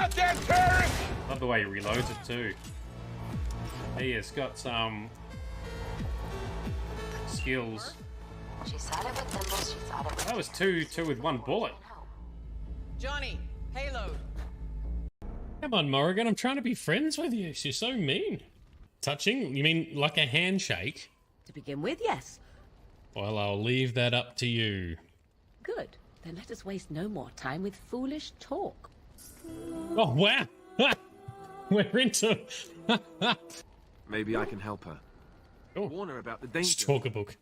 goddamn terrorists! Love the way he reloads it too. He has got some skills. That was two with one bullet. Johnny, Halo. Come on, Morrigan, I'm trying to be friends with you. You're so mean. Touching? You mean like a handshake? To begin with, yes. Well, I'll leave that up to you. Good. Then let us waste no more time with foolish talk. Oh, wow. We're into... Maybe I can help her. Oh. Warn her about the danger. Stalker book.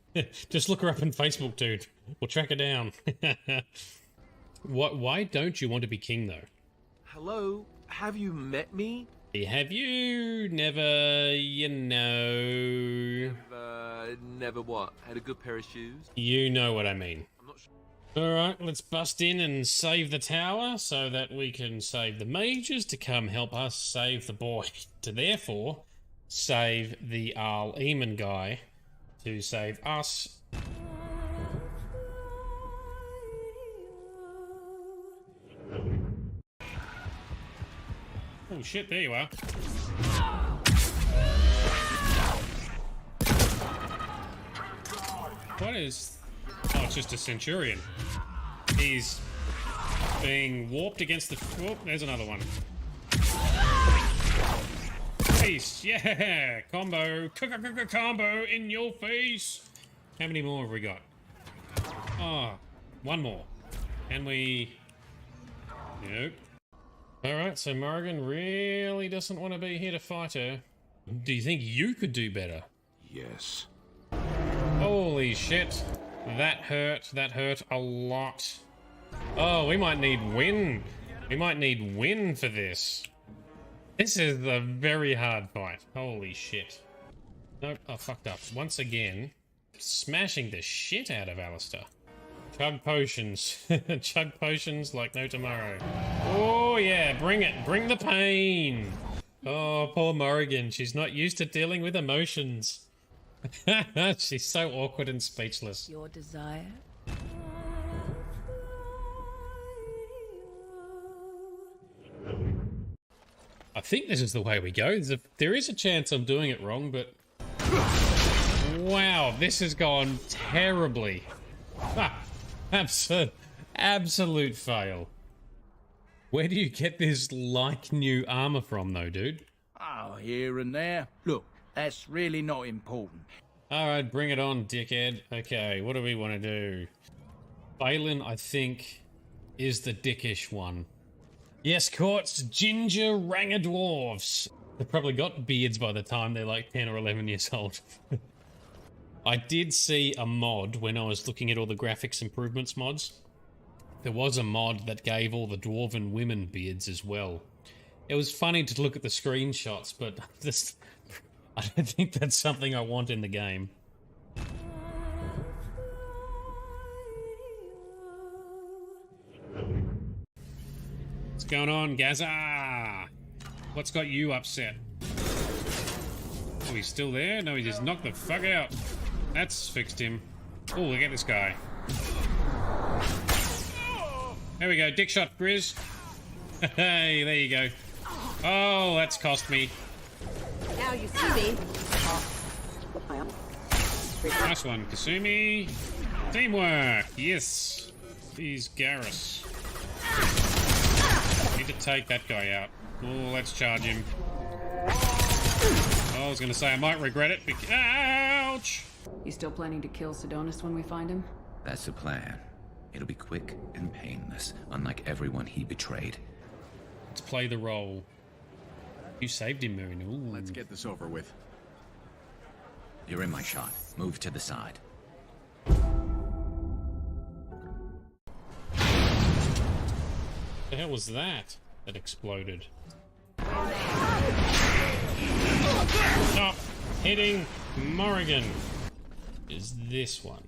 Just look her up on Facebook, dude. We'll track her down. Why don't you want to be king, though? Hello? Have you met me? Have you never, you know... Never what? Had a good pair of shoes? You know what I mean. I'm not sure. Alright, let's bust in and save the tower so that we can save the mages to come help us save the boy. To therefore save the Arl Eamon guy to save us. Oh shit, there you are. What is... Oh, it's just a centurion. He's being warped against the... Oh, there's another one. Face, yeah! Combo. Combo in your face! How many more have we got? Oh, one more. Can we... Nope. Alright, so Morrigan really doesn't want to be here to fight her. Do you think you could do better? Yes. Holy shit. That hurt a lot. Oh, we might need wind. We might need wind for this. This is a very hard fight. Holy shit. Nope, I fucked up. Once again, smashing the shit out of Alistair. Chug potions. Chug potions like no tomorrow. Oh yeah, bring it. Bring the pain. Oh, poor Morrigan. She's not used to dealing with emotions. She's so awkward and speechless. Your desire? I think this is the way we go. There is a chance I'm doing it wrong, but... Wow, this has gone terribly. Absolute fail. Where do you get this like new armor from though, dude? Oh, here and there. Look, that's really not important. Alright, bring it on, dickhead. Okay, what do we want to do? Balin, I think, is the dickish one. Yes, Courts, ginger ranger dwarves. They've probably got beards by the time they're like 10 or 11 years old. I did see a mod when I was looking at all the graphics improvements mods. There was a mod that gave all the dwarven women beards as well. It was funny to look at the screenshots, but I don't think that's something I want in the game. What's going on, Gaza? What's got you upset? Oh, he's still there? No, he just knocked the fuck out. That's fixed him. Oh, look at this guy. There we go, dick shot, Grizz. Hey, there you go. Oh, that's cost me. Now you see me. Nice one, Kasumi. Teamwork, yes. He's Garrus. Need to take that guy out. Oh, let's charge him. Oh, I was gonna say I might regret it. Ouch! You still planning to kill Sidonis when we find him? That's the plan. It'll be quick and painless, unlike everyone he betrayed. Let's play the role. You saved him, Moon. Ooh. Let's get this over with. You're in my shot. Move to the side. The hell was that exploded? Stop hitting Morrigan. Is this one.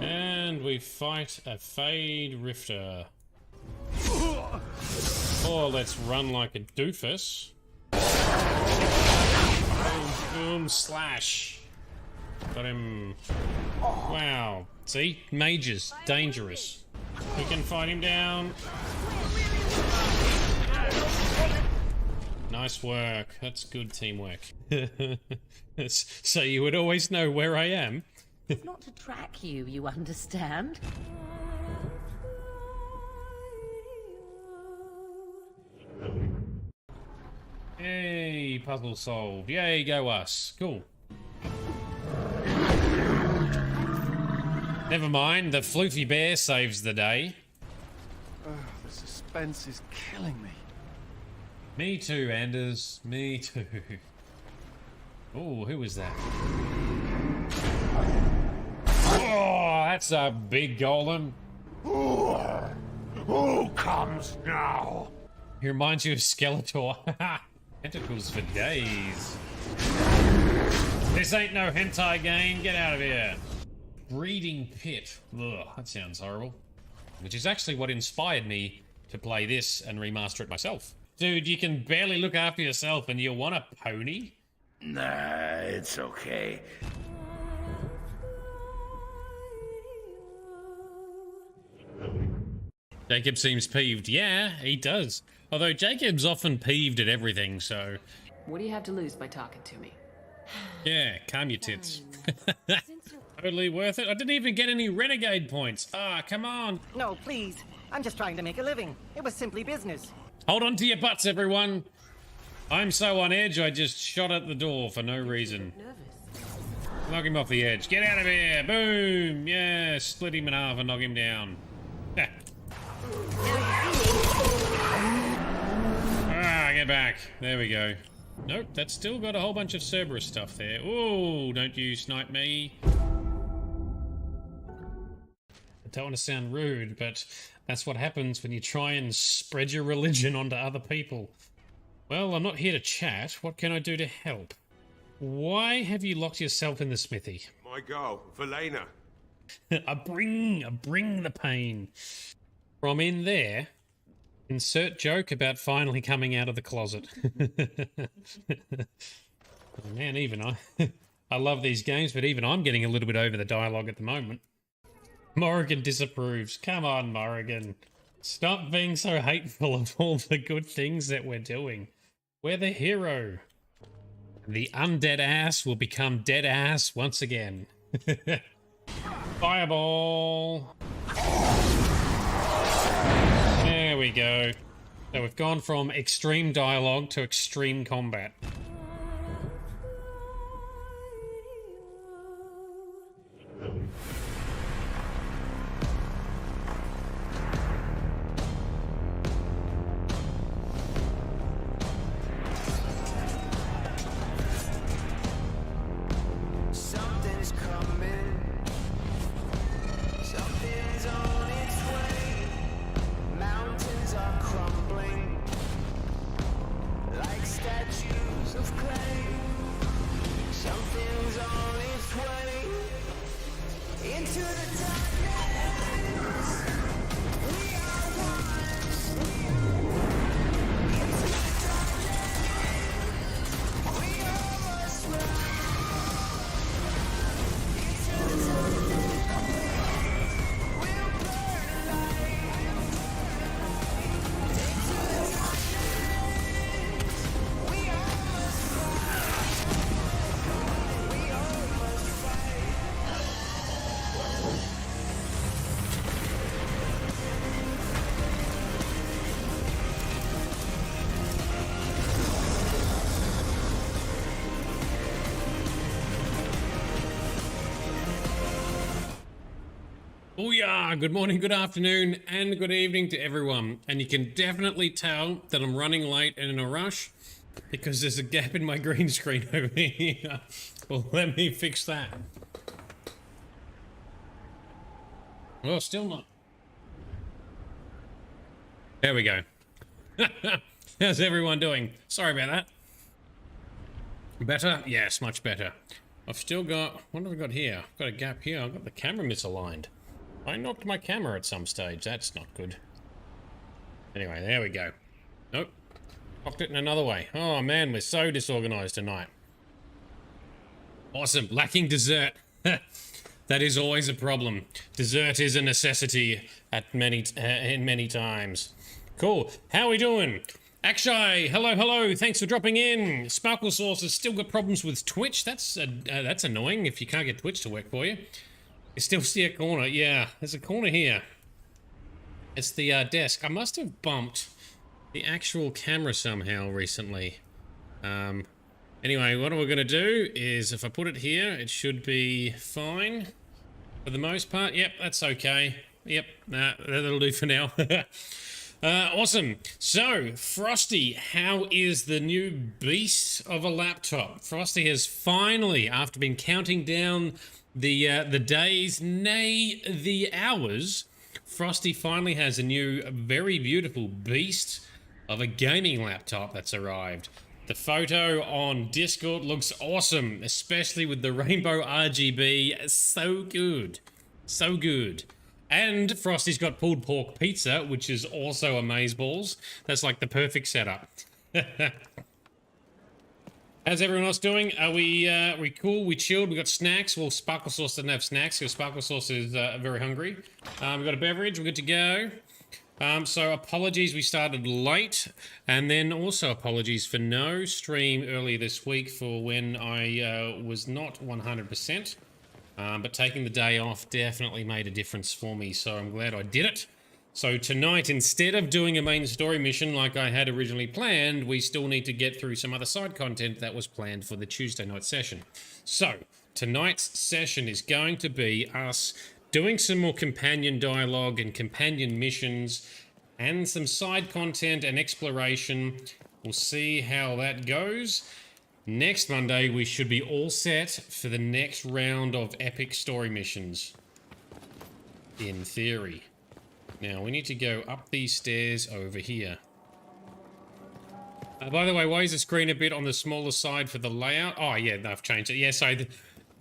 And we fight a Fade Rifter. Oh, let's run like a doofus. Boom, boom, slash. Got him. Wow. See? Mages. Dangerous. We can fight him down. Nice work. That's good teamwork. So you would always know where I am. It's not to track you, you understand? Yay, puzzle solved. Yay, go us. Cool. Never mind, the floofy bear saves the day. The suspense is killing me. Me too, Anders. Me too. Oh, who was that? Oh, that's a big golem. Who comes now? He reminds you of Skeletor. Tentacles for days. This ain't no hentai game. Get out of here. Breeding pit. Ugh, that sounds horrible. Which is actually what inspired me to play this and remaster it myself. Dude, you can barely look after yourself and you want a pony? Nah, it's okay. Jacob seems peeved. Yeah, he does. Although Jacob's often peeved at everything, so... What do you have to lose by talking to me? Yeah, calm your tits. Totally worth it. I didn't even get any renegade points. Ah, come on. No, please. I'm just trying to make a living. It was simply business. Hold on to your butts, everyone. I'm so on edge, I just shot at the door for no reason. Knock him off the edge. Get out of here. Boom. Yeah, split him in half and knock him down. Ah, get back. There we go. Nope, that's still got a whole bunch of Cerberus stuff there. Oh, don't you snipe me. I don't want to sound rude, but that's what happens when you try and spread your religion onto other people. Well, I'm not here to chat. What can I do to help? Why have you locked yourself in the smithy? My girl, Valena. I bring the pain. From in there, insert joke about finally coming out of the closet. Oh, man, even I love these games, but even I'm getting a little bit over the dialogue at the moment. Morrigan disapproves. Come on, Morrigan. Stop being so hateful of all the good things that we're doing. We're the hero. The undead ass will become dead ass once again. Fireball. There we go. So we've gone from extreme dialogue to extreme combat. Something's coming. Something's on its way. Mountains are crumbling like statues of clay. Something's on its way into the darkness. We are one. Into the darkness. We almost run. Booyah! Good morning, good afternoon, and good evening to everyone. And you can definitely tell that I'm running late and in a rush because there's a gap in my green screen over here. Well, let me fix that. Well, still not. There we go. How's everyone doing? Sorry about that. Better? Yes, much better. I've still got... What have I got here? I've got a gap here. I've got the camera misaligned. I knocked my camera at some stage. That's not good. Anyway, there we go. Nope. Knocked it in another way. Oh, man, we're so disorganized tonight. Awesome. Lacking dessert. That is always a problem. Dessert is a necessity at many times. Cool. How are we doing? Akshay, hello. Thanks for dropping in. Sparkle Sauce has still got problems with Twitch. That's annoying if you can't get Twitch to work for you. You still see a corner. Yeah, there's a corner here. It's the desk. I must have bumped the actual camera somehow recently. Anyway, what we're going to do is if I put it here, it should be fine for the most part. Yep, that's okay. Yep, that'll do for now. Awesome. So, Frosty, how is the new beast of a laptop? Frosty has finally, after been counting down the days, nay, the hours, Frosty finally has a new, very beautiful beast of a gaming laptop that's arrived. The photo on Discord looks awesome, especially with the rainbow RGB. So good. So good. And Frosty's got pulled pork pizza, which is also amazeballs. That's like the perfect setup. How's everyone else doing? Are we cool? We chilled? We got snacks? Well, Sparkle Sauce doesn't have snacks because Sparkle Sauce is very hungry. We got a beverage. We're good to go. So apologies we started late, and then also apologies for no stream earlier this week for when I was not 100%, but taking the day off definitely made a difference for me, so I'm glad I did it. So tonight, instead of doing a main story mission like I had originally planned, we still need to get through some other side content that was planned for the Tuesday night session. So tonight's session is going to be us doing some more companion dialogue and companion missions and some side content and exploration. We'll see how that goes. Next Monday, we should be all set for the next round of epic story missions. In theory. Now, we need to go up these stairs over here. By the way, why is the screen a bit on the smaller side for the layout? Oh, yeah, I've changed it. Yeah, so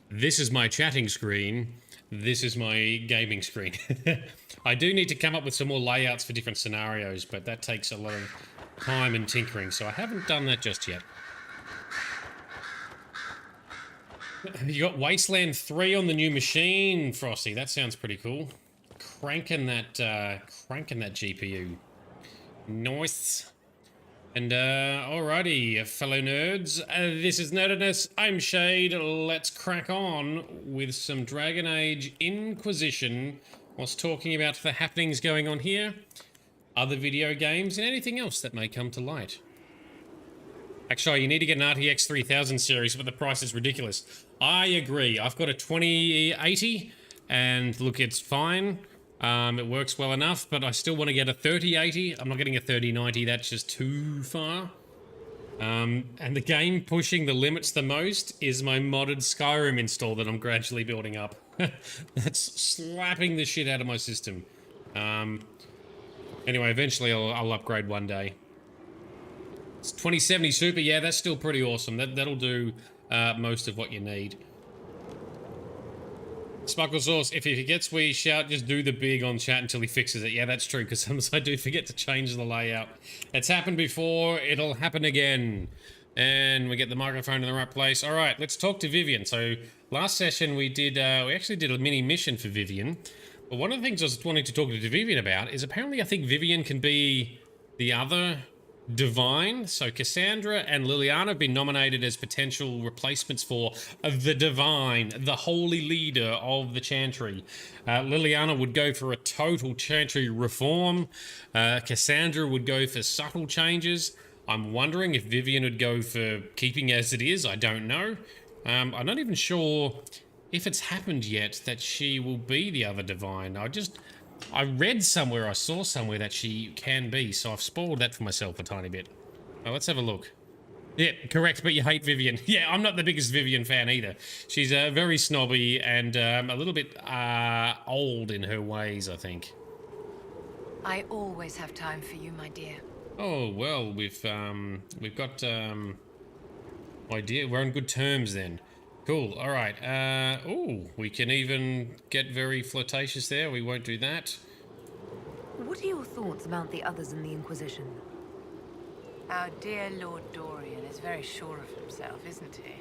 this is my chatting screen. This is my gaming screen. I do need to come up with some more layouts for different scenarios, but that takes a lot of time and tinkering, so I haven't done that just yet. You got Wasteland 3 on the new machine, Frosty. That sounds pretty cool. Cranking that GPU. Nice. And, alrighty, fellow nerds, this is Nerdedness, I'm Shade, let's crack on with some Dragon Age Inquisition whilst talking about the happenings going on here, other video games, and anything else that may come to light. Actually, you need to get an RTX 3000 series, but the price is ridiculous. I agree, I've got a 2080, and look, it's fine. It works well enough, but I still want to get a 3080. I'm not getting a 3090, that's just too far. And the game pushing the limits the most is my modded Skyrim install that I'm gradually building up. That's slapping the shit out of my system. Anyway, eventually I'll upgrade one day. It's 2070 Super, yeah, that's still pretty awesome. That'll do most of what you need. Sparkle Sauce, if he gets wee shout, just do the big on chat until he fixes it. Yeah, that's true, because sometimes I do forget to change the layout. It's happened before, it'll happen again. And we get the microphone in the right place. All right, let's talk to Vivian. So last session we actually did a mini mission for Vivian. But one of the things I was wanting to talk to Vivian about is apparently I think Vivian can be the other Divine. So Cassandra and Liliana have been nominated as potential replacements for the Divine, the holy leader of the Chantry. Liliana would go for a total Chantry reform. Cassandra would go for subtle changes. I'm wondering if Vivian would go for keeping as it is. I don't know. I'm not even sure if it's happened yet that she will be the other Divine. I read somewhere, I saw somewhere that she can be, so I've spoiled that for myself a tiny bit. Now, let's have a look. Yeah, correct, but you hate Vivian. Yeah, I'm not the biggest Vivian fan either. She's very snobby and a little bit old in her ways, I think. I always have time for you, my dear. Oh, well, we've got idea. We're on good terms then. Cool, all right. Oh, we can even get very flirtatious there. We won't do that. What are your thoughts about the others in the Inquisition? Our dear Lord Dorian is very sure of himself, isn't he?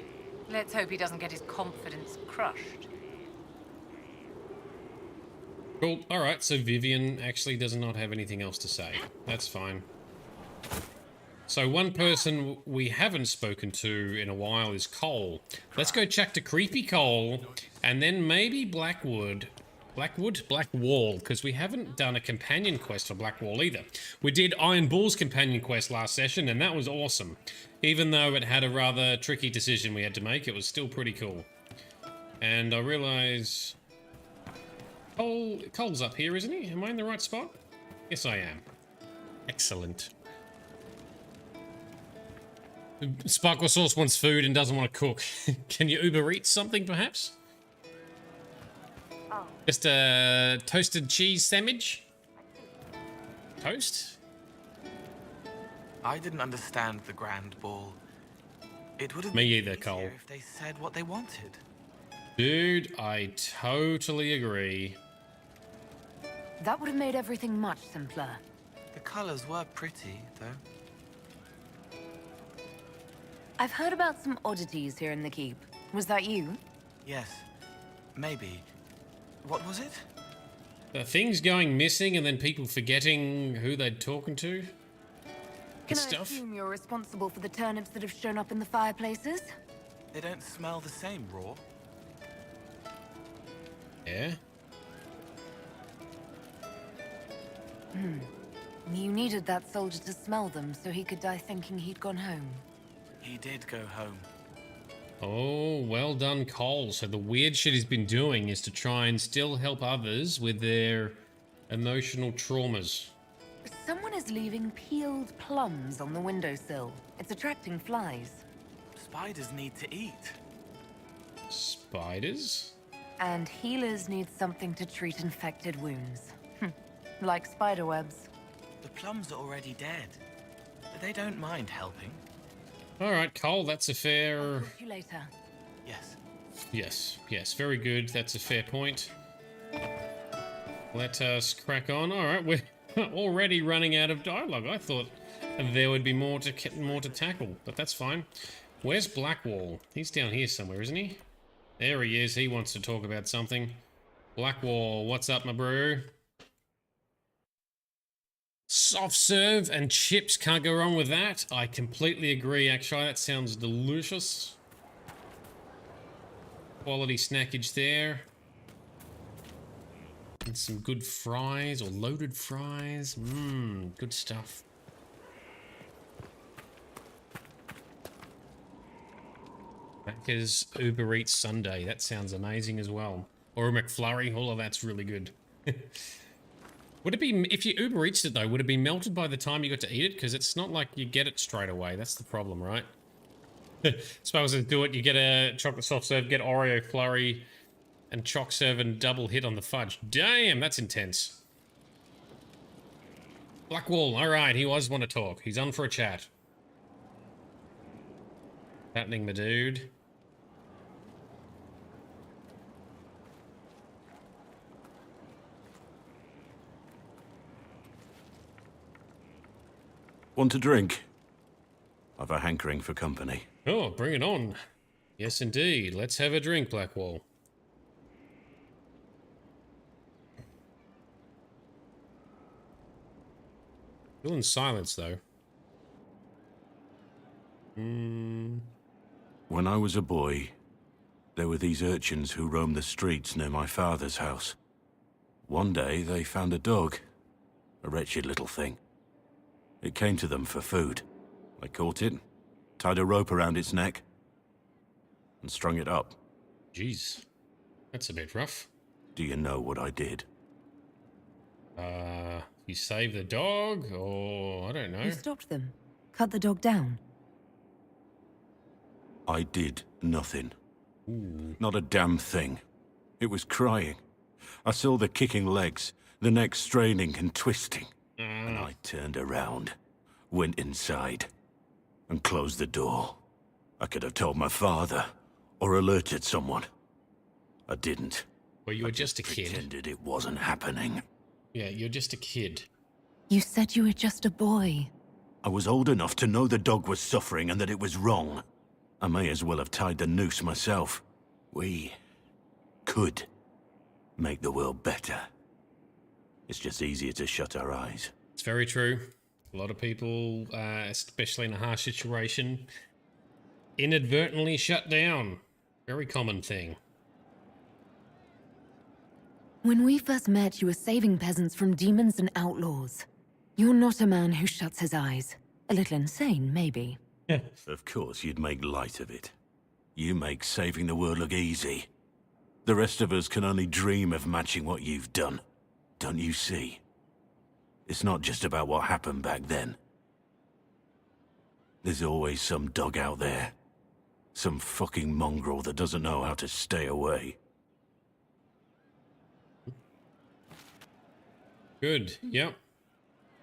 Let's hope he doesn't get his confidence crushed. Cool. Alright, so Vivian actually does not have anything else to say. That's fine. So one person we haven't spoken to in a while is Cole. Let's go check to Creepy Cole, and then maybe Blackwall, because we haven't done a companion quest for Blackwall either. We did Iron Bull's companion quest last session, and that was awesome. Even though it had a rather tricky decision we had to make, it was still pretty cool. And I realise... Cole's up here, isn't he? Am I in the right spot? Yes, I am. Excellent. Sparkle Sauce wants food and doesn't want to cook. Can you Uber Eats something, perhaps? Oh. Just a toasted cheese sandwich? Toast? I didn't understand the Grand Ball. It would have Me been either, Cole. easier if they said what they wanted. Dude, I totally agree. That would have made everything much simpler. The colors were pretty, though. I've heard about some oddities here in the keep. Was that you? Yes, maybe. What was it? Things going missing and then people forgetting who they'd talking to. Can I Stuff. assume you're responsible for the turnips that have shown up in the fireplaces? They don't smell the same raw. Yeah? You needed that soldier to smell them so he could die thinking he'd gone home. He did go home. Oh, well done, Cole. So the weird shit he's been doing is to try and still help others with their emotional traumas. Someone is leaving peeled plums on the windowsill. It's attracting flies. Spiders need to eat. Spiders? And healers need something to treat infected wounds. Like spiderwebs. The plums are already dead. They don't mind helping. Alright, Cole, that's a fair... Talk to you later. Yes. Yes, very good. That's a fair point. Let us crack on. Alright, we're already running out of dialogue. I thought there would be more to tackle, but that's fine. Where's Blackwall? He's down here somewhere, isn't he? There he is. He wants to talk about something. Blackwall, what's up, my bro? Soft serve and chips, can't go wrong with that. I completely agree, actually. That sounds delicious. Quality snackage there. And some good fries, or loaded fries. Mmm, good stuff. Macca's Uber Eats Sunday. That sounds amazing as well. Or a McFlurry. All of that's really good. Would it be, if you Uber Eats it though, would it be melted by the time you got to eat it? Because it's not like you get it straight away. That's the problem, right? Suppose to do it, you get a chocolate soft serve, get Oreo flurry, and choc serve and double hit on the fudge. Damn, that's intense. Blackwall, alright, he does want to talk. He's on for a chat. Happening, my dude. Want a drink? I've a hankering for company. Oh, bring it on. Yes, indeed. Let's have a drink, Blackwall. Still in silence, though. When I was a boy, there were these urchins who roamed the streets near my father's house. One day, they found a dog. A wretched little thing. It came to them for food. I caught it, tied a rope around its neck, and strung it up. Jeez. That's a bit rough. Do you know what I did? You saved the dog, or I don't know. You stopped them. Cut the dog down. I did nothing. Ooh. Not a damn thing. It was crying. I saw the kicking legs, the neck straining and twisting. And I turned around, went inside, and closed the door. I could have told my father, or alerted someone. I didn't. Well, you were just a kid. Pretended it wasn't happening. Yeah, you're just a kid. You said you were just a boy. I was old enough to know the dog was suffering and that it was wrong. I may as well have tied the noose myself. We could make the world better. It's just easier to shut our eyes. It's very true. A lot of people, especially in a harsh situation, inadvertently shut down. Very common thing. When we first met, you were saving peasants from demons and outlaws. You're not a man who shuts his eyes. A little insane, maybe. Of course, you'd make light of it. You make saving the world look easy. The rest of us can only dream of matching what you've done. Don't you see? It's not just about what happened back then. There's always some dog out there. Some fucking mongrel that doesn't know how to stay away. Good. Yep.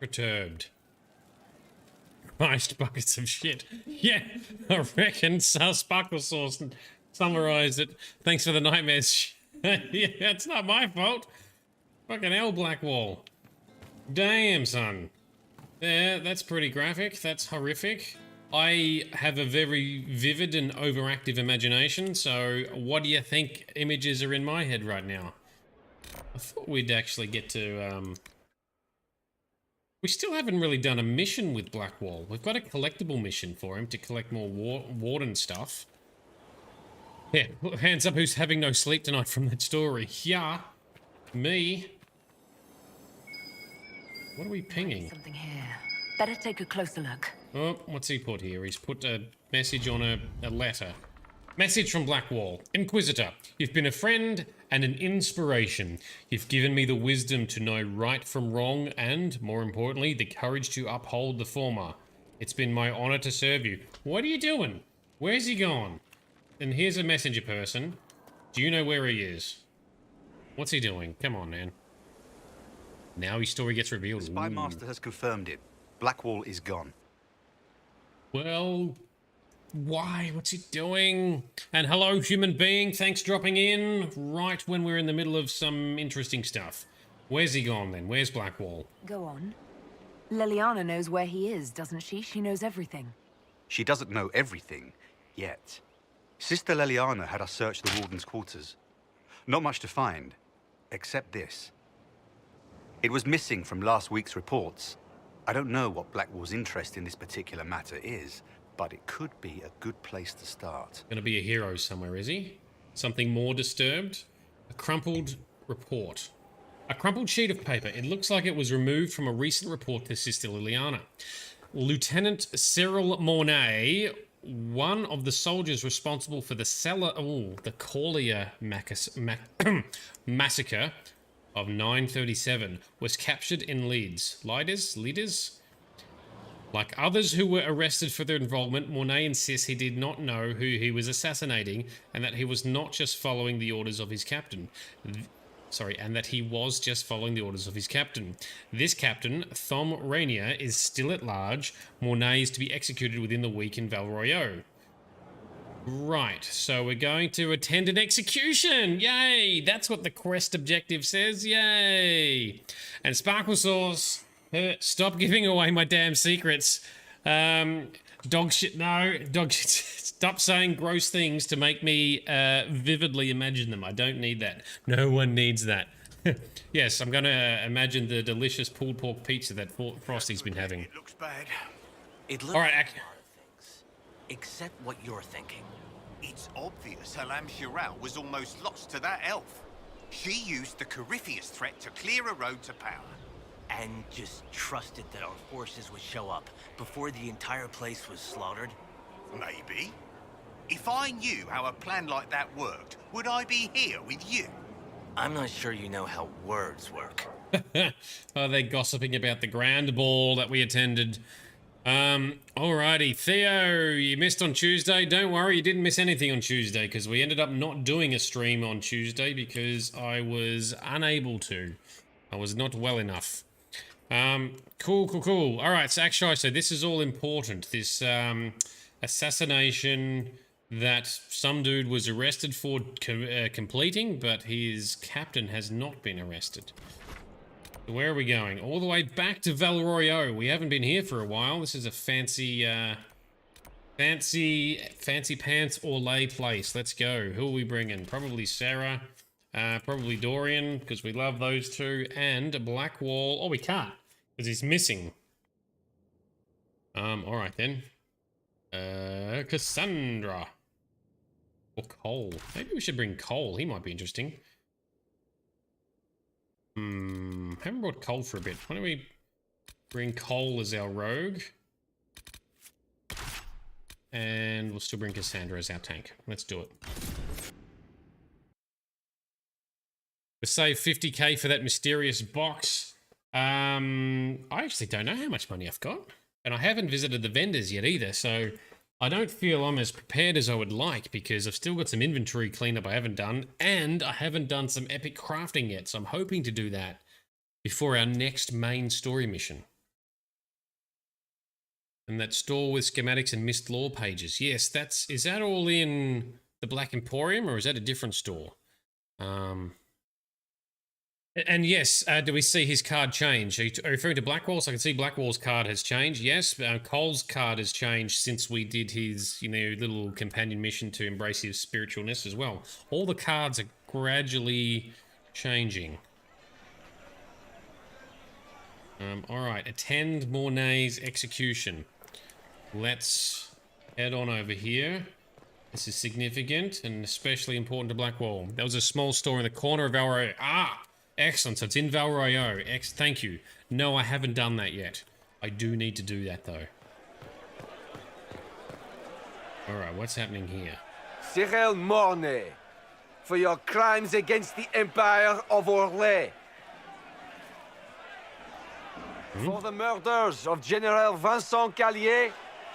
Perturbed. Christ, buckets of shit. Yeah, I reckon Sparkle Sauce summarized it. Thanks for the nightmares. Yeah, it's not my fault. Fucking hell, Blackwall. Damn, son. Yeah, that's pretty graphic. That's horrific. I have a very vivid and overactive imagination, so what do you think images are in my head right now? I thought we'd actually get to, we still haven't really done a mission with Blackwall. We've got a collectible mission for him to collect more warden stuff. Yeah, hands up who's having no sleep tonight from that story. Yeah, me. What are we pinging? Something here. Better take a closer look. Oh, what's he put here? He's put a message on a letter. Message from Blackwall. Inquisitor, you've been a friend and an inspiration. You've given me the wisdom to know right from wrong and, more importantly, the courage to uphold the former. It's been my honor to serve you. What are you doing? Where's he gone? And here's a messenger person. Do you know where he is? What's he doing? Come on, man. Now his story gets revealed. The Spy Master has confirmed it. Blackwall is gone. Well, why? What's he doing? And hello, human being. Thanks for dropping in right when we're in the middle of some interesting stuff. Where's he gone then? Where's Blackwall? Go on. Liliana knows where he is, doesn't she? She knows everything. She doesn't know everything, yet. Sister Liliana had us search the Warden's quarters. Not much to find, except this. It was missing from last week's reports. I don't know what Blackwall's interest in this particular matter is, but it could be a good place to start. Gonna be a hero somewhere, is he? Something more disturbed? A crumpled report. A crumpled sheet of paper. It looks like it was removed from a recent report to Sister Liliana. Lieutenant Cyril Mornay, one of the soldiers responsible for the Corlier massacre of 937, was captured in Leeds. Leaders? Like others who were arrested for their involvement, Mornay insists he did not know who he was assassinating and that he was not just following the orders of his captain. This captain, Thom Rainier, is still at large. Mornay is to be executed within the week in Valroyo. Right, so we're going to attend an execution! Yay! That's what the quest objective says, yay! And Sparkle Sauce, stop giving away my damn secrets. Dog shit, no. Dog shit, stop saying gross things to make me vividly imagine them. I don't need that. No one needs that. Yes, I'm going to imagine the delicious pulled pork pizza that Frosty's been having. It looks bad. It looks all right, except what you're thinking. It's obvious Halam Shiral was almost lost to that elf. She used the Corypheus threat to clear a road to power. And just trusted that our forces would show up before the entire place was slaughtered? Maybe. If I knew how a plan like that worked, would I be here with you? I'm not sure you know how words work. Are they gossiping about the grand ball that we attended? Alrighty, Theo, you missed on Tuesday. Don't worry, you didn't miss anything on Tuesday because we ended up not doing a stream on Tuesday because I was unable to. I was not well enough. Cool. Alright, so actually, this is all important. This, assassination that some dude was arrested for completing, but his captain has not been arrested. Where are we going? All the way back to Valroyo. We haven't been here for a while. This is a fancy pants or lay place. Let's go. Who are we bringing? Probably Sarah. Probably Dorian, because we love those two, and Blackwall. Oh, we can't, because he's missing. All right then. Cassandra. Or Cole. Maybe we should bring Cole. He might be interesting. Haven't brought Cole for a bit. Why don't we bring Cole as our rogue? And we'll still bring Cassandra as our tank. Let's do it. We save 50k for that mysterious box. I actually don't know how much money I've got. And I haven't visited the vendors yet either, so I don't feel I'm as prepared as I would like because I've still got some inventory cleanup I haven't done, and I haven't done some epic crafting yet, so I'm hoping to do that before our next main story mission. And that store with schematics and missed lore pages. Yes, is that all in the Black Emporium, or is that a different store? And yes, do we see his card change? Are you referring to Blackwall? So I can see Blackwall's card has changed. Yes, Cole's card has changed since we did his, little companion mission to embrace his spiritualness as well. All the cards are gradually changing. All right, attend Mornay's execution. Let's head on over here. This is significant and especially important to Blackwall. There was a small store in the corner of Valroyo. Ah! Excellent, so it's in Valroyo. Thank you. No, I haven't done that yet. I do need to do that, though. Alright, what's happening here? Cyril Mornay, for your crimes against the Empire of Orlais. For the murders of General Vincent Callier,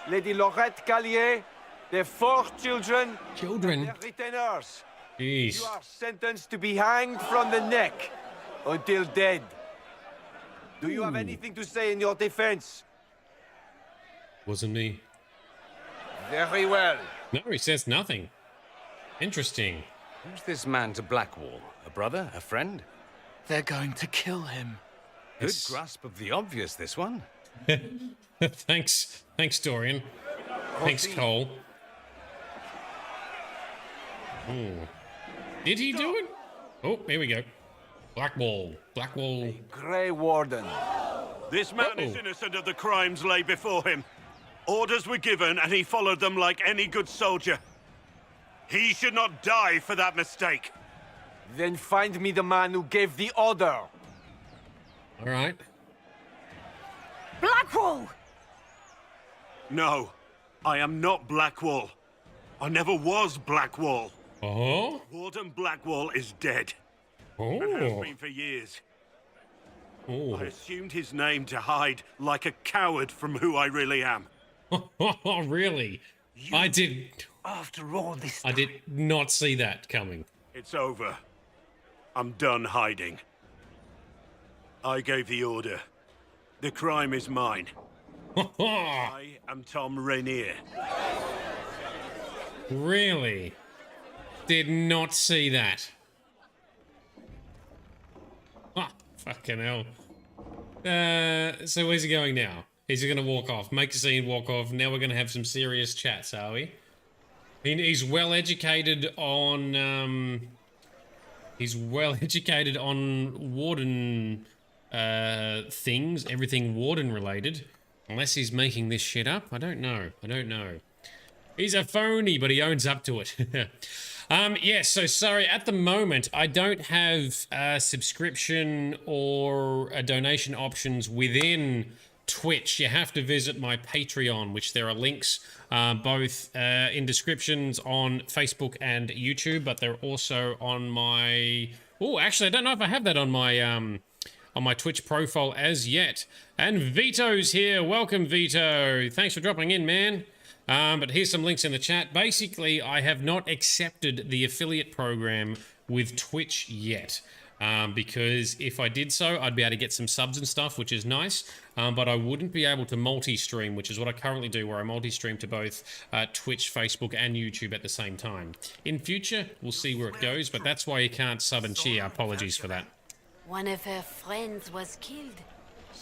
Lady Laurette Callier, their 4 children, and their retainers. Jeez. You are sentenced to be hanged from the neck until dead. Do you have anything to say in your defense? Wasn't me. Very well. No, he says nothing. Interesting. Who's this man to Blackwall? A brother? A friend? They're going to kill him. Good grasp of the obvious, this one. Thanks, Dorian. Thanks, Cole. Ooh. Did he do it? Oh, here we go. Blackwall. Grey Warden. This man is innocent of the crimes laid before him. Orders were given and he followed them like any good soldier. He should not die for that mistake. Then find me the man who gave the order. All right. Blackwall! No, I am not Blackwall. I never was Blackwall. Oh? Warden Blackwall is dead. Oh. And has been for years. Oh. I assumed his name to hide like a coward from who I really am. Oh, really? I did. After all this I did not see that coming. It's over. I'm done hiding. I gave the order. The crime is mine. I am Tom Rainier. Really? Did not see that. Ah, fucking hell. So where's he going now? Is he going to walk off? Make a scene, walk off. Now we're going to have some serious chats, are we? He's well educated on... he's well educated on Warden things. Everything Warden related. Unless he's making this shit up. I don't know. He's a phony, but he owns up to it. Yes, so sorry, at the moment, I don't have subscription or donation options within Twitch. You have to visit my Patreon, which there are links both in descriptions on Facebook and YouTube, but they're also on my... Oh, actually, I don't know if I have that on my Twitch profile as yet. And Vito's here. Welcome, Vito. Thanks for dropping in, man. But here's some links in the chat. Basically, I have not accepted the affiliate program with Twitch yet. Because if I did so, I'd be able to get some subs and stuff, which is nice. But I wouldn't be able to multi-stream, which is what I currently do, where I multi-stream to both Twitch, Facebook, and YouTube at the same time. In future, we'll see where it goes, but that's why you can't sub and cheer. Apologies for that. One of her friends was killed.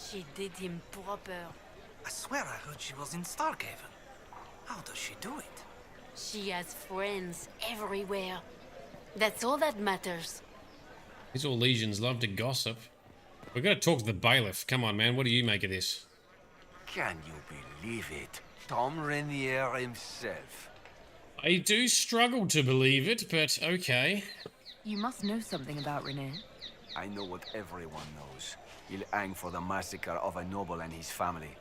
She did him proper. I swear I heard she was in Starkhaven. How does she do it? She has friends everywhere. That's all that matters. These all legions love to gossip. We've got to talk to the bailiff. Come on, man. What do you make of this? Can you believe it? Tom Rainier himself. I do struggle to believe it, but okay. You must know something about Renee. I know what everyone knows. He'll hang for the massacre of a noble and his family.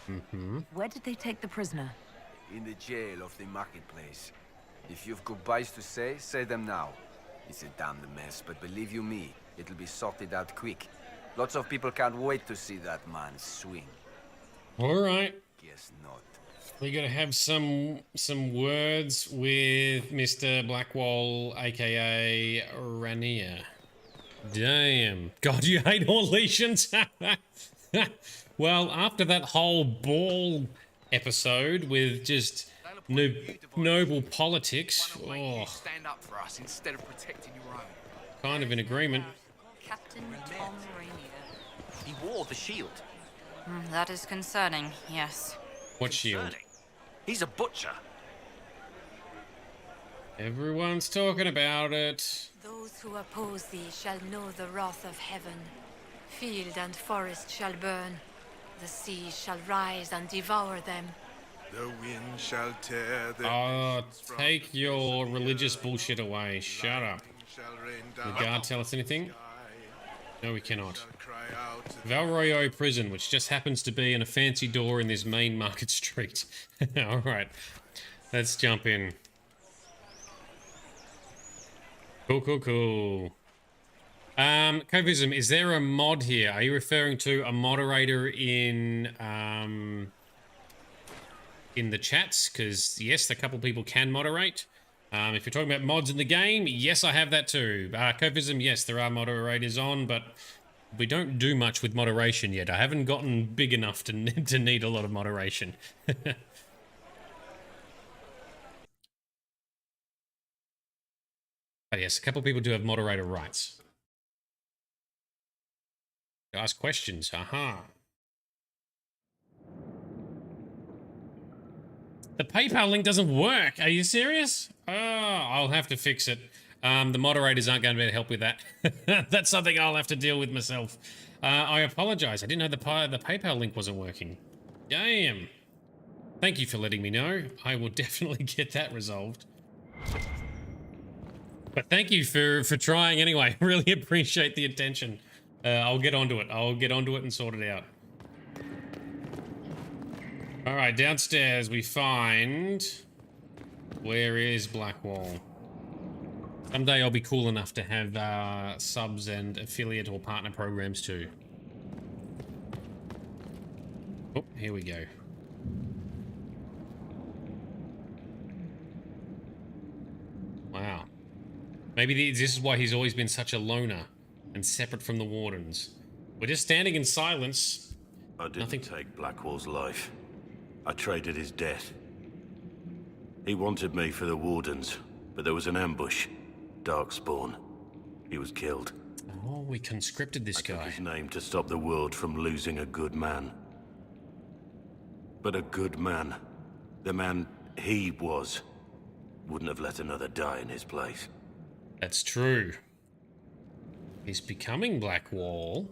Mm-hmm. Where did they take the prisoner? In the jail of the marketplace. If you've goodbyes to say them now. It's a damned mess, but believe you me, it'll be sorted out quick. Lots of people can't wait to see that man swing. All right. Guess not. We gotta have some words with Mr. Blackwall, aka Ranier. Damn. God, you hate all legions. Well, after that whole ball episode with just noble politics, oh, Stand up for us instead of protecting your own. kind of in agreement. Captain Tom Rainier. He wore the shield. That is concerning, yes. What shield? He's a butcher. Everyone's talking about it. Those who oppose thee shall know the wrath of heaven. Field and forest shall burn. The sea shall rise and devour them. The wind shall tear the Oh, take your religious bullshit away. Shut up. Can the guard tell us anything? No, we cannot. Valroyo Prison, which just happens to be in a fancy door in this main market street. Alright, let's jump in. Cool. Covism, is there a mod here? Are you referring to a moderator in the chats? Because, yes, a couple people can moderate. If you're talking about mods in the game, yes, I have that too. Covism, yes, there are moderators on, but we don't do much with moderation yet. I haven't gotten big enough to need a lot of moderation. But yes, a couple people do have moderator rights. Ask questions, aha. The PayPal link doesn't work. Are you serious? Oh, I'll have to fix it. The moderators aren't going to be able to help with that. That's something I'll have to deal with myself. I apologize. I didn't know the PayPal link wasn't working. Damn. Thank you for letting me know. I will definitely get that resolved. But thank you for trying anyway. Really appreciate the attention. I'll get onto it. I'll get onto it and sort it out. All right, downstairs we find... Where is Blackwall? Someday I'll be cool enough to have subs and affiliate or partner programs too. Oh, here we go. Wow. Maybe this is why he's always been such a loner and separate from the Wardens. We're just standing in silence. I didn't take Blackwall's life. I traded his death. He wanted me for the Wardens, but there was an ambush. Darkspawn. He was killed. Oh, we conscripted this guy. I took his name to stop the world from losing a good man. But a good man, the man he was, wouldn't have let another die in his place. That's true. He's becoming Blackwall.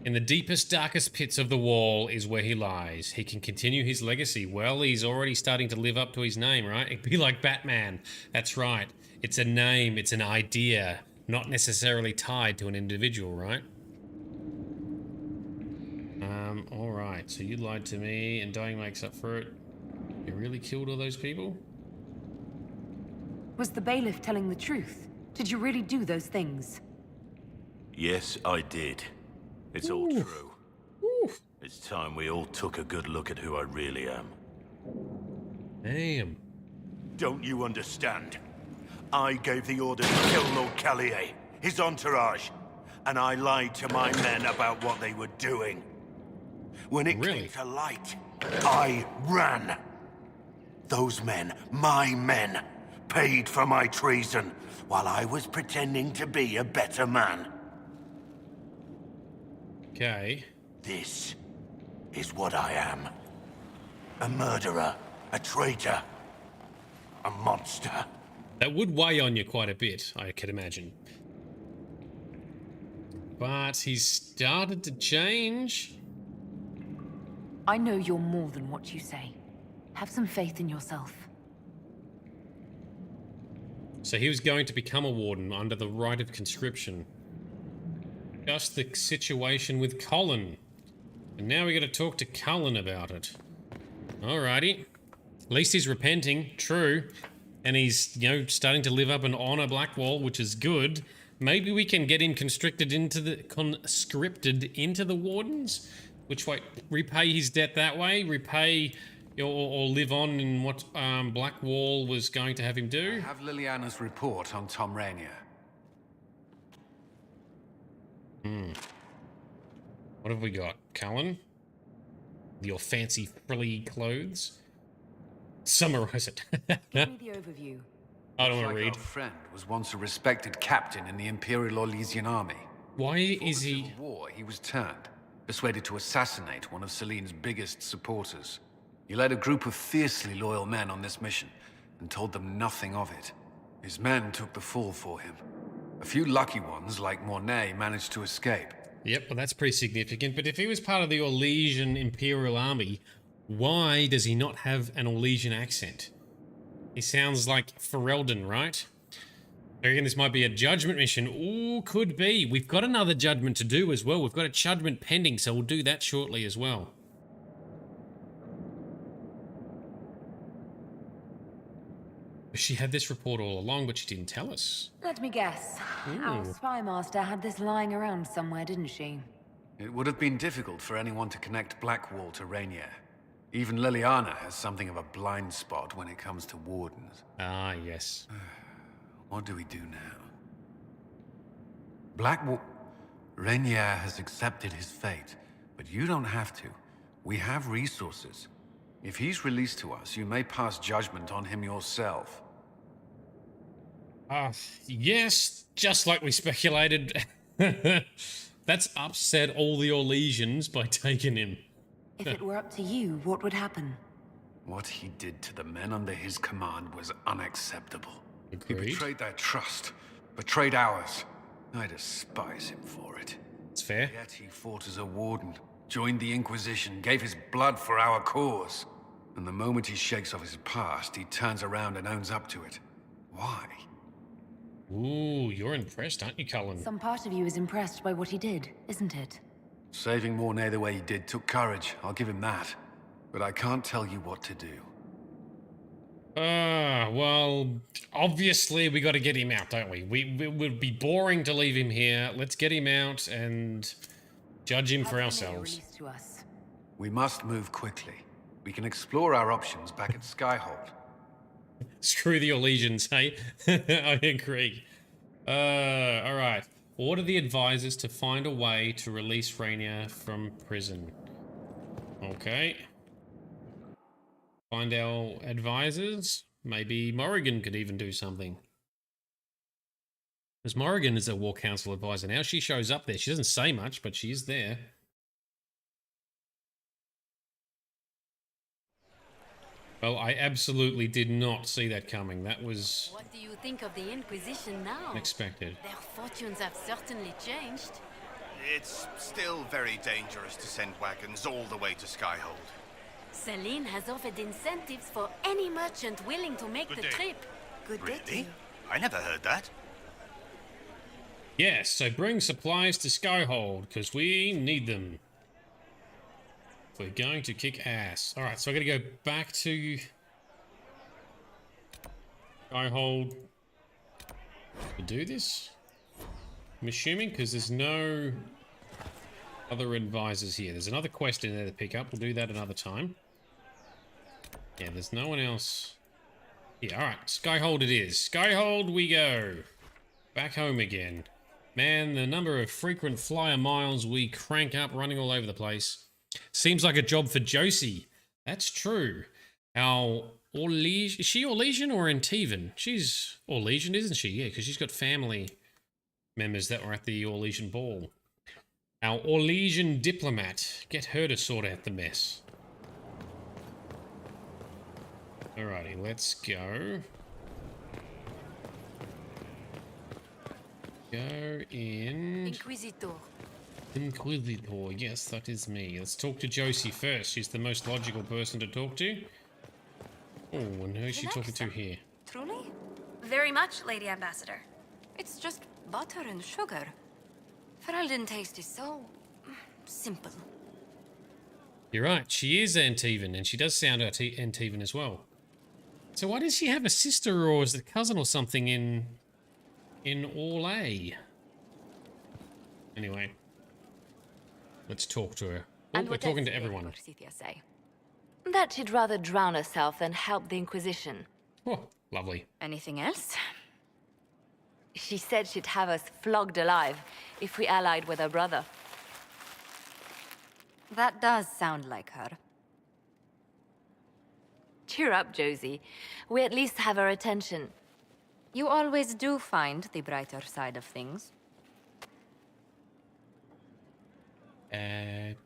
In the deepest, darkest pits of the wall is where he lies. He can continue his legacy. Well, he's already starting to live up to his name, right? It'd be like Batman. That's right. It's a name, it's an idea, not necessarily tied to an individual, right? Alright, so you lied to me and dying makes up for it. You really killed all those people? Was the bailiff telling the truth? Did you really do those things? Yes, I did. It's all true. It's time we all took a good look at who I really am. Damn. Don't you understand? I gave the order to kill Lord Callier, his entourage, and I lied to my men about what they were doing. When it came to light, I ran. Those men, my men, paid for my treason while I was pretending to be a better man. Okay. This is what I am. A murderer, a traitor. A monster. That would weigh on you quite a bit, I could imagine. But he's started to change. I know you're more than what you say. Have some faith in yourself. So he was going to become a warden under the right of conscription. Just the situation with Colin. And now we got to talk to Cullen about it. Alrighty. At least he's repenting, true. And he's, you know, starting to live up and honor Blackwall, which is good. Maybe we can get him conscripted into the Wardens, which way repay his debt that way, repay or live on in what Blackwall was going to have him do. I have Liliana's report on Tom Rainier. What have we got, Cullen? Your fancy frilly clothes. Summarize it. Give me the overview. I don't want to read. Our friend was once a respected captain in the Imperial Orlesian army. Why is he? Before the Civil War, he was turned, persuaded to assassinate one of Celine's biggest supporters. He led a group of fiercely loyal men on this mission and told them nothing of it. His men took the fall for him. A few lucky ones, like Mornay, managed to escape. Yep, well, that's pretty significant. But if he was part of the Orlesian Imperial Army, why does he not have an Orlesian accent? He sounds like Ferelden, right? I reckon this might be a judgment mission. Ooh, could be. We've got another judgment to do as well. We've got a judgment pending, so we'll do that shortly as well. She had this report all along, but she didn't tell us. Let me guess. Our spy master had this lying around somewhere, didn't she? It would have been difficult for anyone to connect Blackwall to Rainier. Even Liliana has something of a blind spot when it comes to wardens. Ah, yes. What do we do now? Blackwall... Rainier has accepted his fate, but you don't have to. We have resources. If he's released to us, you may pass judgment on him yourself. Yes, just like we speculated. That's upset all the Orlesians by taking him. If it were up to you, what would happen? What he did to the men under his command was unacceptable. Agreed. He betrayed their trust, betrayed ours. I despise him for it. It's fair. Yet he fought as a warden, joined the Inquisition, gave his blood for our cause. And the moment he shakes off his past, he turns around and owns up to it. Why? Ooh, you're impressed, aren't you, Cullen? Some part of you is impressed by what he did, isn't it? Saving Mornay the way he did took courage, I'll give him that. But I can't tell you what to do. Well, obviously we got to get him out, don't we? It would be boring to leave him here. Let's get him out and judge him for ourselves. We must move quickly. We can explore our options back at Skyhold. Screw the Orlesians, hey? I agree. Alright. Order the advisors to find a way to release Rainier from prison. Okay. Find our advisors. Maybe Morrigan could even do something. Because Morrigan is a War Council advisor now. She shows up there. She doesn't say much, but she's there. Well, I absolutely did not see that coming. That was... What do you think of the Inquisition now? unexpected. Their fortunes have certainly changed. It's still very dangerous to send wagons all the way to Skyhold. Celine has offered incentives for any merchant willing to make the trip. Good day to you. I never heard that. Yes, so bring supplies to Skyhold, because we need them. We're going to kick ass. Alright, so I gotta go back to Skyhold to do this. I'm assuming, because there's no other advisors here. There's another quest in there to pick up. We'll do that another time. Yeah, there's no one else. Yeah, alright. Skyhold it is. Skyhold we go. Back home again. Man, the number of frequent flyer miles we crank up running all over the place. Seems like a job for Josie. That's true. Our Orlesian... Is she Orlesian or Antivan? She's Orlesian, isn't she? Yeah, because she's got family members that were at the Orlesian ball. Our Orlesian diplomat. Get her to sort out the mess. Alrighty, let's go. Go in... Inquisitor. Inquisitor, yes, that is me. Let's talk to Josie first. She's the most logical person to talk to. Oh, and who's she talking to here? Truly? Very much, Lady Ambassador. It's just butter and sugar. Ferelden taste is so... simple. You're right, she is Antivan, and she does sound Antivan as well. So why does she have a sister or is it a cousin or something in Orlais? Anyway, let's talk to her. Oh, we're talking to everyone. Say? That she'd rather drown herself than help the Inquisition. Oh, lovely. Anything else? She said she'd have us flogged alive if we allied with her brother. That does sound like her. Cheer up, Josie. We at least have her attention. You always do find the brighter side of things.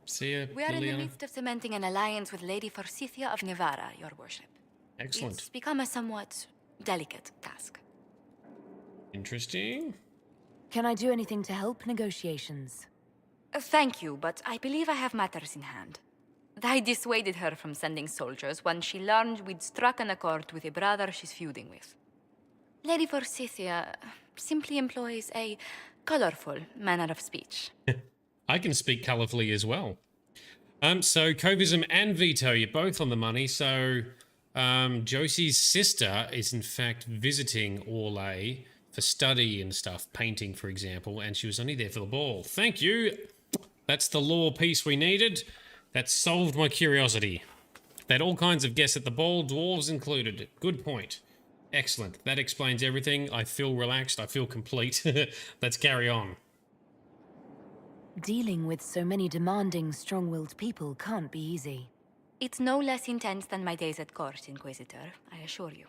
See ya, We are in the Liliana. midst of cementing an alliance with Lady Forsythia of Navarra, your worship. Excellent. It's become a somewhat delicate task. Interesting. Can I do anything to help negotiations? Thank you, but I believe I have matters in hand. I dissuaded her from sending soldiers when she learned we'd struck an accord with a brother she's feuding with. Lady Forsythia simply employs a colorful manner of speech. I can speak colourfully as well. So Covism and Vito, you're both on the money. So Josie's sister is in fact visiting Orlais for study and stuff, painting, for example, and she was only there for the ball. Thank you. That's the lore piece we needed. That solved my curiosity. They had all kinds of guests at the ball, dwarves included. Good point. Excellent. That explains everything. I feel relaxed. I feel complete. Let's carry on. Dealing with so many demanding, strong-willed people can't be easy. It's no less intense than my days at court, Inquisitor, I assure you.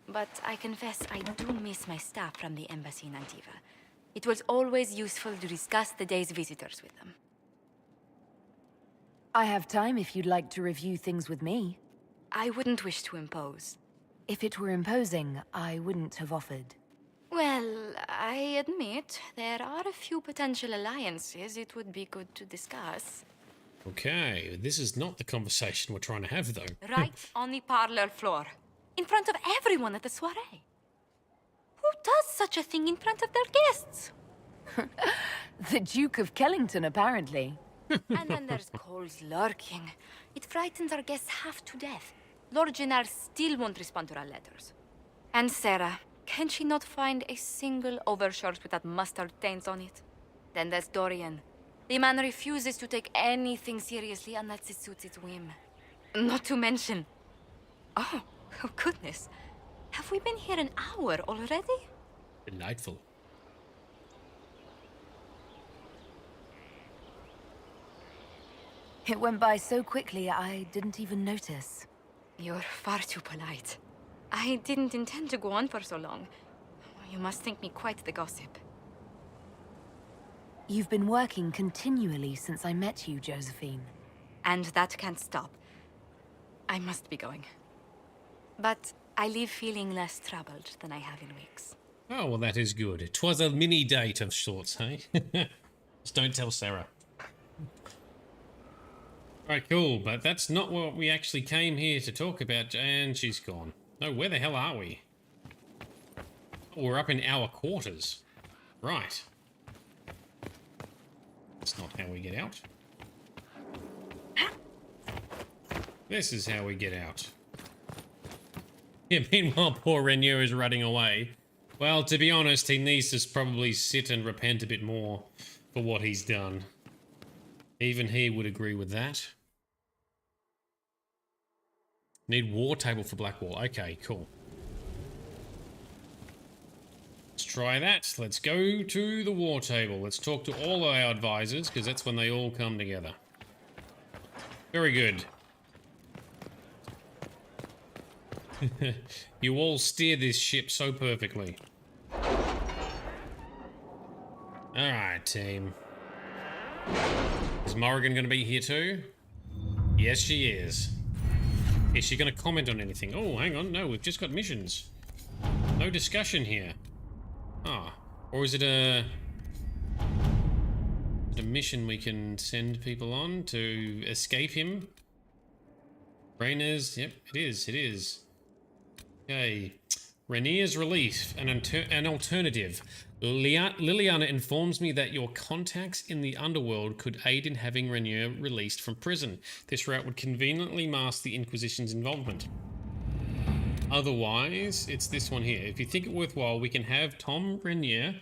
But I confess I do miss my staff from the embassy in Antiva. It was always useful to discuss the day's visitors with them. I have time if you'd like to review things with me. I wouldn't wish to impose. If it were imposing, I wouldn't have offered. Well, I admit there are a few potential alliances it would be good to discuss. Okay, this is not the conversation we're trying to have, though. Right on the parlor floor, in front of everyone at the soiree. Who does such a thing in front of their guests? The Duke of Kellington, apparently. And then there's Coles lurking. It frightens our guests half to death. Lord Gennard still won't respond to our letters. And Sarah, can she not find a single overshirt with that mustard taint on it? Then there's Dorian. The man refuses to take anything seriously unless it suits his whim. Not to mention... Oh goodness. Have we been here an hour already? Delightful. It went by so quickly, I didn't even notice. You're far too polite. I didn't intend to go on for so long. You must think me quite the gossip. You've been working continually since I met you, Josephine. And that can't stop. I must be going. But I leave feeling less troubled than I have in weeks. Oh, well, that is good. 'Twas a mini date of sorts, hey? Just don't tell Sarah. Alright, cool, but that's not what we actually came here to talk about, and she's gone. No, where the hell are we? Oh, we're up in our quarters. Right. That's not how we get out. This is how we get out. Yeah, meanwhile, poor Renier is running away. Well, to be honest, he needs to probably sit and repent a bit more for what he's done. Even he would agree with that. Need war table for Blackwall. Okay, cool. Let's try that. Let's go to the war table. Let's talk to all of our advisors, because that's when they all come together. Very good. You all steer this ship so perfectly. Alright, team. Is Morrigan going to be here too? Yes, she is. Is she going to comment on anything? Oh, hang on. No, we've just got missions. No discussion here. Ah, Or is it a mission we can send people on to escape him? Rainer's, yep, it is. Okay. Rainier's relief, an alternative. Liliana informs me that your contacts in the underworld could aid in having Rainier released from prison. This route would conveniently mask the Inquisition's involvement. Otherwise, it's this one here. If you think it worthwhile, we can have Tom Rainier,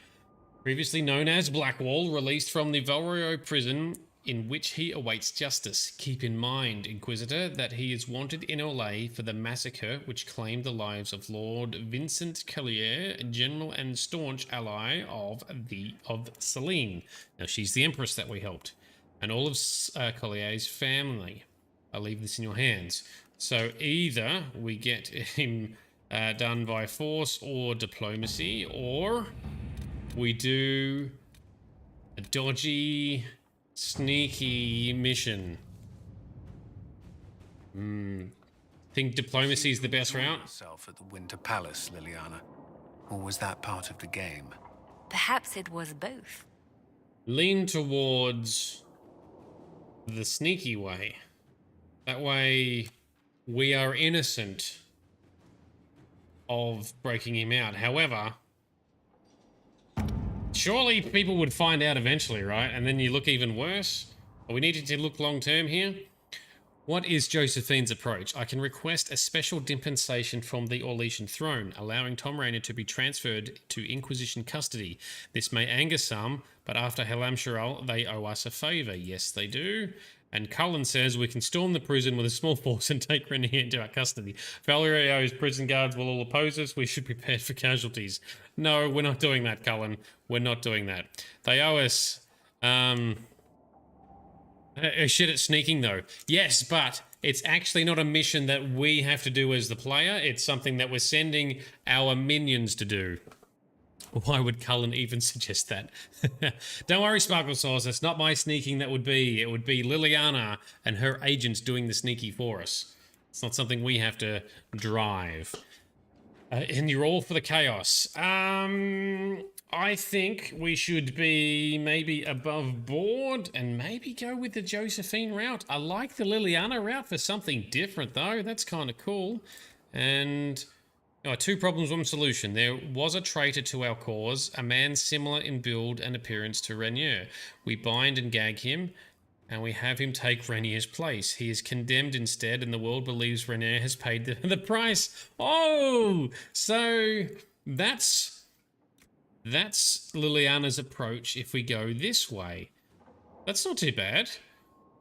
previously known as Blackwall, released from the Valrio prison in which he awaits justice. Keep in mind, Inquisitor, that he is wanted in Olay for the massacre which claimed the lives of Lord Vincent Collier, general and staunch ally of Celine. Now, she's the Empress that we helped, and all of Collier's family. I'll leave this in your hands. So either we get him done by force or diplomacy, or we do a dodgy, sneaky mission. Think diplomacy is the best route? Yourself at the Winter Palace, Liliana. Or was that part of the game? Perhaps it was both. Lean towards the sneaky way. That way, we are innocent of breaking him out. However, surely people would find out eventually, right? And then you look even worse? Are we needing to look long-term here? What is Josephine's approach? I can request a special dispensation from the Orlesian throne, allowing Tom Rainier to be transferred to Inquisition custody. This may anger some, but after Halam Shiral, they owe us a favor. Yes, they do. And Cullen says we can storm the prison with a small force and take Rainier into our custody. Valerio's prison guards will all oppose us. We should prepare for casualties. No, we're not doing that, Cullen. We're not doing that. They owe us shit at sneaking, though. Yes, but it's actually not a mission that we have to do as the player. It's something that we're sending our minions to do. Why would Cullen even suggest that? Don't worry, Sparkle Sauce. It's not my sneaking that would be. It would be Liliana and her agents doing the sneaky for us. It's not something we have to drive. And you're all for the chaos. I think we should be maybe above board and maybe go with the Josephine route. I like the Liliana route for something different, though. That's kind of cool. And... two problems, one solution. There was a traitor to our cause, a man similar in build and appearance to Rainier. We bind and gag him, and we have him take Rainier's place. He is condemned instead, and the world believes Rainier has paid the price. Oh! So, that's Liliana's approach if we go this way. That's not too bad.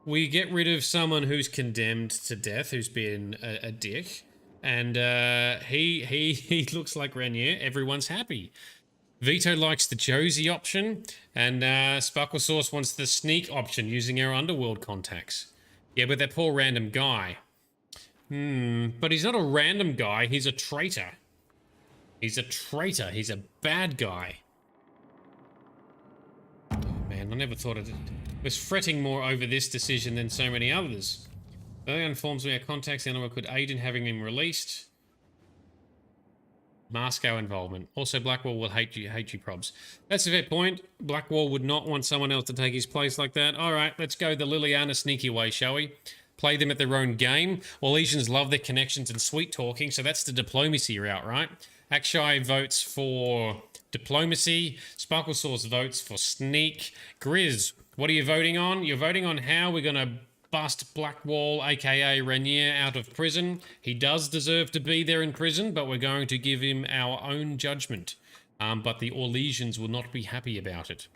We get rid of someone who's condemned to death, who's been a dick. And he looks like Rainier. Everyone's happy. Vito likes the Josie option, and Sparkle Sauce wants the sneak option using our underworld contacts. Yeah, but that poor random guy. But he's not a random guy. He's a traitor. He's a traitor. He's a bad guy. Oh, man, I never thought I was fretting more over this decision than so many others. Earlier informs me our contacts animal could aid in having him released. Mask our involvement. Also, Blackwall will hate you, probs. That's a fair point. Blackwall would not want someone else to take his place like that. All right, let's go the Liliana sneaky way, shall we? Play them at their own game. Orlesians love their connections and sweet talking, so that's the diplomacy route, right? Akshai votes for diplomacy. Sparkle Sauce votes for sneak. Grizz, what are you voting on? You're voting on how we're going to bust Blackwall, aka Rainier, out of prison. He does deserve to be there in prison, but we're going to give him our own judgment. But the Orlesians will not be happy about it.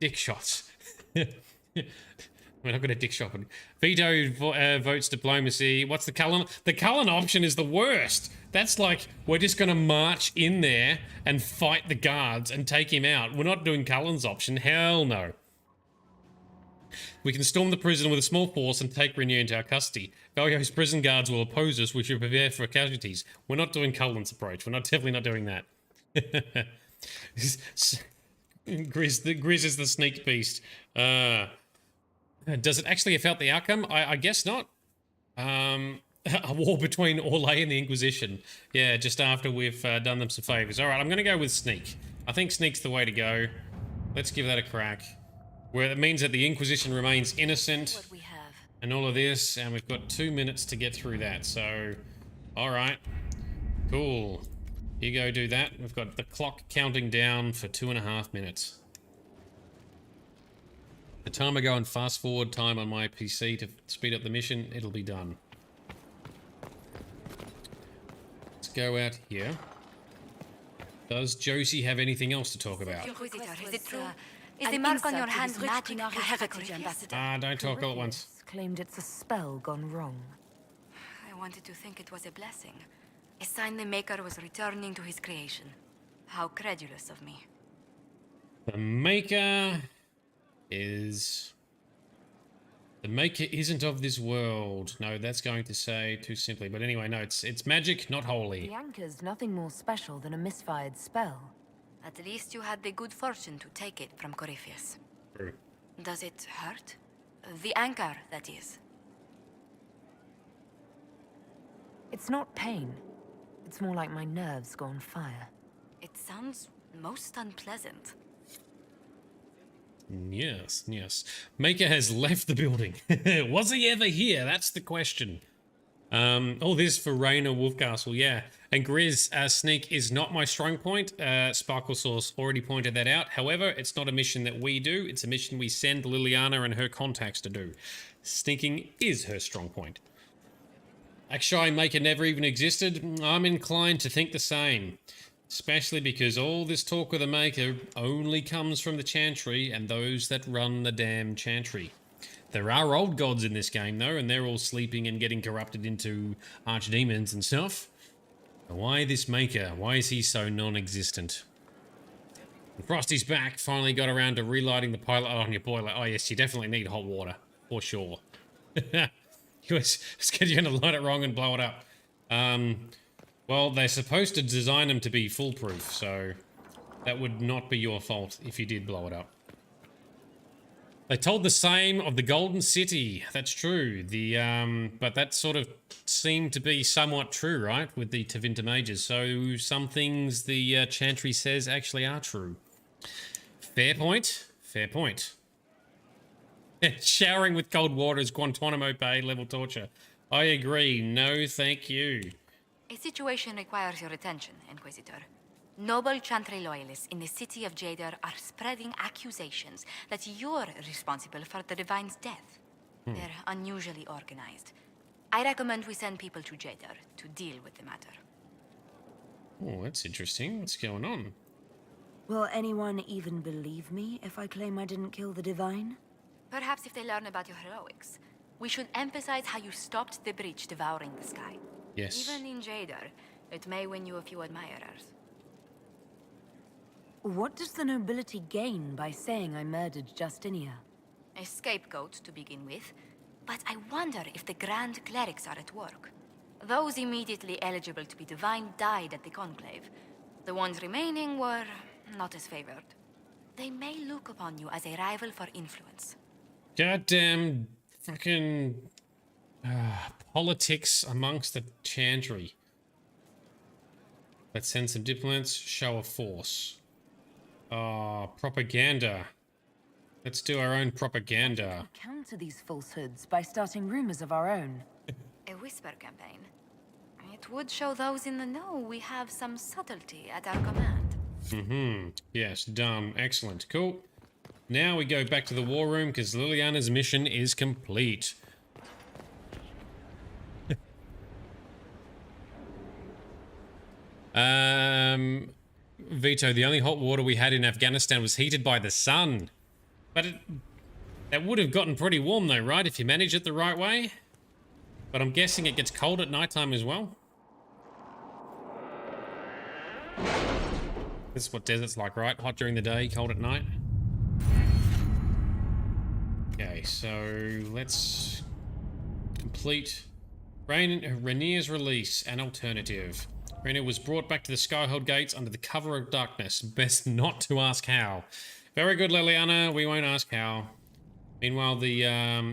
Dick shots. We're not going to dick shot. Vito votes diplomacy. What's the Cullen? The Cullen option is the worst. That's like, we're just going to march in there and fight the guards and take him out. We're not doing Cullen's option. Hell no. We can storm the prison with a small force and take Rainier into our custody. Valio's prison guards will oppose us. We should prepare for casualties. We're not doing Cullen's approach. We're definitely not doing that. Grizz is the sneak beast. Does it actually affect the outcome? I guess not. a war between Orlais and the Inquisition. Yeah, just after we've done them some favors. All right, I'm going to go with Sneak. I think Sneak's the way to go. Let's give that a crack. Where it means that the Inquisition remains innocent and all of this, and we've got 2 minutes to get through that. So, all right, cool. You go do that. We've got the clock counting down for 2.5 minutes. The time I go and fast forward time on my PC to speed up the mission, it'll be done. Let's go out here. Does Josie have anything else to talk about? Inquisitor, is it true? Is the mark on your hand magic? Don't talk all at once. Claimed it's a spell gone wrong. I wanted to think it was a blessing. A sign the Maker was returning to his creation. How credulous of me. The Maker isn't of this world. No, that's going to say too simply. But anyway, no, it's magic, not holy. The anchor's nothing more special than a misfired spell. At least you had the good fortune to take it from Corypheus. True. Does it hurt? The anchor, that is. It's not pain. It's more like my nerves go on fire. It sounds most unpleasant. Yes, yes. Maker has left the building. Was he ever here? That's the question. All this for Raina Wolfcastle, yeah. And Grizz, Sneak is not my strong point. Sparkle Source already pointed that out. However, it's not a mission that we do. It's a mission we send Liliana and her contacts to do. Sneaking is her strong point. Actually, Maker never even existed. I'm inclined to think the same. Especially because all this talk of the Maker only comes from the Chantry and those that run the damn Chantry. There are old gods in this game, though, and they're all sleeping and getting corrupted into archdemons and stuff. Why this Maker? Why is he so non-existent? Frosty's back. Finally got around to relighting the pilot on your boiler. Oh, yes, you definitely need hot water. For sure. You were scared you're going to light it wrong and blow it up. Well, they're supposed to design them to be foolproof, so that would not be your fault if you did blow it up. They told the same of the Golden City. That's true. But that sort of seemed to be somewhat true, right? With the Tevinter Mages. So some things the Chantry says actually are true. Fair point. Fair point. Showering with cold water is Guantanamo Bay level torture. I agree. No, thank you. A situation requires your attention, Inquisitor. Noble Chantry loyalists in the city of Jadar are spreading accusations that you're responsible for the Divine's death. They're unusually organized. I recommend we send people to Jadar to deal with the matter. Oh, that's interesting. What's going on? Will anyone even believe me if I claim I didn't kill the Divine? Perhaps if they learn about your heroics. We should emphasize how you stopped the breach devouring the sky. Yes. Even in Jadar, it may win you a few admirers. What does the nobility gain by saying I murdered Justinia? A scapegoat to begin with, but I wonder if the Grand Clerics are at work. Those immediately eligible to be divine died at the Conclave. The ones remaining were not as favored. They may look upon you as a rival for influence. Goddamn fucking politics amongst the Chantry. Let's send some diplomats, show of force. Propaganda. Let's do our own propaganda. Counter these falsehoods by starting rumors of our own. A whisper campaign. It would show those in the know we have some subtlety at our command. Yes, done. Excellent. Cool. Now we go back to the war room because Liliana's mission is complete. Vito, the only hot water we had in Afghanistan was heated by the sun. But that would have gotten pretty warm though, right? If you manage it the right way. But I'm guessing it gets cold at nighttime as well. This is what desert's like, right? Hot during the day, cold at night. Okay, so let's complete Rainier's release, an alternative. Rainier was brought back to the Skyhold Gates under the cover of darkness. Best not to ask how. Very good, Liliana. We won't ask how. Meanwhile,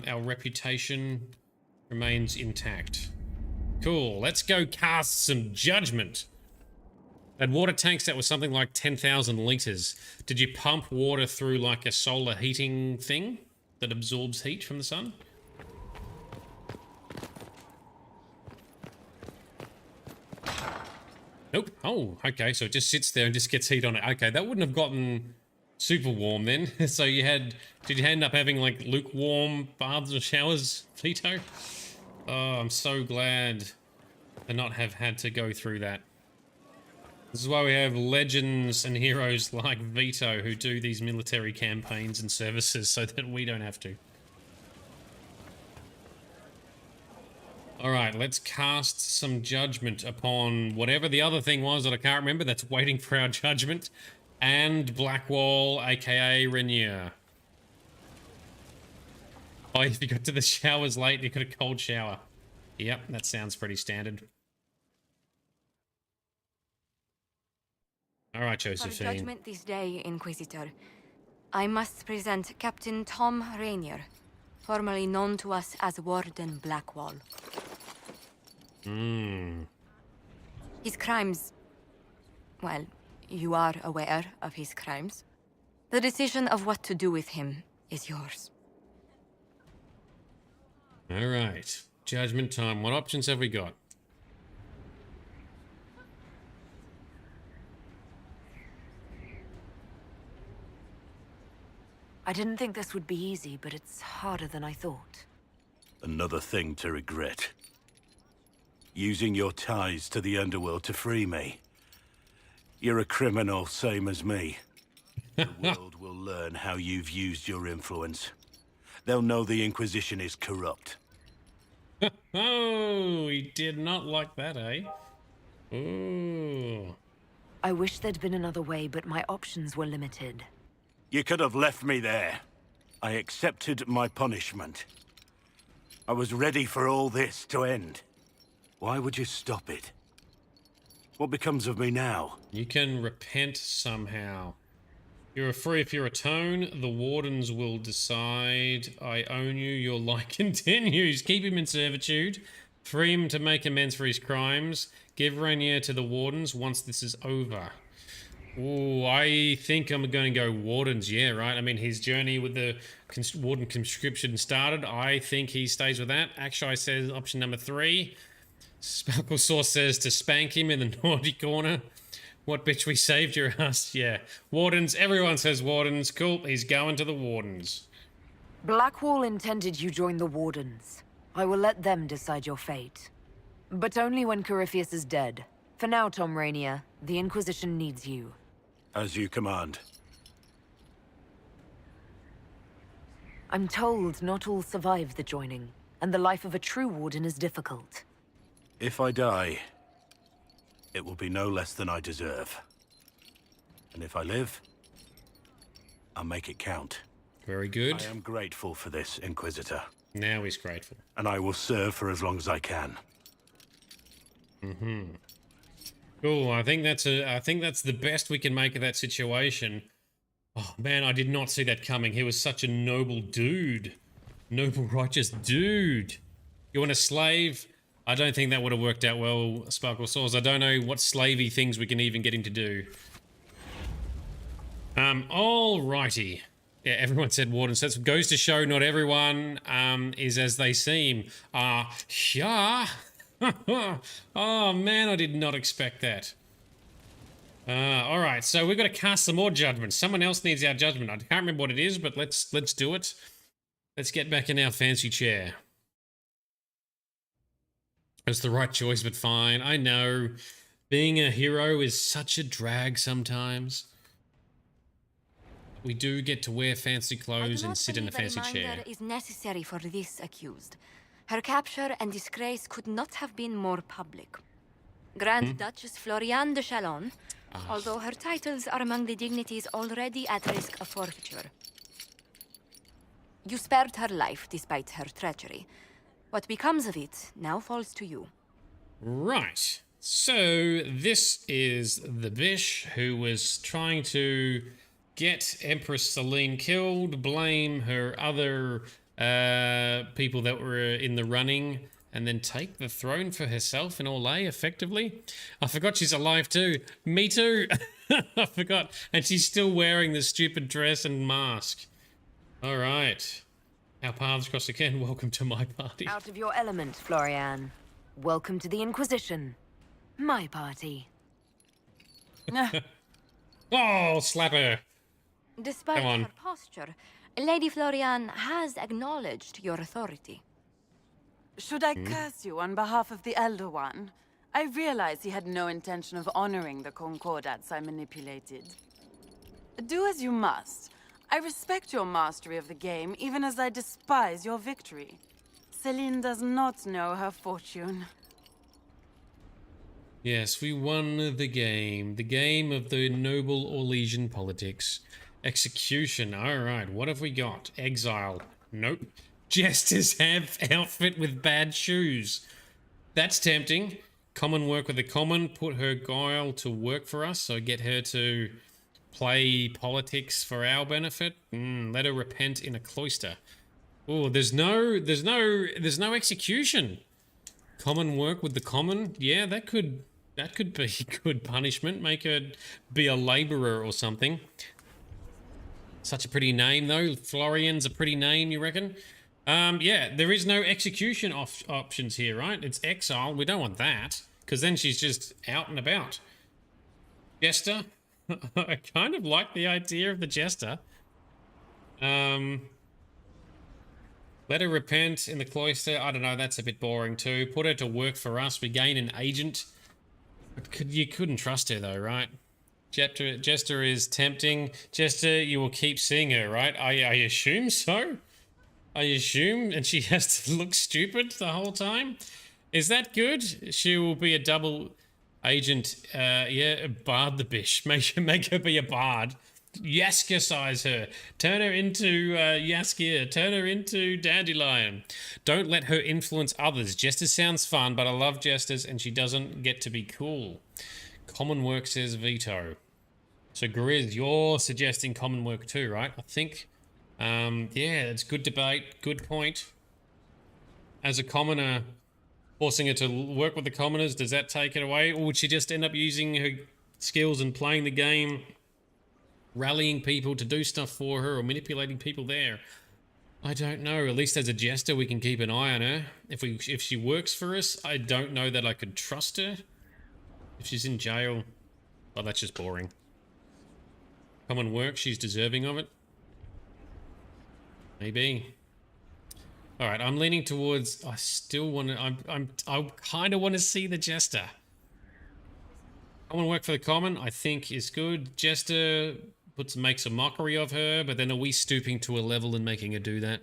our reputation remains intact. Cool. Let's go cast some judgment. That water tanks, that was something like 10,000 liters. Did you pump water through like a solar heating thing that absorbs heat from the sun? Nope. Oh, okay. So it just sits there and just gets heat on it. Okay, that wouldn't have gotten super warm then. So did you end up having like lukewarm baths or showers, Vito? Oh, I'm so glad to not have had to go through that. This is why we have legends and heroes like Vito who do these military campaigns and services so that we don't have to. Alright, let's cast some judgment upon whatever the other thing was that I can't remember that's waiting for our judgment. And Blackwall, aka Rainier. Oh, if you got to the showers late, you got a cold shower. Yep, that sounds pretty standard. Alright, Josephine. For judgment this day, Inquisitor, I must present Captain Tom Rainier, formerly known to us as Warden Blackwall. His crimes... well, you are aware of his crimes. The decision of what to do with him is yours. Alright, judgment time. What options have we got? I didn't think this would be easy, but it's harder than I thought. Another thing to regret. Using your ties to the underworld to free me. You're a criminal, same as me. The world will learn how you've used your influence. They'll know the Inquisition is corrupt. Oh, he did not like that, eh? Ooh. I wish there'd been another way, but my options were limited. You could have left me there. I accepted my punishment. I was ready for all this to end. Why would you stop it? What becomes of me now? You can repent somehow. You're free if you atone. The wardens will decide. I own you. Your life continues. Keep him in servitude. Free him to make amends for his crimes. Give Rainier to the wardens once this is over. Ooh, I think I'm going to go wardens, yeah, right? I mean, his journey with the warden conscription started. I think he stays with that. Actually, says option number 3. Sparkle Sauce says to spank him in the naughty corner. What bitch, we saved your ass. Yeah. Wardens, everyone says wardens. Cool, he's going to the wardens. Blackwall intended you join the Wardens. I will let them decide your fate. But only when Corypheus is dead. For now, Tom Rainier, the Inquisition needs you. As you command. I'm told not all survive the joining, and the life of a true Warden is difficult. If I die, it will be no less than I deserve. And if I live, I'll make it count. Very good. I am grateful for this, Inquisitor. Now he's grateful. And I will serve for as long as I can. Cool. I think that's the best we can make of that situation. Oh man, I did not see that coming. He was such a noble dude. Noble, righteous dude. You want a slave? I don't think that would have worked out well, Sparkle Sauce. I don't know what slavey things we can even get him to do. Alrighty. Yeah, everyone said warden. So that goes to show not everyone is as they seem. Yeah. Oh man, I did not expect that. Alright, so we've got to cast some more judgment. Someone else needs our judgment. I can't remember what it is, but let's do it. Let's get back in our fancy chair. It's the right choice, but fine. I know. Being a hero is such a drag sometimes. We do get to wear fancy clothes and sit in a fancy chair. Is necessary for this accused. Her capture and disgrace could not have been more public. Grand Duchess Floriane de Chalon, although her titles are among the dignities already at risk of forfeiture. You spared her life despite her treachery. What becomes of it now falls to you. Right. So this is the Bish who was trying to get Empress Celine killed, blame her other people that were in the running and then take the throne for herself in Orlais, effectively. I forgot she's alive too. Me too. I forgot. And she's still wearing the stupid dress and mask. All right. Our paths cross again. Welcome to my party. Out of your element, Florian. Welcome to the Inquisition. My party. Oh, slap her. Despite Come on. her posture, Lady Florian has acknowledged your authority. Should I curse you on behalf of the Elder One? I realize he had no intention of honoring the concordats I manipulated. Do as you must. I respect your mastery of the game, even as I despise your victory. Celine does not know her fortune. Yes, we won the game. The game of the noble Orlesian politics. Execution. Alright, what have we got? Exile. Nope. Jesters have outfit with bad shoes. That's tempting. Common work with the common. Put her guile to work for us, so get her to play politics for our benefit. Let her repent in a cloister. Oh, there's no execution. Common work with the common. Yeah, that could be good punishment. Make her be a laborer or something. Such a pretty name though. Florian's a pretty name, you reckon? Yeah, there is no execution options here, right? It's exile. We don't want that, because then she's just out and about. Jester. I kind of like the idea of the jester. Let her repent in the cloister. I don't know, that's a bit boring too. Put her to work for us. We gain an agent. You couldn't trust her though, right? Jester is tempting. Jester, you will keep seeing her, right? I assume so. I assume, and she has to look stupid the whole time. Is that good? She will be a double agent. Yeah, bard the bish. Make her be a bard. Yaskasize her. Turn her into Yaskir. Turn her into Dandelion. Don't let her influence others. Jester sounds fun, but I love jesters, and she doesn't get to be cool. Common work says veto. So Grizz, you're suggesting common work too, right? I think. Yeah, it's good debate. Good point. As a commoner, forcing her to work with the commoners, does that take it away? Or would she just end up using her skills and playing the game, rallying people to do stuff for her or manipulating people there? I don't know. At least as a jester, we can keep an eye on her. If she works for us, I don't know that I could trust her. If she's in jail, well, that's just boring. Common work, she's deserving of it. Maybe. All right, I'm leaning towards. I still want to. I kind of want to see the jester. Common work for the common, I think, is good. Jester makes a mockery of her, but then are we stooping to a level and making her do that?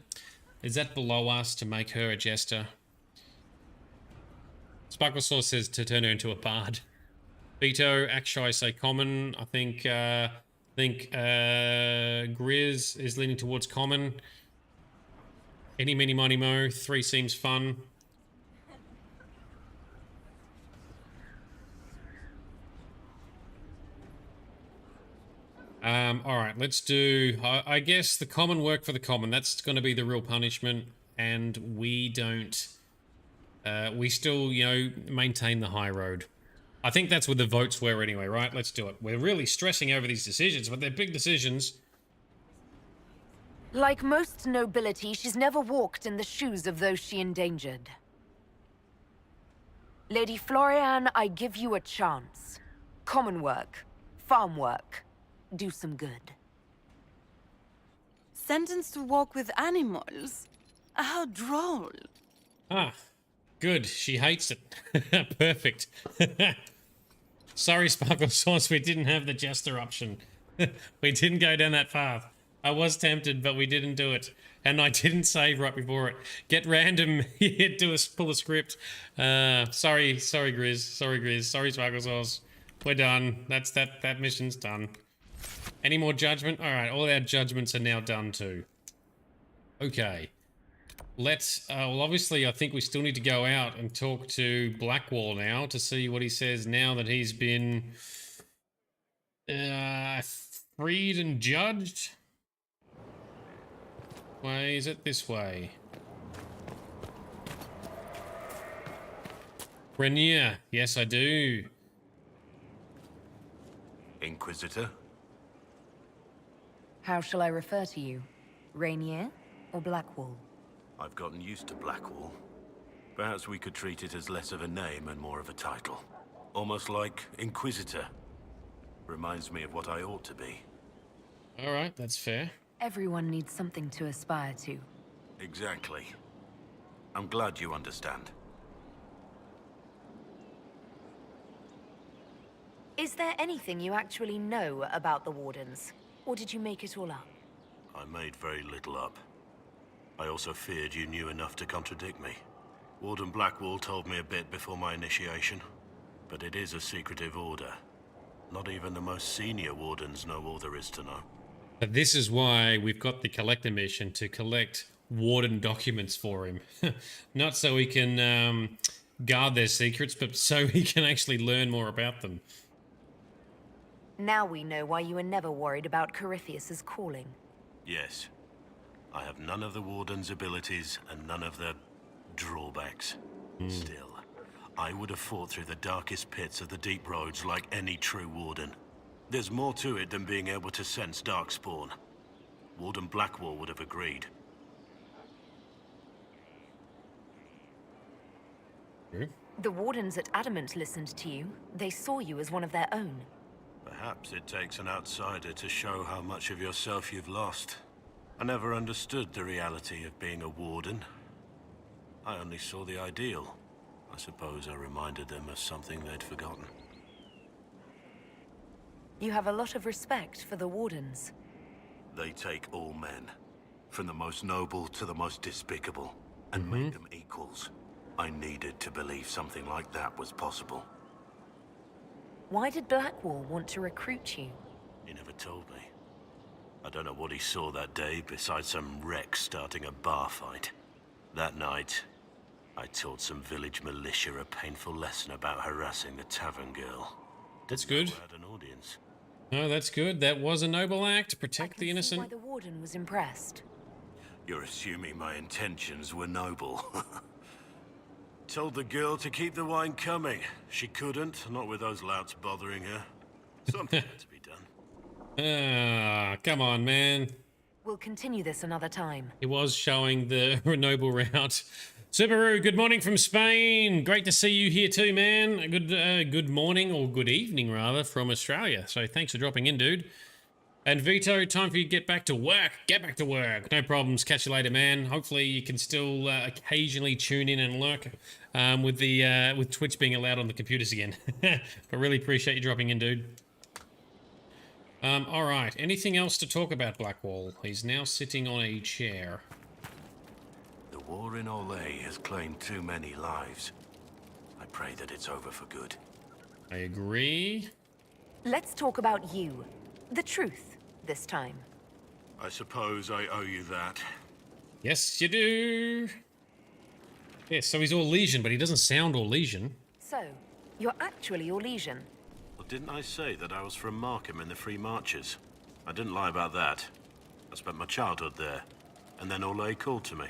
Is that below us to make her a jester? Sparkle Sauce says to turn her into a bard. Veto, actually I say common. I think Grizz is leaning towards common. Any, mini, money, mo. 3 seems fun. All right, let's do, I guess, the common work for the common. That's going to be the real punishment, and we don't, we still, you know, maintain the high road. I think that's what the votes were anyway, right? Let's do it. We're really stressing over these decisions, but they're big decisions. Like most nobility, she's never walked in the shoes of those she endangered. Lady Florian, I give you a chance. Common work, farm work, do some good. Sentenced to walk with animals? How droll. Ah, good. She hates it. Perfect. Sorry, Sparkle Sauce, we didn't have the jester option. We didn't go down that path. I was tempted, but we didn't do it. And I didn't save right before it. Get random, pull a script. Sorry, Grizz. Sorry, Grizz. Sorry, Sparkle Sauce. We're done. That mission's done. Any more judgment? All right, all our judgments are now done too. Okay. Let's, well, obviously, I think we still need to go out and talk to Blackwall now to see what he says now that he's been freed and judged. Way is it this way? Rainier. Yes, I do. Inquisitor? How shall I refer to you? Rainier or Blackwall? I've gotten used to Blackwall. Perhaps we could treat it as less of a name and more of a title. Almost like Inquisitor. Reminds me of what I ought to be. Alright, that's fair. Everyone needs something to aspire to. Exactly. I'm glad you understand. Is there anything you actually know about the Wardens? Or did you make it all up? I made very little up. I also feared you knew enough to contradict me. Warden Blackwall told me a bit before my initiation, but it is a secretive order. Not even the most senior wardens know all there is to know. But this is why we've got the collector mission, to collect warden documents for him. Not so he can guard their secrets, but so he can actually learn more about them. Now we know why you were never worried about Corypheus's calling. Yes. I have none of the warden's abilities and none of the drawbacks. Still, I would have fought through the darkest pits of the deep roads like any true warden. There's more to it than being able to sense darkspawn. Warden Blackwall would have agreed. The Wardens at Adamant listened to you. They saw you as one of their own. Perhaps it takes an outsider to show how much of yourself you've lost. I never understood the reality of being a warden. I only saw the ideal. I suppose I reminded them of something they'd forgotten. You have a lot of respect for the Wardens. They take all men, from the most noble to the most despicable, and make them equals. I needed to believe something like that was possible. Why did Blackwall want to recruit you? He never told me. I don't know what he saw that day besides some wreck starting a bar fight. That night, I taught some village militia a painful lesson about harassing the tavern girl. That's good. I had an audience. No, that's good. That was a noble act. Protect the innocent. Why the Warden was impressed. You're assuming my intentions were noble. Told the girl to keep the wine coming. She couldn't, not with those louts bothering her. Something had to be done. Ah, come on, man. We'll continue this another time. It was showing the noble route. Subaru, good morning from Spain. Great to see you here too, man. Good morning, or good evening rather, from Australia. So thanks for dropping in, dude. And Vito, time for you to get back to work. Get back to work. No problems. Catch you later, man. Hopefully you can still occasionally tune in and lurk with Twitch being allowed on the computers again. But really appreciate you dropping in, dude. All right. Anything else to talk about Blackwall? He's now sitting on a chair. The war in Olay has claimed too many lives. I pray that it's over for good. I agree. Let's talk about you. The truth, this time. I suppose I owe you that. Yes, you do. Yes, so he's Orlesian, but he doesn't sound Orlesian. So, you're actually Orlesian. Well, didn't I say that I was from Markham in the Free Marches? I didn't lie about that. I spent my childhood there, and then Olay called to me.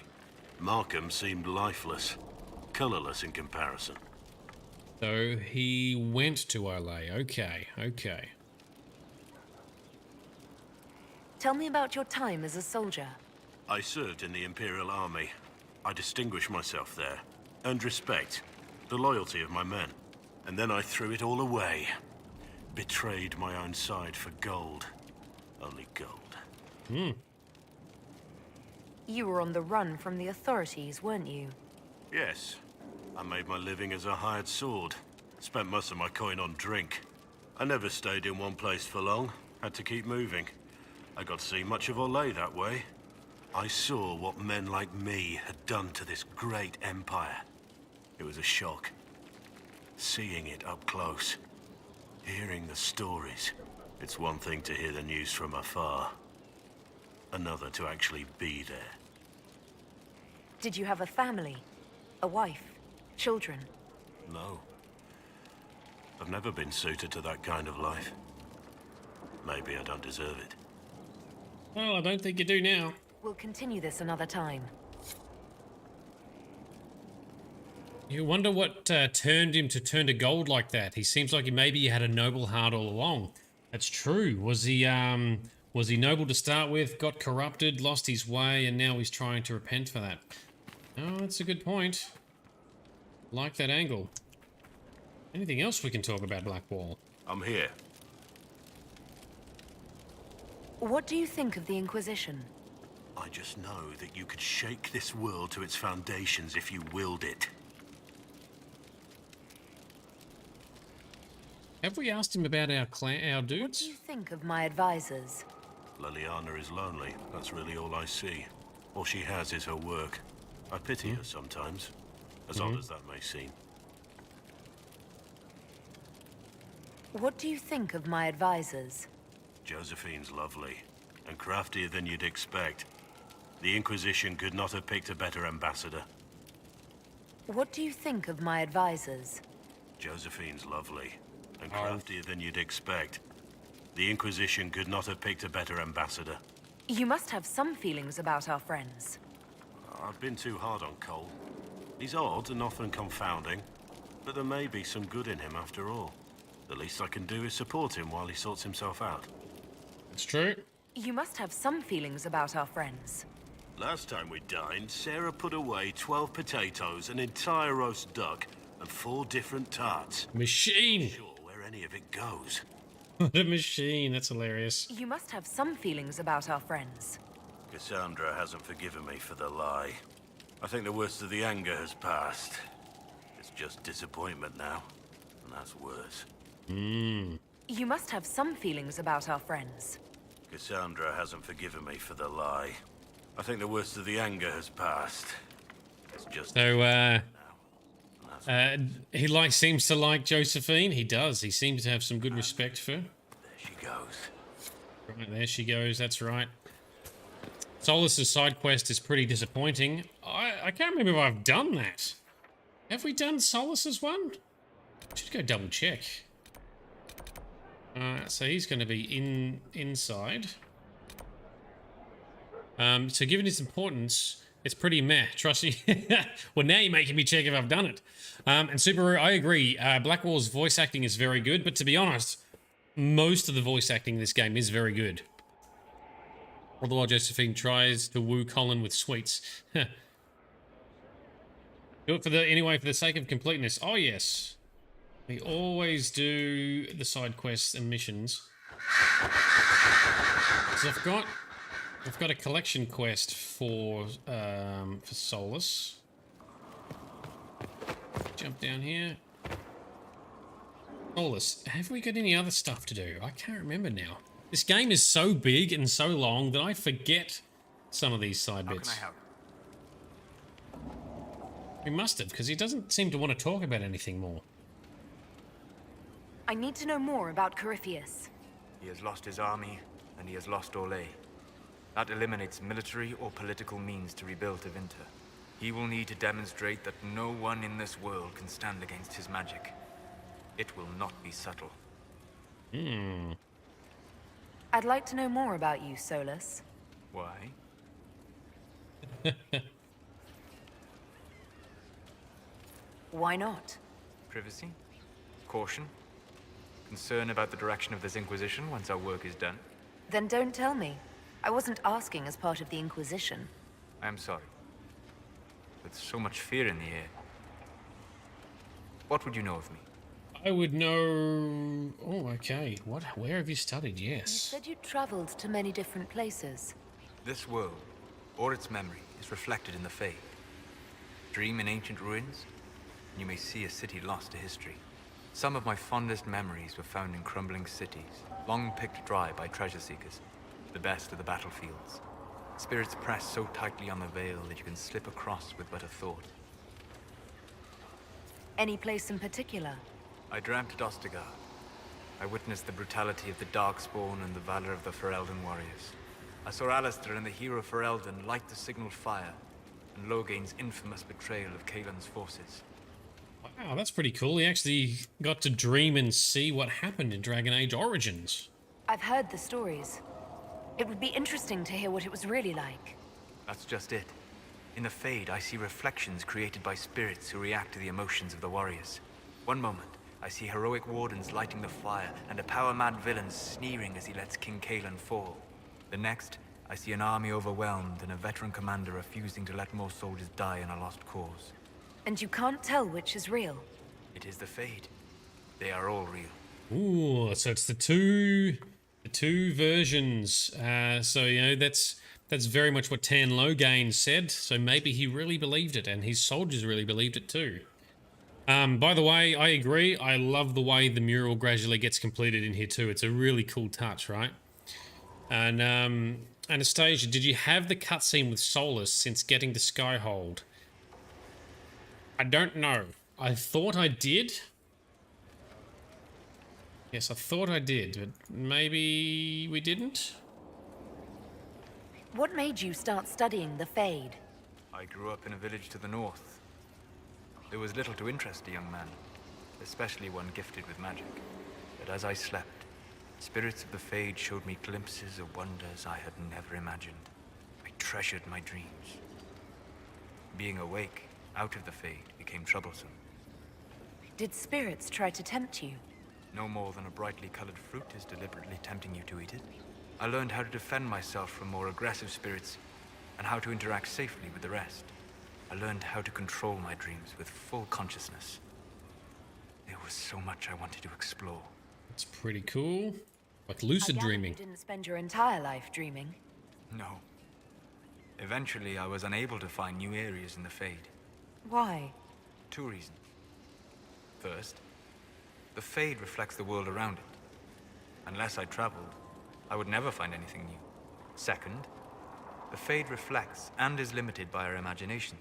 Markham seemed lifeless, colorless in comparison. So he went to Olay. Okay, okay. Tell me about your time as a soldier. I served in the Imperial Army. I distinguished myself there, earned respect, the loyalty of my men. And then I threw it all away. Betrayed my own side for gold. Only gold. You were on the run from the authorities, weren't you? Yes. I made my living as a hired sword. Spent most of my coin on drink. I never stayed in one place for long. Had to keep moving. I got to see much of Olay that way. I saw what men like me had done to this great empire. It was a shock. Seeing it up close. Hearing the stories. It's one thing to hear the news from afar. Another to actually be there. Did you have a family? A wife? Children? No. I've never been suited to that kind of life. Maybe I don't deserve it. Well, I don't think you do now. We'll continue this another time. You wonder what turned him to turn to gold like that. He seems like maybe he had a noble heart all along. That's true. Was he noble to start with, got corrupted, lost his way, and now he's trying to repent for that? Oh, that's a good point. Like that angle. Anything else we can talk about, Blackwall? I'm here. What do you think of the Inquisition? I just know that you could shake this world to its foundations if you willed it. Have we asked him about our clan, our dudes? What do you think of my advisors? Leliana is lonely. That's really all I see. All she has is her work. I pity her sometimes, as odd as that may seem. What do you think of my advisors? Josephine's lovely, and craftier than you'd expect. The Inquisition could not have picked a better ambassador. What do you think of my advisors? Josephine's lovely, and craftier than you'd expect. The Inquisition could not have picked a better ambassador. You must have some feelings about our friends. I've been too hard on Cole. He's odd and often confounding, but there may be some good in him after all. The least I can do is support him while he sorts himself out. It's true. You must have some feelings about our friends. Last time we dined, Sarah put away 12 potatoes, an entire roast duck, and 4 different tarts. Machine! I'm not sure where any of it goes. What a machine, that's hilarious. You must have some feelings about our friends. Cassandra hasn't forgiven me for the lie. I think the worst of the anger has passed. It's just disappointment now, and that's worse. You must have some feelings about our friends. Cassandra hasn't forgiven me for the lie. I think the worst of the anger has passed. It's just So, he seems to like Josephine. He does. He seems to have some good respect for her. There she goes. Right, there she goes. That's right. Solus's side quest is pretty disappointing. I can't remember if I've done that. Have we done Solus's one? Should go double check. So he's going to be inside. So given its importance, it's pretty meh. Trust me. Well, now you're making me check if I've done it. And Subaru, I agree. Blackwall's voice acting is very good, but to be honest, most of the voice acting in this game is very good. Although Josephine tries to woo Colin with sweets. Do it for the sake of completeness. Oh yes. We always do the side quests and missions. So I've got a collection quest for Solus. Jump down here. Solus, have we got any other stuff to do? I can't remember now. This game is so big and so long that I forget some of these side bits. How can I help? We must have, because he doesn't seem to want to talk about anything more. I need to know more about Corypheus. He has lost his army, and he has lost Orlais. That eliminates military or political means to rebuild Tevinter. He will need to demonstrate that no one in this world can stand against his magic. It will not be subtle. I'd like to know more about you, Solus. Why? Why not? Privacy? Caution? Concern about the direction of this Inquisition once our work is done? Then don't tell me. I wasn't asking as part of the Inquisition. I am sorry. With so much fear in the air. What would you know of me? I would know... Oh, okay. What? Where have you studied? You Yes. said you traveled to many different places. This world, or its memory, is reflected in the Fae. Dream in ancient ruins, and you may see a city lost to history. Some of my fondest memories were found in crumbling cities, long picked dry by treasure seekers. The best of the battlefields. Spirits press so tightly on the veil that you can slip across with but a thought. Any place in particular? I dreamt at Ostagar. I witnessed the brutality of the Darkspawn and the valor of the Ferelden warriors. I saw Alistair and the hero Ferelden light the signal fire, and Logain's infamous betrayal of Kaelin's forces. Wow, that's pretty cool. He actually got to dream and see what happened in Dragon Age Origins. I've heard the stories. It would be interesting to hear what it was really like. That's just it. In the Fade, I see reflections created by spirits who react to the emotions of the warriors. One moment, I see heroic wardens lighting the fire, and a power-mad villain sneering as he lets King Kaelan fall. The next, I see an army overwhelmed and a veteran commander refusing to let more soldiers die in a lost cause. And you can't tell which is real? It is the Fade. They are all real. Ooh, so it's the two versions. So you know that's very much what Tan Logain said. So maybe he really believed it, and his soldiers really believed it too. By the way, I agree. I love the way the mural gradually gets completed in here too. It's a really cool touch, right? And Anastasia, did you have the cutscene with Solus since getting the Skyhold? I don't know. I thought I did. Yes, I thought I did, but maybe we didn't. What made you start studying the Fade? I grew up in a village to the north. There was little to interest a young man, especially one gifted with magic. But as I slept, spirits of the Fade showed me glimpses of wonders I had never imagined. I treasured my dreams. Being awake, out of the Fade, became troublesome. Did spirits try to tempt you? No more than a brightly colored fruit is deliberately tempting you to eat it. I learned how to defend myself from more aggressive spirits, and how to interact safely with the rest. I learned how to control my dreams with full consciousness. There was so much I wanted to explore. It's pretty cool. Like lucid dreaming. You didn't spend your entire life dreaming. No. Eventually, I was unable to find new areas in the Fade. Why? 2 reasons. First, the Fade reflects the world around it. Unless I traveled, I would never find anything new. Second, the Fade reflects and is limited by our imaginations.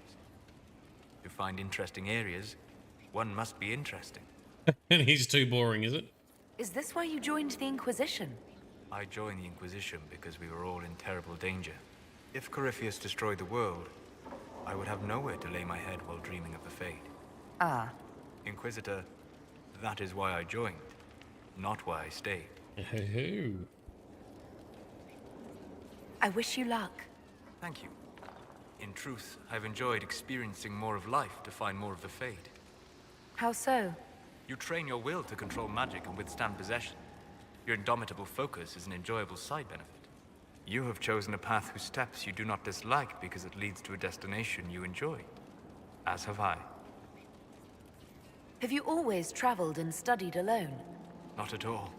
To find interesting areas, one must be interesting. And he's too boring, is it? Is this why you joined the Inquisition? I joined the Inquisition because we were all in terrible danger. If Corypheus destroyed the world, I would have nowhere to lay my head while dreaming of the Fade. Ah. Inquisitor, that is why I joined, not why I stayed. I wish you luck. Thank you. In truth, I've enjoyed experiencing more of life to find more of the Fade. How so? You train your will to control magic and withstand possession. Your indomitable focus is an enjoyable side benefit. You have chosen a path whose steps you do not dislike because it leads to a destination you enjoy. As have I. Have you always traveled and studied alone? Not at all.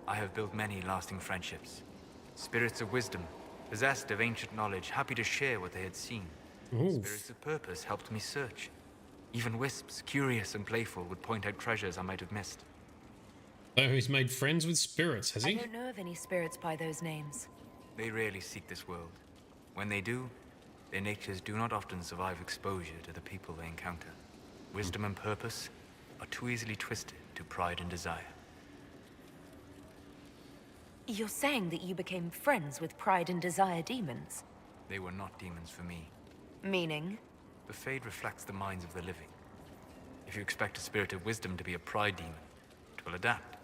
I have built many lasting friendships. Spirits of wisdom, possessed of ancient knowledge, happy to share what they had seen. Ooh. Spirits of purpose helped me search. Even wisps, curious and playful, would point out treasures I might have missed. So he's made friends with spirits, has he? I don't know of any spirits by those names. They rarely seek this world. When they do, their natures do not often survive exposure to the people they encounter. Wisdom and purpose are too easily twisted to pride and desire. You're saying that you became friends with Pride and Desire demons? They were not demons for me. Meaning? The Fade reflects the minds of the living. If you expect a spirit of wisdom to be a pride demon, it will adapt.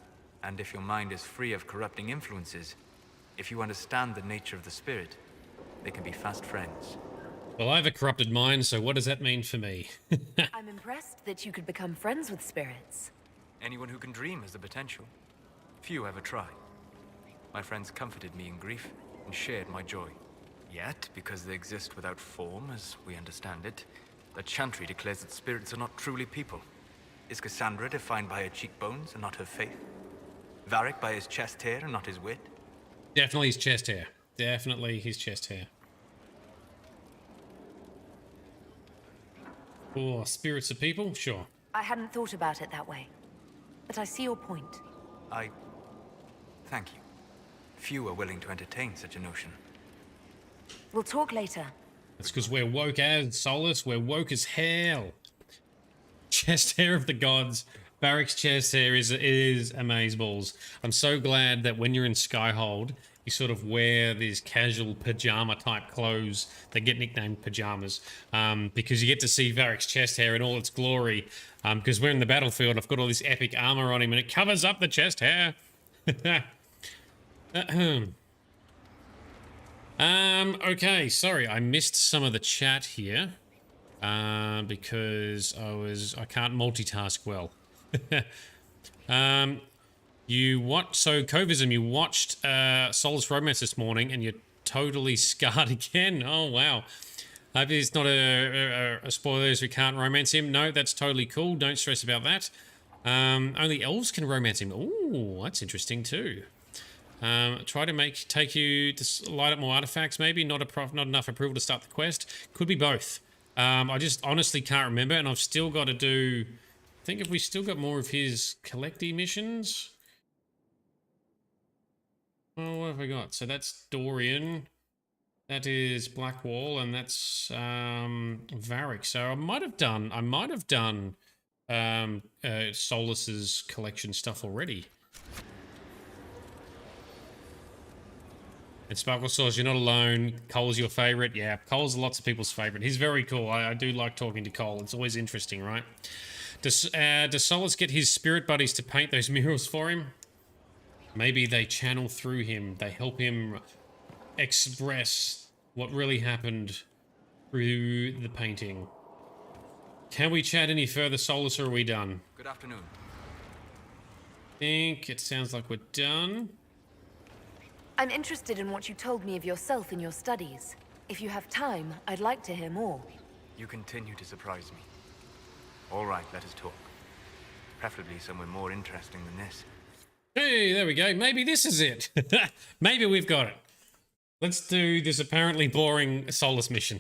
And if your mind is free of corrupting influences, if you understand the nature of the spirit, they can be fast friends. Well, I have a corrupted mind, so what does that mean for me? I'm impressed that you could become friends with spirits. Anyone who can dream has the potential. Few ever try. My friends comforted me in grief and shared my joy. Yet, because they exist without form, as we understand it, the Chantry declares that spirits are not truly people. Is Cassandra defined by her cheekbones and not her faith? Varric by his chest hair and not his wit? Definitely his chest hair. Definitely his chest hair. Oh, spirits of people? Sure. I hadn't thought about it that way. But I see your point. Thank you. Few are willing to entertain such a notion. We'll talk later. That's because we're woke as Solus. We're woke as hell. Chest hair of the gods. Varric's chest hair is amazeballs. I'm so glad that when you're in Skyhold, you sort of wear these casual pajama type clothes that get nicknamed pajamas, because you get to see Varric's chest hair in all its glory. Because we're in the battlefield, I've got all this epic armor on him, and it covers up the chest hair. Okay, sorry, I missed some of the chat here. Because I can't multitask well. So Covism, you watched Soulless Romance this morning and you're totally scarred again. Oh wow. Hope it's not a spoiler as we can't romance him. No, that's totally cool. Don't stress about that. Only elves can romance him. Ooh, that's interesting too. Try to take you to light up more artifacts, maybe. Not enough approval to start the quest. Could be both. I just honestly can't remember, and I've still got to do... I think if we still got more of his collecty missions... Oh, what have I got? So that's Dorian. That is Blackwall, and that's Varric. So I might have done Solus's collection stuff already. And Sparkle Sauce, you're not alone. Cole's your favorite. Yeah, Cole's lots of people's favorite. He's very cool. I do like talking to Cole. It's always interesting, right? Does Solus get his spirit buddies to paint those murals for him? Maybe they channel through him. They help him express what really happened through the painting. Can we chat any further, Solus, or are we done? Good afternoon. I think it sounds like we're done. I'm interested in what you told me of yourself in your studies. If you have time, I'd like to hear more. You continue to surprise me. All right, let us talk. Preferably somewhere more interesting than this. Hey, there we go. Maybe this is it. Maybe we've got it. Let's do this apparently boring Solus mission.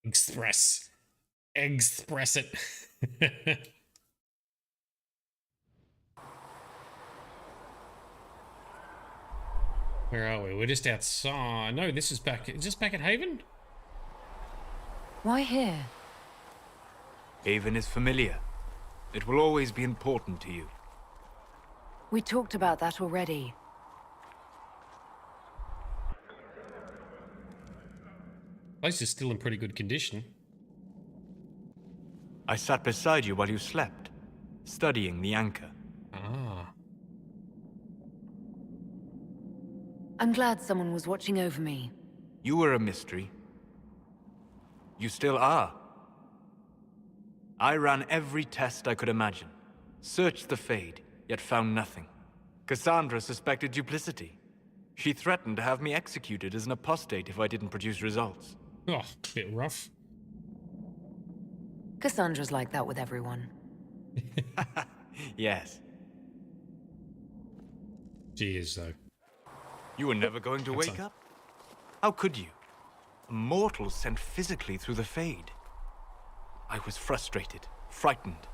Express it. Where are we? We're just outside. No, this is back. Is this back at Haven? Why here? Haven is familiar. It will always be important to you. We talked about that already. Place is still in pretty good condition. I sat beside you while you slept, studying the anchor. Ah. I'm glad someone was watching over me. You were a mystery. You still are. I ran every test I could imagine. Searched the Fade, yet found nothing. Cassandra suspected duplicity. She threatened to have me executed as an apostate if I didn't produce results. Oh, bit rough. Cassandra's like that with everyone. Yes. She is, though. You were never going to wake up? How could you? A mortal sent physically through the Fade. I was frustrated, frightened.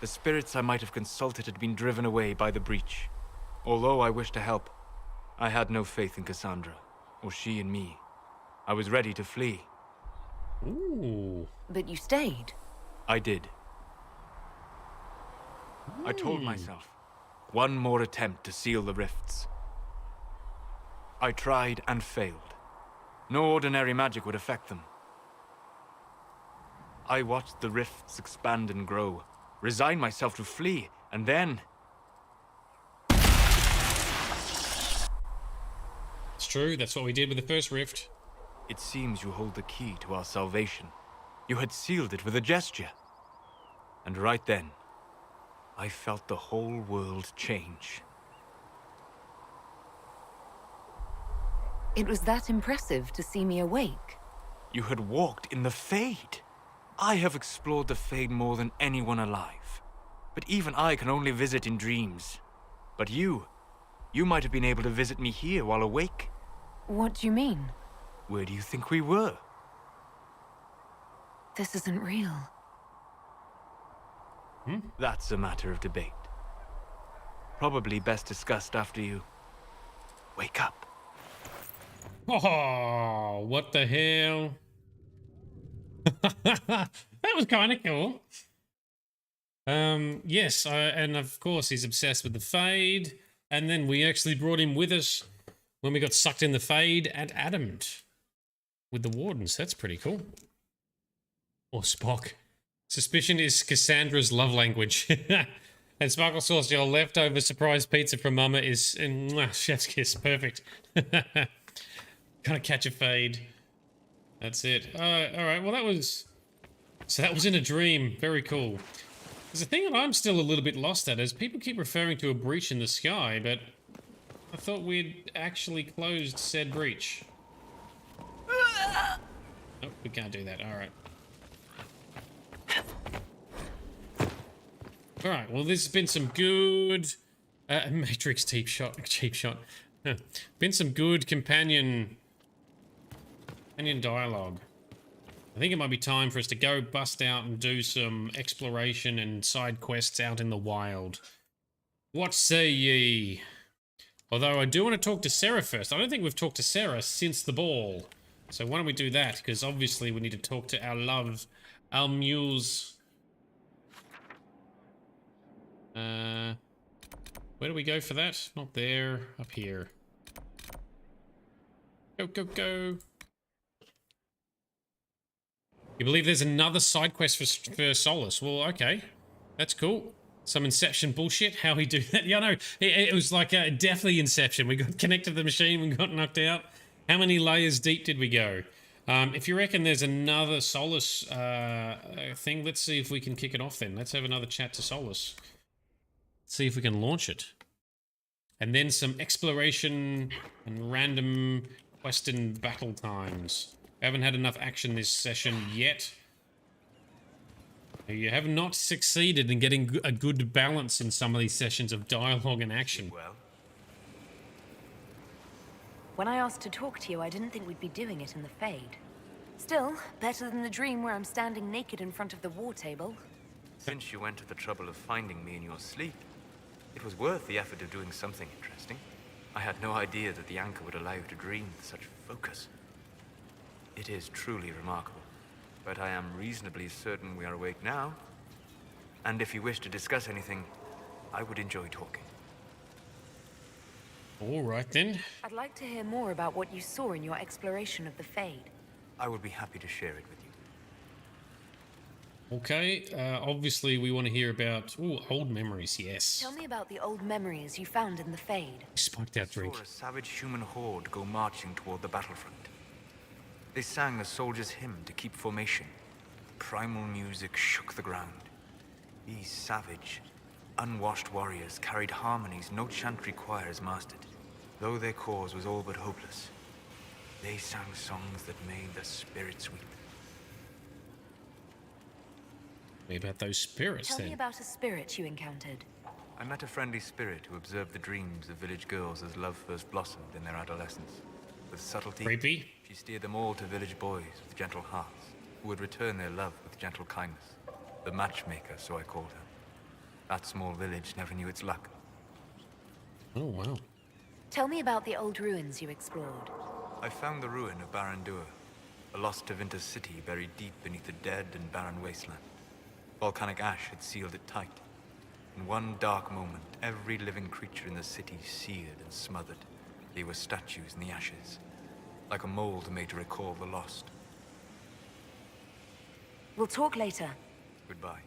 The spirits I might have consulted had been driven away by the breach. Although I wished to help, I had no faith in Cassandra, or she in me. I was ready to flee. Ooh. But you stayed. I did. I told myself, one more attempt to seal the rifts. I tried and failed. No ordinary magic would affect them. I watched the rifts expand and grow, resigned myself to flee, and then... It's true, that's what we did with the first rift. It seems you hold the key to our salvation. You had sealed it with a gesture. And right then, I felt the whole world change. It was that impressive to see me awake. You had walked in the Fade. I have explored the Fade more than anyone alive. But even I can only visit in dreams. But you might have been able to visit me here while awake. What do you mean? Where do you think we were? This isn't real. That's a matter of debate. Probably best discussed after you wake up. Oh, what the hell? That was kind of cool. Yes, and of course he's obsessed with the Fade, and then we actually brought him with us when we got sucked in the Fade at Adamant with the Wardens. That's pretty cool. Or Spock. Suspicion is Cassandra's love language. And Sparkle Sauce, your leftover surprise pizza from Mama is chef's kiss. Perfect. Gotta catch a fade. That's it. Alright, well that was... So that was in a dream. Very cool. There's a thing that I'm still a little bit lost at, is people keep referring to a breach in the sky, but I thought we'd actually closed said breach. Oh, we can't do that. Alright. Alright, well this has been some good... Matrix cheap shot. Been some good companion dialogue. I think it might be time for us to go bust out and do some exploration and side quests out in the wild. What say ye? Although I do want to talk to Sarah first. I don't think we've talked to Sarah since the ball. So why don't we do that? Because obviously we need to talk to our love, our muse. Where do we go for that? Not there, up here. Go, go, go. You believe there's another side quest for Solus? Well, okay. That's cool. Some Inception bullshit. How he do that? Yeah, no. It was like definitely Inception. We got connected to the machine. We got knocked out. How many layers deep did we go? If you reckon there's another Solus thing, let's see if we can kick it off then. Let's have another chat to Solus. See if we can launch it. And then some exploration and random quest and battle times. I haven't had enough action this session yet. You have not succeeded in getting a good balance in some of these sessions of dialogue and action. Well, When I asked to talk to you, I didn't think we'd be doing it in the Fade. Still, better than the dream where I'm standing naked in front of the war table. since you went to the trouble of finding me in your sleep, it was worth the effort of doing something interesting. I had no idea that the anchor would allow you to dream with such focus. It is truly remarkable, but I am reasonably certain we are awake now. And if you wish to discuss anything, I would enjoy talking. All right then. I'd like to hear more about what you saw in your exploration of the Fade. I would be happy to share it with you. Okay, obviously we want to hear about old memories, yes. Tell me about the old memories you found in the Fade. Spiked out drink. I saw a savage human horde go marching toward the battlefront. They sang a soldier's hymn to keep formation. Primal music shook the ground. These savage, unwashed warriors carried harmonies no chantry choirs mastered, though their cause was all but hopeless. They sang songs that made the spirits weep. Maybe about those spirits Tell then. me about a spirit you encountered. I met a friendly spirit who observed the dreams of village girls as love first blossomed in their adolescence. With subtlety, Creepy. she steered them all to village boys with gentle hearts, who would return their love with gentle kindness. The matchmaker, so I called her. That small village never knew its luck. Oh, wow. Tell me about the old ruins you explored. I found the ruin of Barandur, a lost Tevinter city buried deep beneath a dead and barren wasteland. Volcanic ash had sealed it tight. In one dark moment, every living creature in the city seared and smothered. They were statues in the ashes, like a mold made to recall the lost. We'll talk later. Goodbye.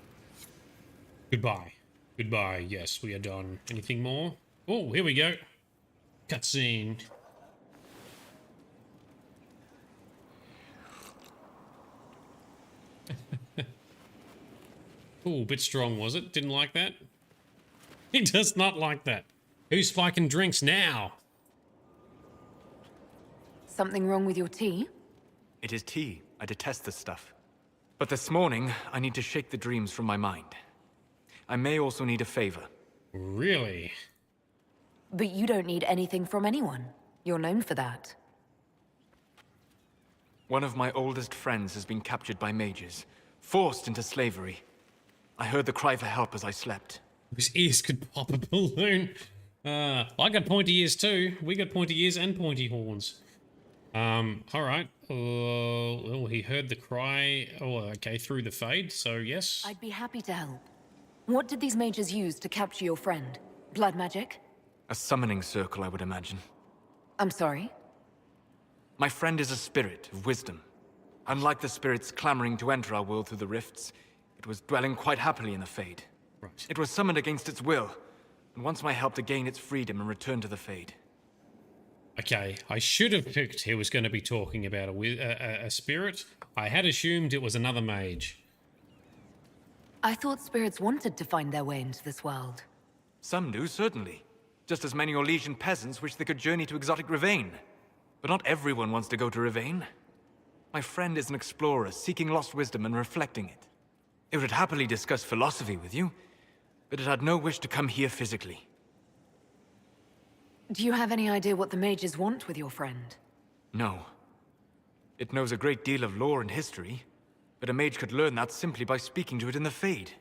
Goodbye. Goodbye. Yes, we are done. Anything more? Oh, here we go. Cutscene. Oh, a bit strong, was it? Didn't like that? He does not like that. Who's spiking drinks now? Something wrong with your tea? It is tea. I detest this stuff. But this morning, I need to shake the dreams from my mind. I may also need a favor. Really? But you don't need anything from anyone. You're known for that. One of my oldest friends has been captured by mages, forced into slavery. I heard the cry for help as I slept. His ears could pop a balloon. I got pointy ears too. We got pointy ears and pointy horns. Alright. Well, he heard the cry. Oh, okay, through the Fade, so yes. I'd be happy to help. What did these mages use to capture your friend? Blood magic? A summoning circle, I would imagine. I'm sorry? My friend is a spirit of wisdom. Unlike the spirits clamoring to enter our world through the rifts, it was dwelling quite happily in the Fade. Right. It was summoned against its will, and wants my help to gain its freedom and return to the Fade. Okay, I should have picked he was going to be talking about a spirit. I had assumed it was another mage. I thought spirits wanted to find their way into this world. Some do, certainly. Just as many Orlesian peasants wish they could journey to exotic Rivain. But not everyone wants to go to Rivain. My friend is an explorer, seeking lost wisdom and reflecting it. It would happily discuss philosophy with you, but it had no wish to come here physically. Do you have any idea what the mages want with your friend? No. It knows a great deal of lore and history, but a mage could learn that simply by speaking to it in the Fade.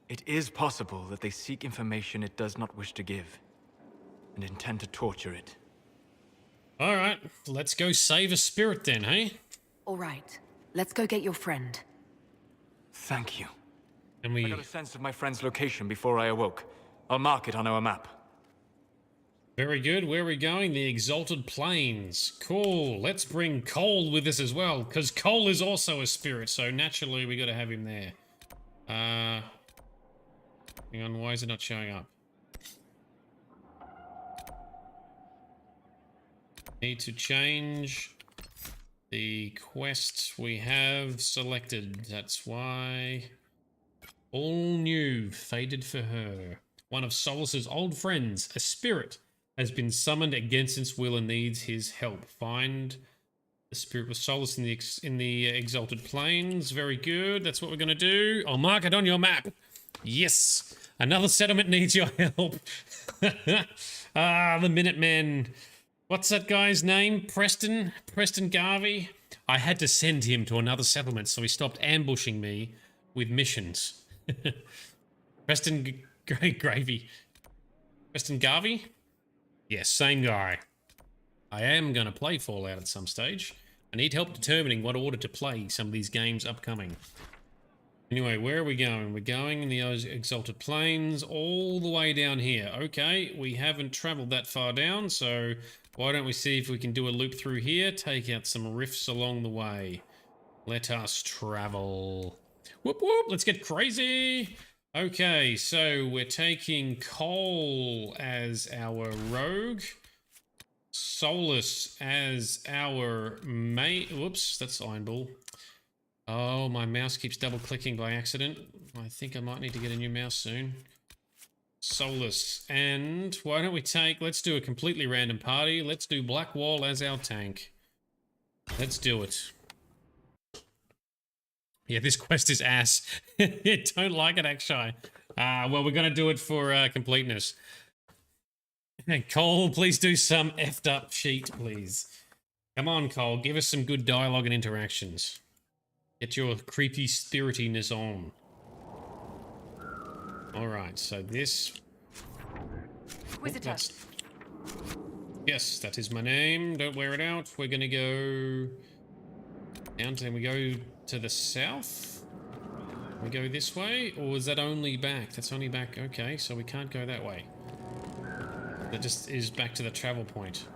It is possible that they seek information it does not wish to give, and intend to torture it. Alright, let's go save a spirit then, hey? Alright, let's go get your friend. Thank you. And I got a sense of my friend's location before I awoke. I'll mark it on our map. Very good. Where are we going? The Exalted Plains. Cool. Let's bring Cole with us as well, because Cole is also a spirit, so naturally we got to have him there. Hang on, why is it not showing up? Need to change the quest we have selected. That's why. All new, fated for her. One of Solus's old friends, a spirit, has been summoned against its will and needs his help. Find the spirit with Solus in the Exalted Plains. Very good. That's what we're going to do. I'll mark it on your map. Yes. Another settlement needs your help. The Minutemen. What's that guy's name? Preston Garvey? I had to send him to another settlement, so he stopped ambushing me with missions. Preston Gravy. Preston Garvey? Yes, same guy. I am going to play Fallout at some stage. I need help determining what order to play some of these games upcoming. Anyway, where are we going? We're going in the Exalted Plains all the way down here. Okay, we haven't traveled that far down, so why don't we see if we can do a loop through here, take out some rifts along the way. Let us travel. Whoop whoop, let's get crazy. Okay, so we're taking Cole as our rogue. Solus as our mate. Whoops, that's Ironbull. Oh, my mouse keeps double clicking by accident. I think I might need to get a new mouse soon. Solus, and why don't we take, let's do a completely random party. Let's do Blackwall as our tank. Let's do it. Yeah, this quest is ass. Don't like it, actually. Well, we're going to do it for completeness. Hey, Cole, please do some effed up sheet, please. Come on, Cole, give us some good dialogue and interactions. Get your creepy spiritiness on. Alright, so this... Inquisitor. Yes, that is my name. Don't wear it out. We're going to go... down to... we go to the south? We go this way? Or is that only back? That's only back... okay, so we can't go that way. That just is back to the travel point.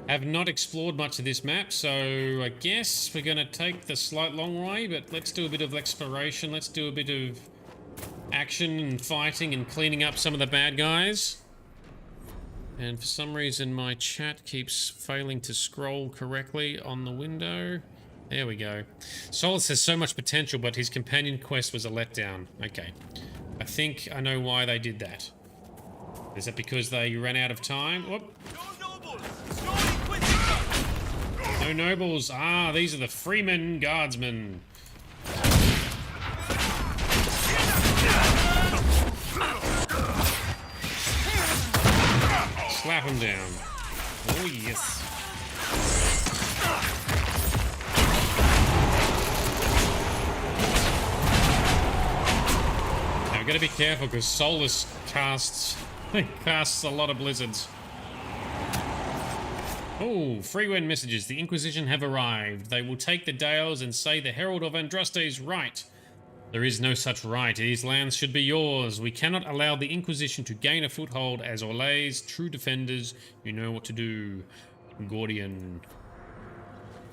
Have not explored much of this map, so I guess we're going to take the slight long way, but let's do a bit of exploration. Let's do a bit of action and fighting and cleaning up some of the bad guys. And for some reason my chat keeps failing to scroll correctly on the window. There we go. Solus has so much potential, but his companion quest was a letdown. Okay. I think I know why they did that. Is that because they ran out of time? Whoop. No nobles. Ah, these are the Freemen Guardsmen. Slap him down. Oh, yes. Now, we've got to be careful because Solus casts a lot of blizzards. Oh, Freewind messages. The Inquisition have arrived. They will take the Dales and say the Herald of Andraste is right. There is no such right. These lands should be yours. We cannot allow the Inquisition to gain a foothold as Orlay's true defenders. You know what to do. Gordian.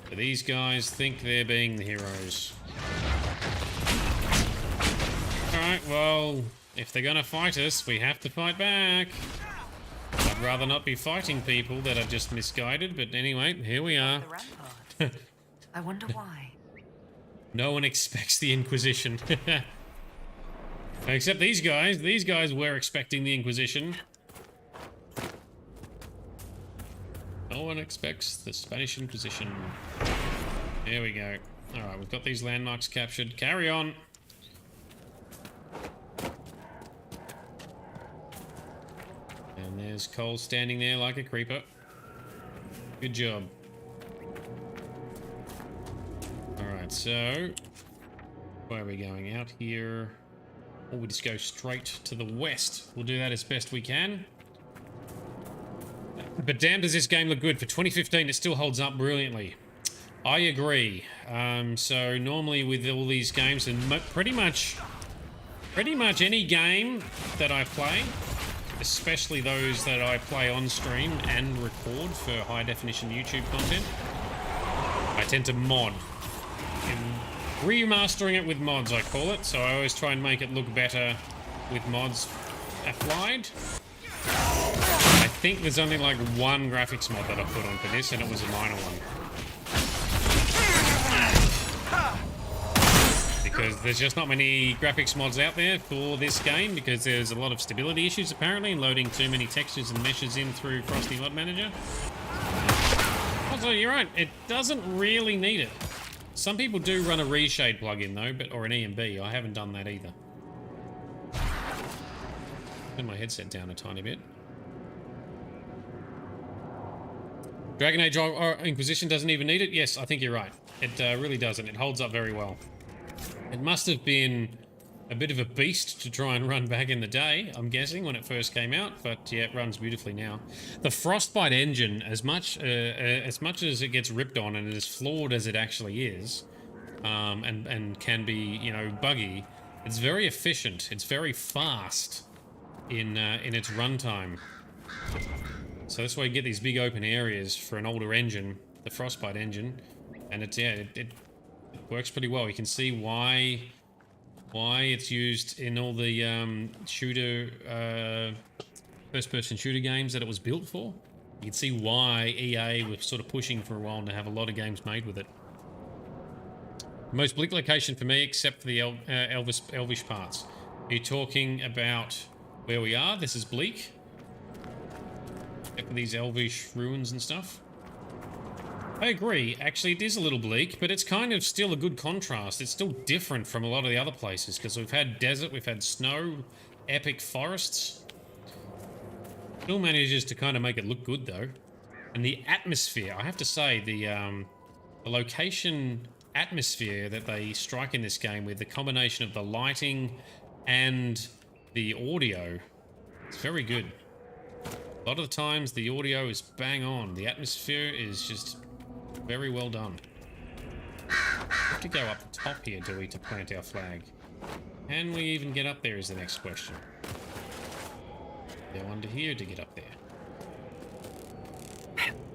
So these guys think they're being the heroes. Alright, well, If they're gonna fight us, we have to fight back. I'd rather not be fighting people that are just misguided, but anyway, here we are. I wonder why. No one expects the Inquisition. Except these guys. These guys were expecting the Inquisition. No one expects the Spanish Inquisition. Here we go. Alright, we've got these landmarks captured. Carry on. And there's Cole standing there like a creeper. Good job. Alright, so... where are we going? Out here? Or we just go straight to the west. We'll do that as best we can. But damn, does this game look good. For 2015, it still holds up brilliantly. I agree. So normally with all these games, and pretty much any game that I play, especially those that I play on stream and record for high definition YouTube content, I tend to mod. Remastering it with mods, I call it. So I always try and make it look better with mods applied. I think there's only like one graphics mod that I put on for this, and it was a minor one. Because there's just not many graphics mods out there for this game, because there's a lot of stability issues apparently, loading too many textures and meshes in through Frosty Mod Manager. Also, you're right, it doesn't really need it. Some people do run a reshade plugin though, or an EMB. I haven't done that either. Turn my headset down a tiny bit. Dragon Age Inquisition doesn't even need it? Yes, I think you're right. It really doesn't. It holds up very well. It must have been a bit of a beast to try and run back in the day, I'm guessing, when it first came out, but yeah, it runs beautifully now. The Frostbite engine, as much as it gets ripped on and as flawed as it actually is, and can be, you know, buggy, it's very efficient. It's very fast in its runtime. So that's why you get these big open areas for an older engine, the Frostbite engine, and it's, yeah, it works pretty well. You can see why it's used in all the first-person shooter games that it was built for. You can see why EA was sort of pushing for a while to have a lot of games made with it. The most bleak location for me, except for the Elvish parts. Are you talking about where we are? This is bleak. Except for these Elvish ruins and stuff. I agree. Actually, it is a little bleak, but it's kind of still a good contrast. It's still different from a lot of the other places, because we've had desert, we've had snow, epic forests. Still manages to kind of make it look good, though. And the atmosphere, I have to say, the location atmosphere that they strike in this game with the combination of the lighting and the audio, it's very good. A lot of the times, the audio is bang on. The atmosphere is just very well done. We have to go up the top here, do we, to plant our flag? Can we even get up there is the next question. Go under here to get up there.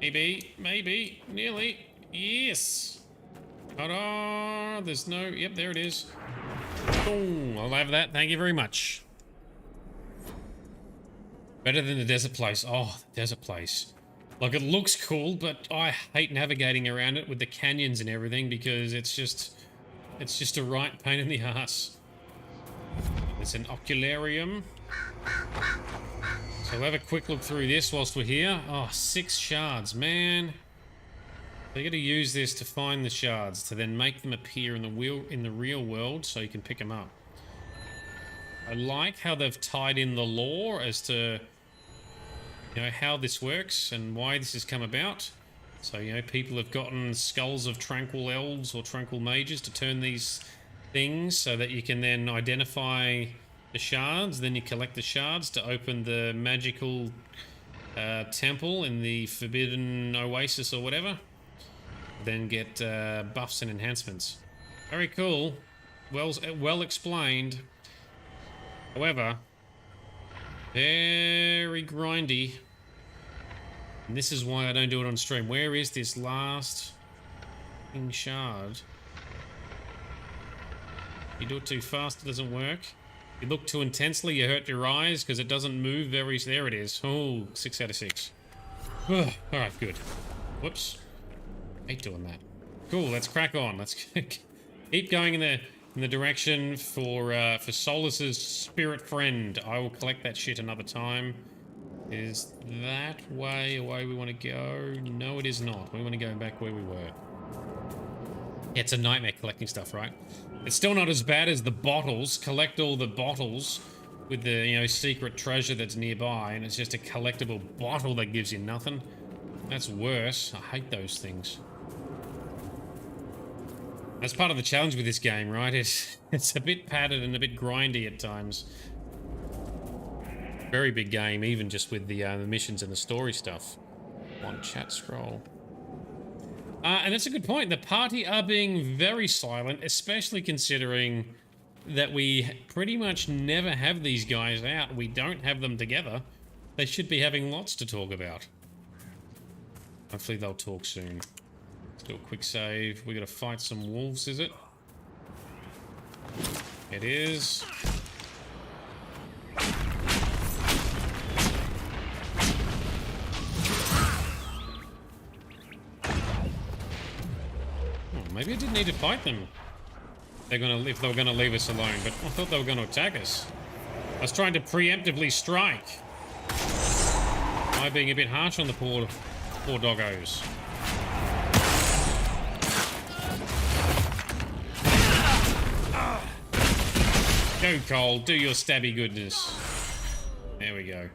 Maybe, nearly. Yes! Ta-da! There's no... Yep, there it is. Boom! I'll have that. Thank you very much. Better than the desert place. Oh, the desert place. Like, it looks cool, but I hate navigating around it with the canyons and everything, because it's just a right pain in the ass. There's an ocularium. So we'll have a quick look through this whilst we're here. Oh, 6 shards, man. So you got to use this to find the shards, to then make them appear in the real world, so you can pick them up. I like how they've tied in the lore as to, you know, how this works and why this has come about. So, you know, people have gotten skulls of tranquil elves or tranquil mages to turn these things so that you can then identify the shards. Then you collect the shards to open the magical temple in the Forbidden Oasis or whatever. Then get buffs and enhancements. Very cool. Well explained. However, very grindy. And this is why I don't do it on stream. Where is this last shard? You do it too fast, it doesn't work. You look too intensely, you hurt your eyes because it doesn't move very... There it is. Oh, 6 out of 6. Alright, good. Whoops. Hate doing that. Cool, let's crack on. Let's keep going in the direction for Solus's spirit friend. I will collect that shit another time. Is that way away we want to go? No, it is not. We want to go back where we were. Yeah, it's a nightmare collecting stuff, right? It's still not as bad as the bottles. Collect all the bottles with the, you know, secret treasure that's nearby, and it's just a collectible bottle that gives you nothing. That's worse. I hate those things. That's part of the challenge with this game, right? It's a bit padded and a bit grindy at times. Very big game, even just with the missions and the story stuff. One chat scroll. And that's a good point. The party are being very silent, especially considering that we pretty much never have these guys out. We don't have them together. They should be having lots to talk about. Hopefully they'll talk soon. Let's do a quick save. We gotta fight some wolves, is it? It is. Maybe I didn't need to fight them. If they were gonna leave us alone, but I thought they were gonna attack us. I was trying to preemptively strike. Am I being a bit harsh on the poor doggos? Go, Cole. Do your stabby goodness. There we go.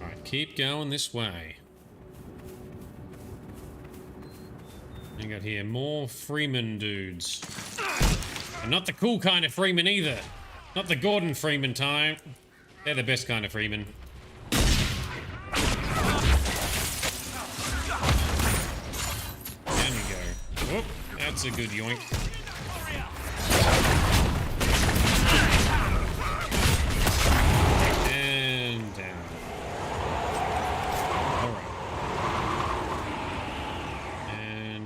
Alright, keep going this way. I got here more Freeman dudes. And not the cool kind of Freeman either. Not the Gordon Freeman type. They're the best kind of Freeman. Down we go. Whoop, that's a good yoink. And down.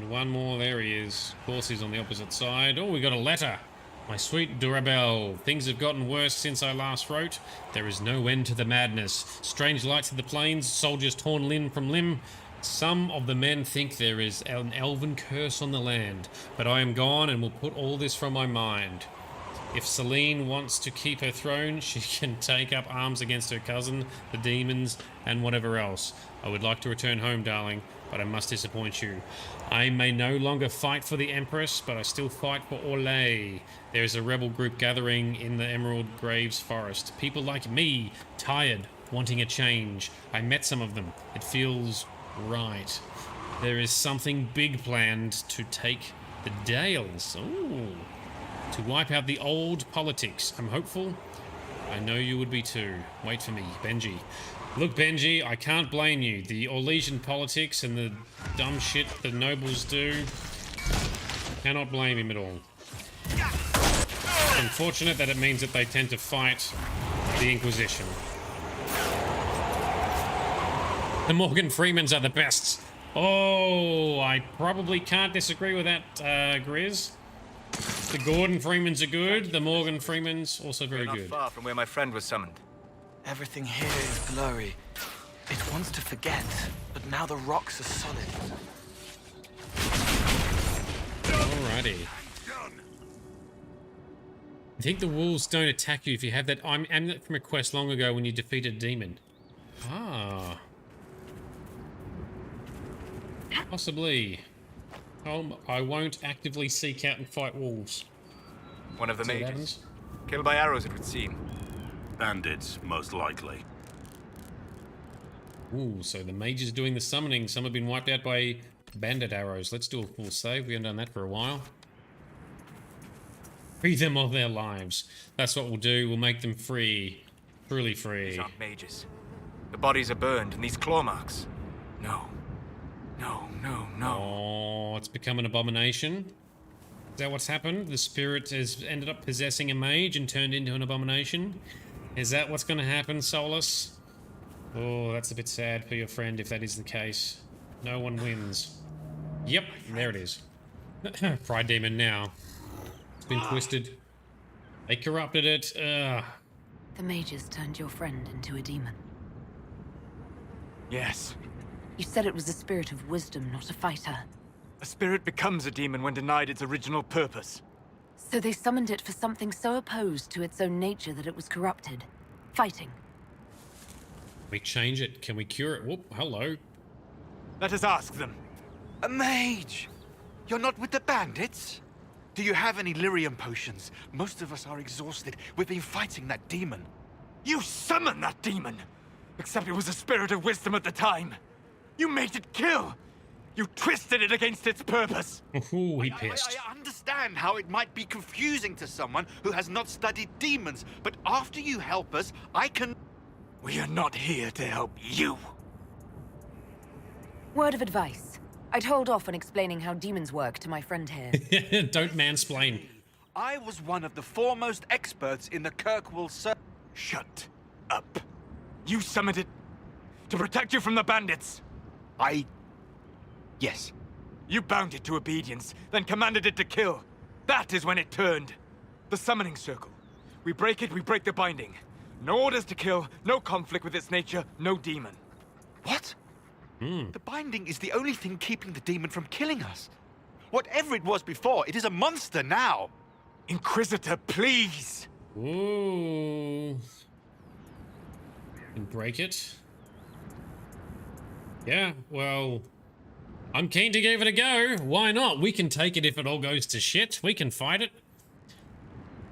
One more, there he is. Of course, he's on the opposite side. Oh, we got a letter. My sweet Durabel, things have gotten worse since I last wrote. There is no end to the madness. Strange lights in the plains, soldiers torn limb from limb. Some of the men think there is an elven curse on the land, but I am gone and will put all this from my mind. If Selene wants to keep her throne, she can take up arms against her cousin, the demons, and whatever else. I would like to return home, darling, but I must disappoint you. I may no longer fight for the Empress, but I still fight for Orlais. There is a rebel group gathering in the Emerald Graves Forest. People like me, tired, wanting a change. I met some of them. It feels right. There is something big planned to take the Dales. Ooh. To wipe out the old politics. I'm hopeful. I know you would be too. Wait for me, Benji. Look, Benji, I can't blame you. The Orlesian politics and the dumb shit the nobles do, cannot blame him at all. It's unfortunate that it means that they tend to fight the Inquisition. The Morgan Freemans are the best. Oh, I probably can't disagree with that, Grizz. The Gordon Freemans are good. The Morgan Freemans also very good. Not far from where my friend was summoned. Everything here is blurry. It wants to forget, but now the rocks are solid. Alrighty. I think the wolves don't attack you if you have that amulet from a quest long ago when you defeated a demon. Ah. Possibly. I won't actively seek out and fight wolves. One of the mages. Killed by arrows, it would seem. Bandits, most likely. Ooh, so the mage is doing the summoning. Some have been wiped out by bandit arrows. Let's do a full save. We haven't done that for a while. Free them of their lives. That's what we'll do. We'll make them free. Truly free. These aren't mages. The bodies are burned, and these claw marks. No. No, no, no. Oh, it's become an abomination. Is that what's happened? The spirit has ended up possessing a mage and turned into an abomination? Is that what's going to happen, Solus? Oh, that's a bit sad for your friend if that is the case. No one wins. Yep, there it is. Pride Demon now. It's been twisted. They corrupted it. The mages turned your friend into a demon. Yes. You said it was a spirit of wisdom, not a fighter. A spirit becomes a demon when denied its original purpose. So they summoned it for something so opposed to its own nature that it was corrupted. Fighting. We change it. Can we cure it? Whoop, hello. Let us ask them. A mage! You're not with the bandits? Do you have any lyrium potions? Most of us are exhausted. We've been fighting that demon. You summoned that demon! Except it was a spirit of wisdom at the time. You made it kill! You twisted it against its purpose! Ooh, he pissed. I understand how it might be confusing to someone who has not studied demons, but after you help us, I can... We are not here to help you. Word of advice. I'd hold off on explaining how demons work to my friend here. Don't mansplain. I was one of the foremost experts in the Kirkwall Shut up. You summoned it to protect you from the bandits. Yes. You bound it to obedience, then commanded it to kill. That is when it turned. The summoning circle. We break it, we break the binding. No orders to kill, no conflict with its nature, no demon. What? The binding is the only thing keeping the demon from killing us. Whatever it was before, it is a monster now. Inquisitor, please! Ooh. And break it. Yeah, well, I'm keen to give it a go. Why not? We can take it if it all goes to shit. We can fight it.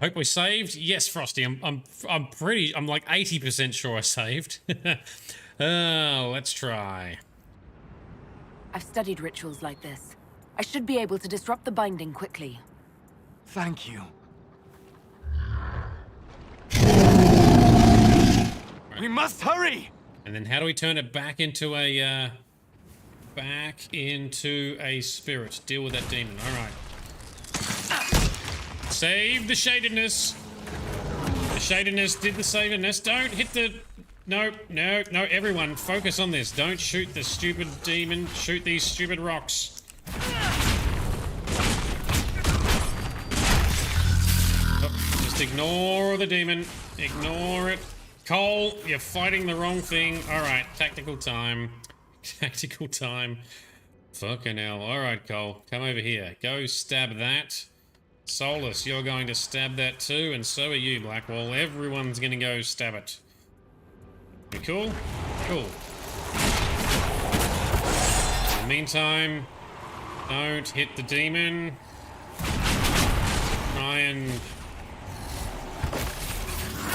Hope we saved. Yes, Frosty. I'm like 80% sure I saved. Let's try. I've studied rituals like this. I should be able to disrupt the binding quickly. Thank you. We must hurry! And then how do we turn it back into a spirit? Deal with that demon. Alright. Save the shadedness. The shadedness did the saverness. Don't hit the... No, everyone, focus on this. Don't shoot the stupid demon. Shoot these stupid rocks. Oh, just ignore the demon. Ignore it. Cole, you're fighting the wrong thing. Alright, tactical time. Tactical time. Fucking hell. Alright, Cole, come over here. Go stab that. Solus, you're going to stab that too, and so are you, Blackwall. Everyone's gonna go stab it. You cool? Cool. In the meantime, don't hit the demon. Try and...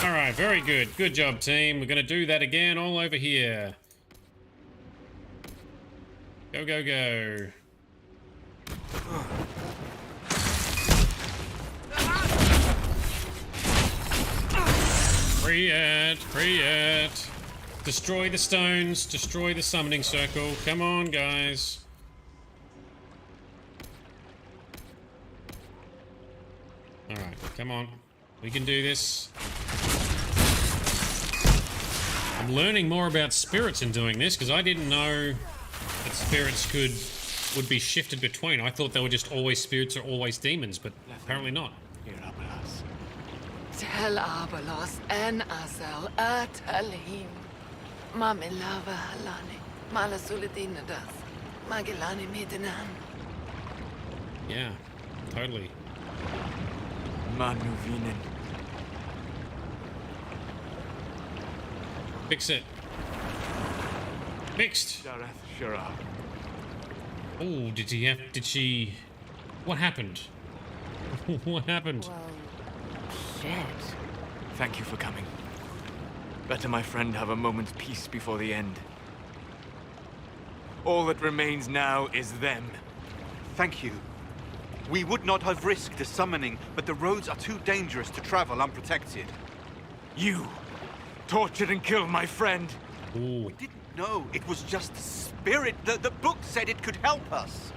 Alright, very good. Good job, team. We're gonna do that again all over here. Go, go, go. Free it, free it. Destroy the stones, destroy the summoning circle. Come on, guys. Alright, come on. We can do this. I'm learning more about spirits in doing this, because I didn't know that spirits would be shifted between. I thought they were just always spirits or always demons, but apparently not. Tel Abalos en Azel Atalim. Mamilava Halani. Malasuladinadas. Magilani Midinan. Yeah, totally. Manuvinen. Fix it. Fixed. Oh, did she... What happened? What happened? Well, shit. Thank you for coming. Better my friend have a moment's peace before the end. All that remains now is them. Thank you. We would not have risked the summoning, but the roads are too dangerous to travel unprotected. You tortured and killed my friend. Ooh. We didn't know it was just a spirit. The book said it could help us.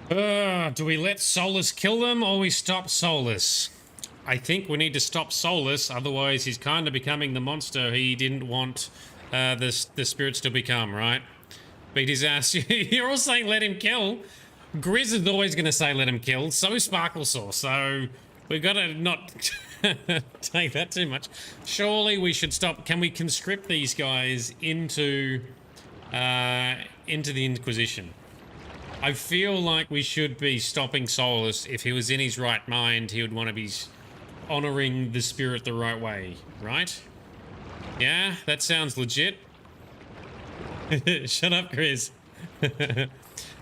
Do we let Solus kill them or we stop Solus? I think we need to stop Solus, otherwise he's kind of becoming the monster he didn't want the spirits to become, right? Beat his ass. You're all saying let him kill. Grizz is always going to say let him kill. So is Sparklesaw. So we've got to not take that too much. Surely we should stop. Can we conscript these guys into the Inquisition? I feel like we should be stopping Solus. If he was in his right mind, he would want to be honoring the spirit the right way, right? Yeah, that sounds legit. Shut up, Grizz.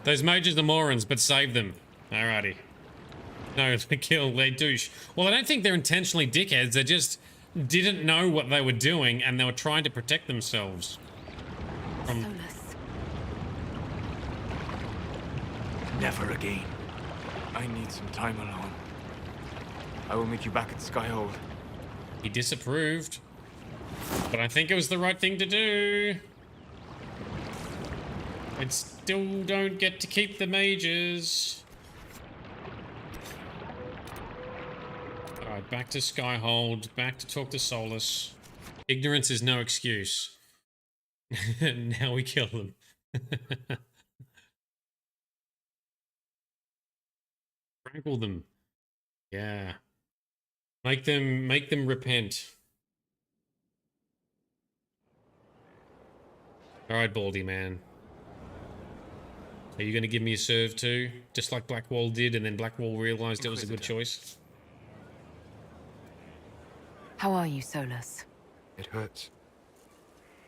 Those mages are morons, but save them. Alrighty. No, they kill, they douche. Well, I don't think they're intentionally dickheads. They just didn't know what they were doing, and they were trying to protect themselves. Never again. I need some time alone. I will meet you back at Skyhold. He disapproved. But I think it was the right thing to do. I still don't get to keep the mages. Alright, back to Skyhold. Back to talk to Solus. Ignorance is no excuse. Now we kill them. Tranquil them. Yeah. Make them repent. Alright, Baldy man. Are you going to give me a serve too? Just like Blackwall did, and then Blackwall realized it was a good choice? How are you, Solus? It hurts.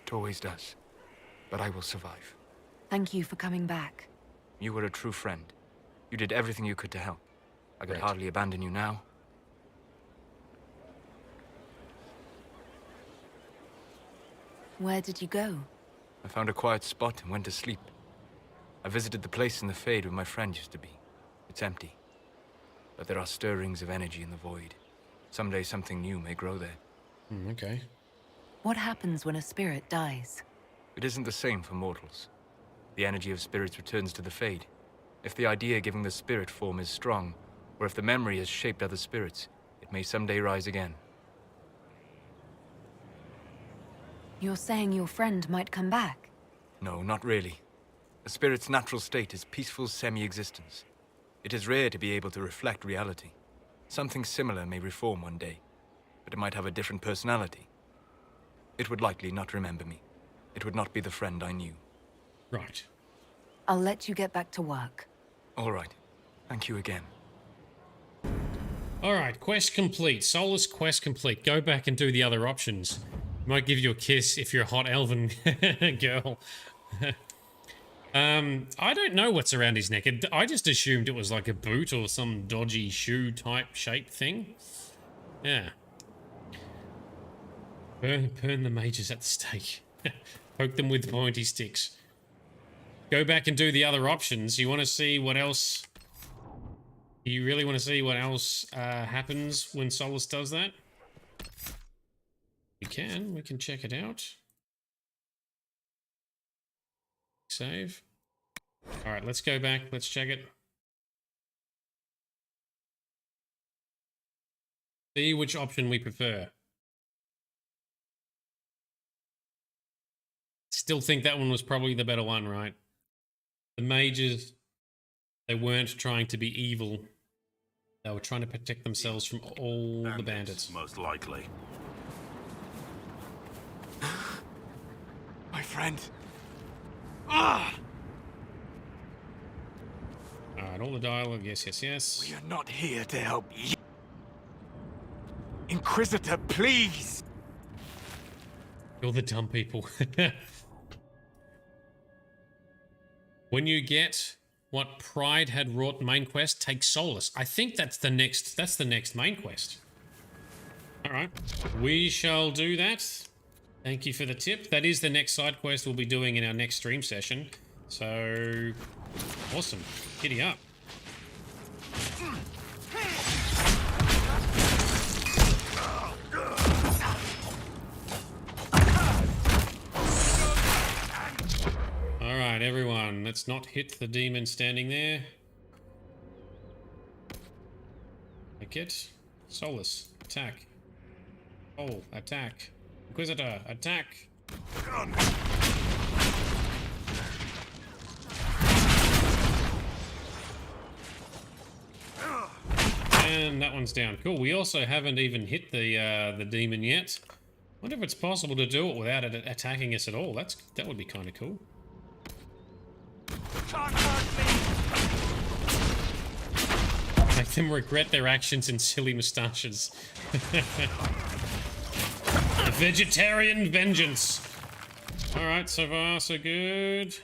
It always does. But I will survive. Thank you for coming back. You were a true friend. You did everything you could to help. I could hardly abandon you now. Where did you go? I found a quiet spot and went to sleep. I visited the place in the Fade where my friend used to be. It's empty. But there are stirrings of energy in the void. Someday something new may grow there. Okay. What happens when a spirit dies? It isn't the same for mortals. The energy of spirits returns to the Fade. If the idea giving the spirit form is strong, or if the memory has shaped other spirits, it may someday rise again. You're saying your friend might come back? No, not really. A spirit's natural state is peaceful semi-existence. It is rare to be able to reflect reality. Something similar may reform one day, but it might have a different personality. It would likely not remember me. It would not be the friend I knew. Right. I'll let you get back to work. All right. Thank you again. Alright, quest complete. Solus quest complete. Go back and do the other options. Might give you a kiss if you're a hot elven girl. I don't know what's around his neck. I just assumed it was like a boot or some dodgy shoe type shape thing. Yeah. Burn the mages at the stake. Poke them with pointy sticks. Go back and do the other options. You want to see what else... You really want to see what else happens when Solus does that? We can check it out. Save. Alright, let's go back, let's check it. See which option we prefer. Still think that one was probably the better one, right? The mages, they weren't trying to be evil. They were trying to protect themselves from all the bandits. Most likely. My friend. Ah! Alright, all the dialogue, yes. We are not here to help you. Inquisitor, please! You're the dumb people. When you get what Pride had wrought main quest, take Solus. I think that's the next main quest. Alright. We shall do that. Thank you for the tip. That is the next side quest we'll be doing in our next stream session. So awesome. Giddy up. Alright, everyone, let's not hit the demon standing there. Make it. Solus, attack. Oh, attack. Inquisitor, attack. one's down. Cool. We also haven't even hit the demon yet. Wonder if it's possible to do it without it attacking us at all. That would be kind of cool. Make them regret their actions and silly moustaches. A vegetarian vengeance. Alright, so far so good.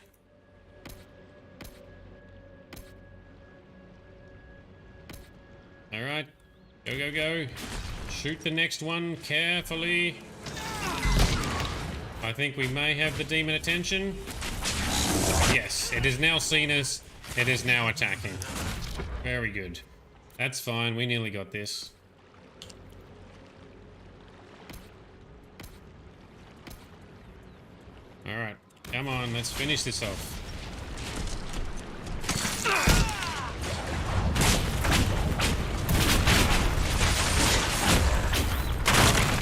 Alright. Go, go, go. Shoot the next one carefully. I think we may have the demon attention. Yes, it has now seen us. It is now attacking. Very good. That's fine. We nearly got this. Alright. Come on, let's finish this off.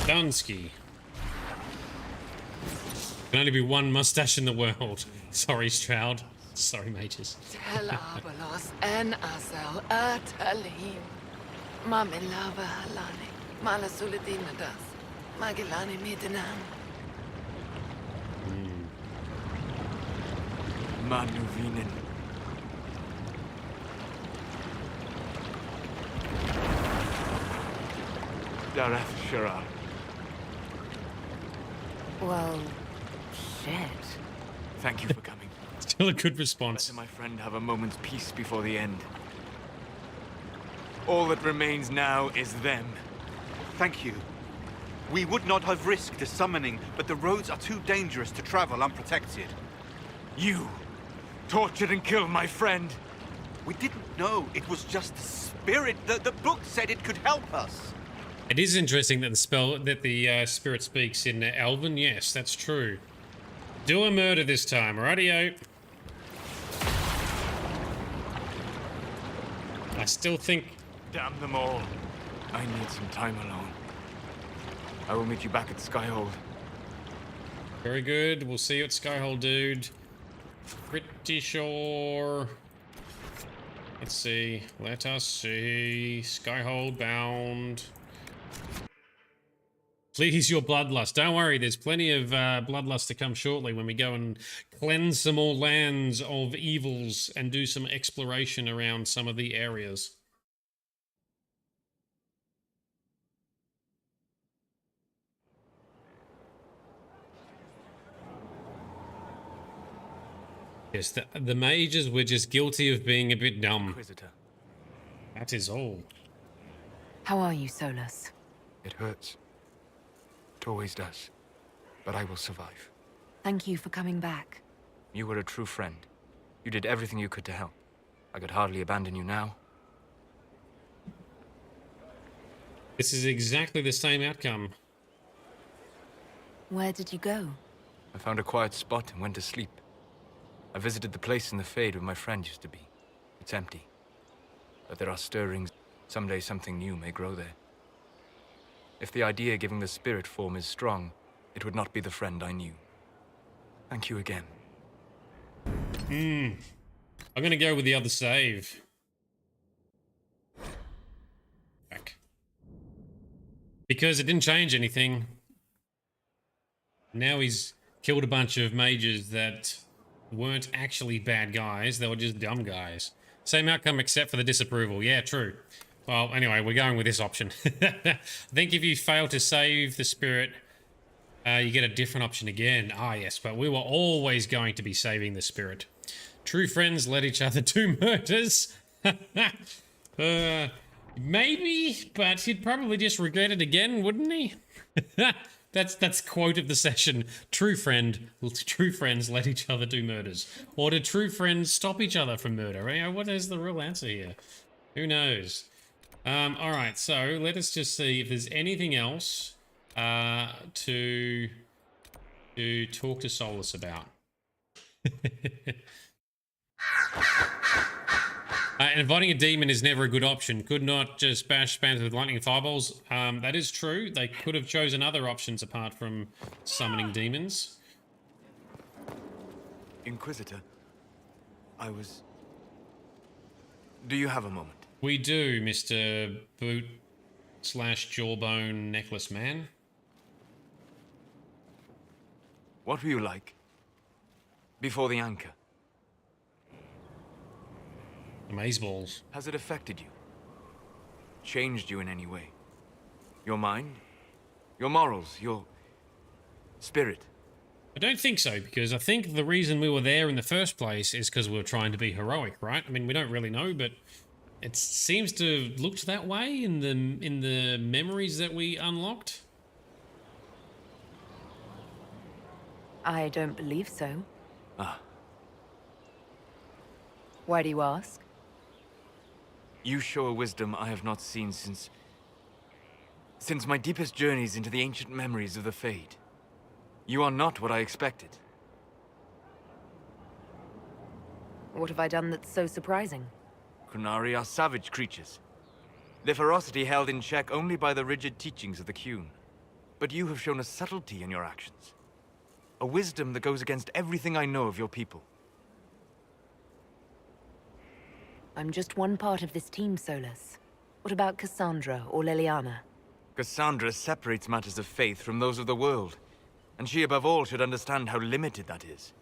Dunsky. Can only be one mustache in the world. Sorry, Stroud. Sorry, mages. Telabalos en asel atalim. Mamilava halani. Malasuladinadas. Magilani midinan. Manuvinen. Dareth Shirar. Well, shit. Thank you for coming. Still a good response. Let my friend have a moment's peace before the end. All that remains now is them. Thank you. We would not have risked a summoning, but the roads are too dangerous to travel unprotected. You tortured and killed my friend. We didn't know it was just a spirit. The book said it could help us. It is interesting that the spirit speaks in Elven. Yes, that's true. Do a murder this time, rightio. I still think... Damn them all. I need some time alone. I will meet you back at Skyhold. Very good. We'll see you at Skyhold, dude. Pretty sure... Let's see. Let us see. Skyhold bound. Please your bloodlust. Don't worry, there's plenty of bloodlust to come shortly when we go and cleanse some more lands of evils and do some exploration around some of the areas. Yes, the mages were just guilty of being a bit dumb. Inquisitor. That is all. How are you, Solus? It hurts. It always does. But I will survive. Thank you for coming back. You were a true friend. You did everything you could to help. I could hardly abandon you now. This is exactly the same outcome. Where did you go? I found a quiet spot and went to sleep. I visited the place in the Fade where my friend used to be. It's empty. But there are stirrings. Someday something new may grow there. If the idea giving the spirit form is strong, it would not be the friend I knew. Thank you again. I'm gonna go with the other save. Back. Because it didn't change anything. Now he's killed a bunch of mages that weren't actually bad guys, they were just dumb guys. Same outcome except for the disapproval. Yeah, true. Well, anyway, we're going with this option. I think if you fail to save the spirit, you get a different option again. Ah, yes, but we were always going to be saving the spirit. True friends let each other do murders. Maybe, but he'd probably just regret it again, wouldn't he? That's quote of the session. True friends let each other do murders. Or do true friends stop each other from murder? What is the real answer here? Who knows? Alright, so let us just see if there's anything else to talk to Solus about. Inviting a demon is never a good option. Could not just bash spams with lightning and fireballs. That is true. They could have chosen other options apart from summoning demons. Inquisitor, do you have a moment? We do, Mr. Boot / Jawbone Necklace Man. What were you like? Before the anchor? Amazeballs. Has it affected you? Changed you in any way? Your mind? Your morals? Your spirit? I don't think so, because I think the reason we were there in the first place is because we were trying to be heroic, right? I mean, we don't really know, but it seems to have looked that way in the memories that we unlocked. I don't believe so. Ah. Why do you ask? You show a wisdom I have not seen since my deepest journeys into the ancient memories of the Fade. You are not what I expected. What have I done that's so surprising? Qunari are savage creatures. Their ferocity held in check only by the rigid teachings of the Qun. But you have shown a subtlety in your actions. A wisdom that goes against everything I know of your people. I'm just one part of this team, Solus. What about Cassandra or Liliana? Cassandra separates matters of faith from those of the world. And she above all should understand how limited that is.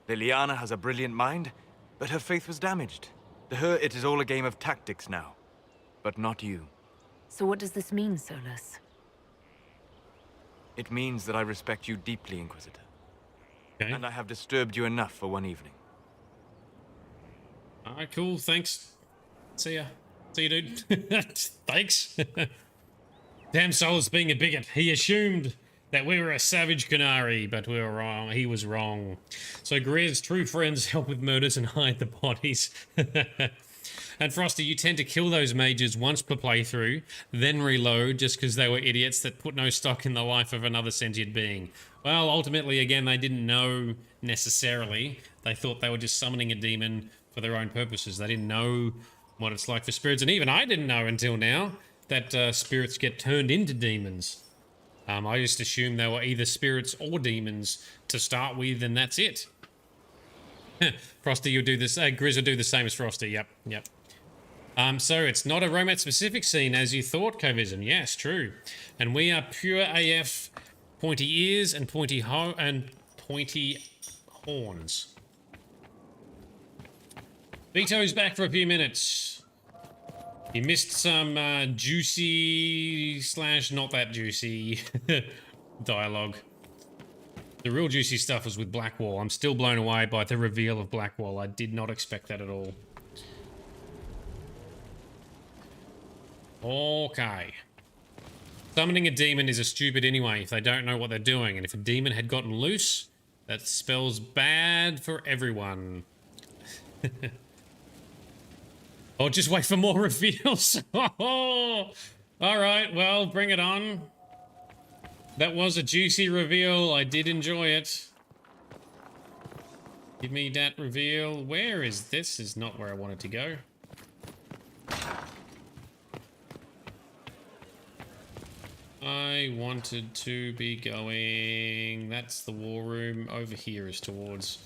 Liliana has a brilliant mind, but her faith was damaged. To her, it is all a game of tactics now. But not you. So what does this mean, Solus? It means that I respect you deeply, Inquisitor. Okay. And I have disturbed you enough for one evening. Alright, cool, thanks. See ya. See you, dude. Thanks. Damn Solus being a bigot. He assumed that we were a savage Qunari, but we were wrong. He was wrong. So Greer's true friends help with murders and hide the bodies. And Frosty, you tend to kill those mages once per playthrough, then reload just because they were idiots that put no stock in the life of another sentient being. Well, ultimately, again, they didn't know necessarily. They thought they were just summoning a demon for their own purposes. They didn't know what it's like for spirits, and even I didn't know until now that spirits get turned into demons. I just assumed they were either spirits or demons to start with, and that's it. Frosty, you'll do this. Grizz will do the same as Frosty. Yep. So it's not a romance-specific scene as you thought, Covism. Yes, true. And we are pure AF, pointy ears and pointy horns. Vito's back for a few minutes. You missed some juicy / not that juicy dialogue. The real juicy stuff was with Blackwall. I'm still blown away by the reveal of Blackwall. I did not expect that at all. Okay. Summoning a demon is a stupid anyway if they don't know what they're doing. And if a demon had gotten loose, that spells bad for everyone. Oh, just wait for more reveals. All right, well, bring it on. That was a juicy reveal. I did enjoy it. Give me that reveal. Where is this? Is not where I wanted to go. I wanted to be going... That's the war room. Over here is towards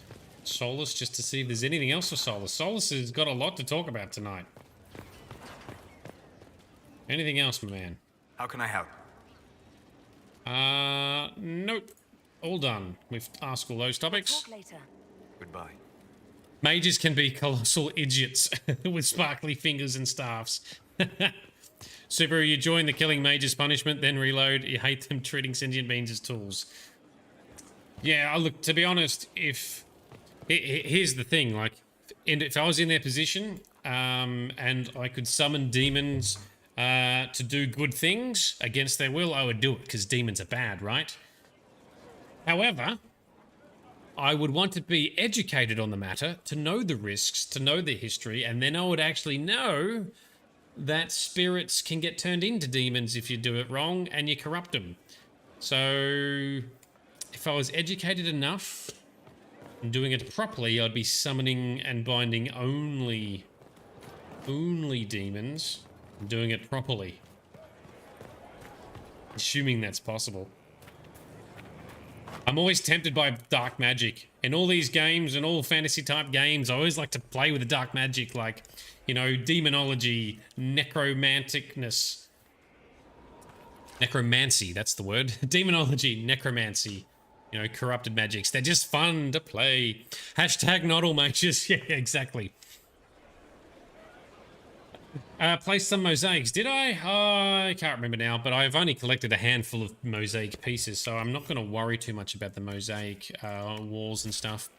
Solus, just to see if there's anything else for Solus. Solus has got a lot to talk about tonight. Anything else, my man? How can I help? Nope. All done. We've asked all those topics. Talk later. Goodbye. Mages can be colossal idiots with sparkly fingers and staffs. Subaru, you join the killing mages punishment, then reload. You hate them treating sentient beings as tools. Yeah, look, to be honest, here's the thing, like, if I was in their position, and I could summon demons to do good things against their will, I would do it, because demons are bad, right? However, I would want to be educated on the matter, to know the risks, to know the history, and then I would actually know that spirits can get turned into demons if you do it wrong and you corrupt them. So, if I was educated enough and doing it properly, I'd be summoning and binding only demons and doing it properly. Assuming that's possible. I'm always tempted by dark magic. In all these games and all fantasy type games, I always like to play with the dark magic, like, you know, demonology, necromanticness. Necromancy, that's the word. Demonology, necromancy. You know, corrupted magics. They're just fun to play. Hashtag not all mages. Yeah, exactly. Placed some mosaics. Did I? I can't remember now, but I've only collected a handful of mosaic pieces, so I'm not going to worry too much about the mosaic walls and stuff.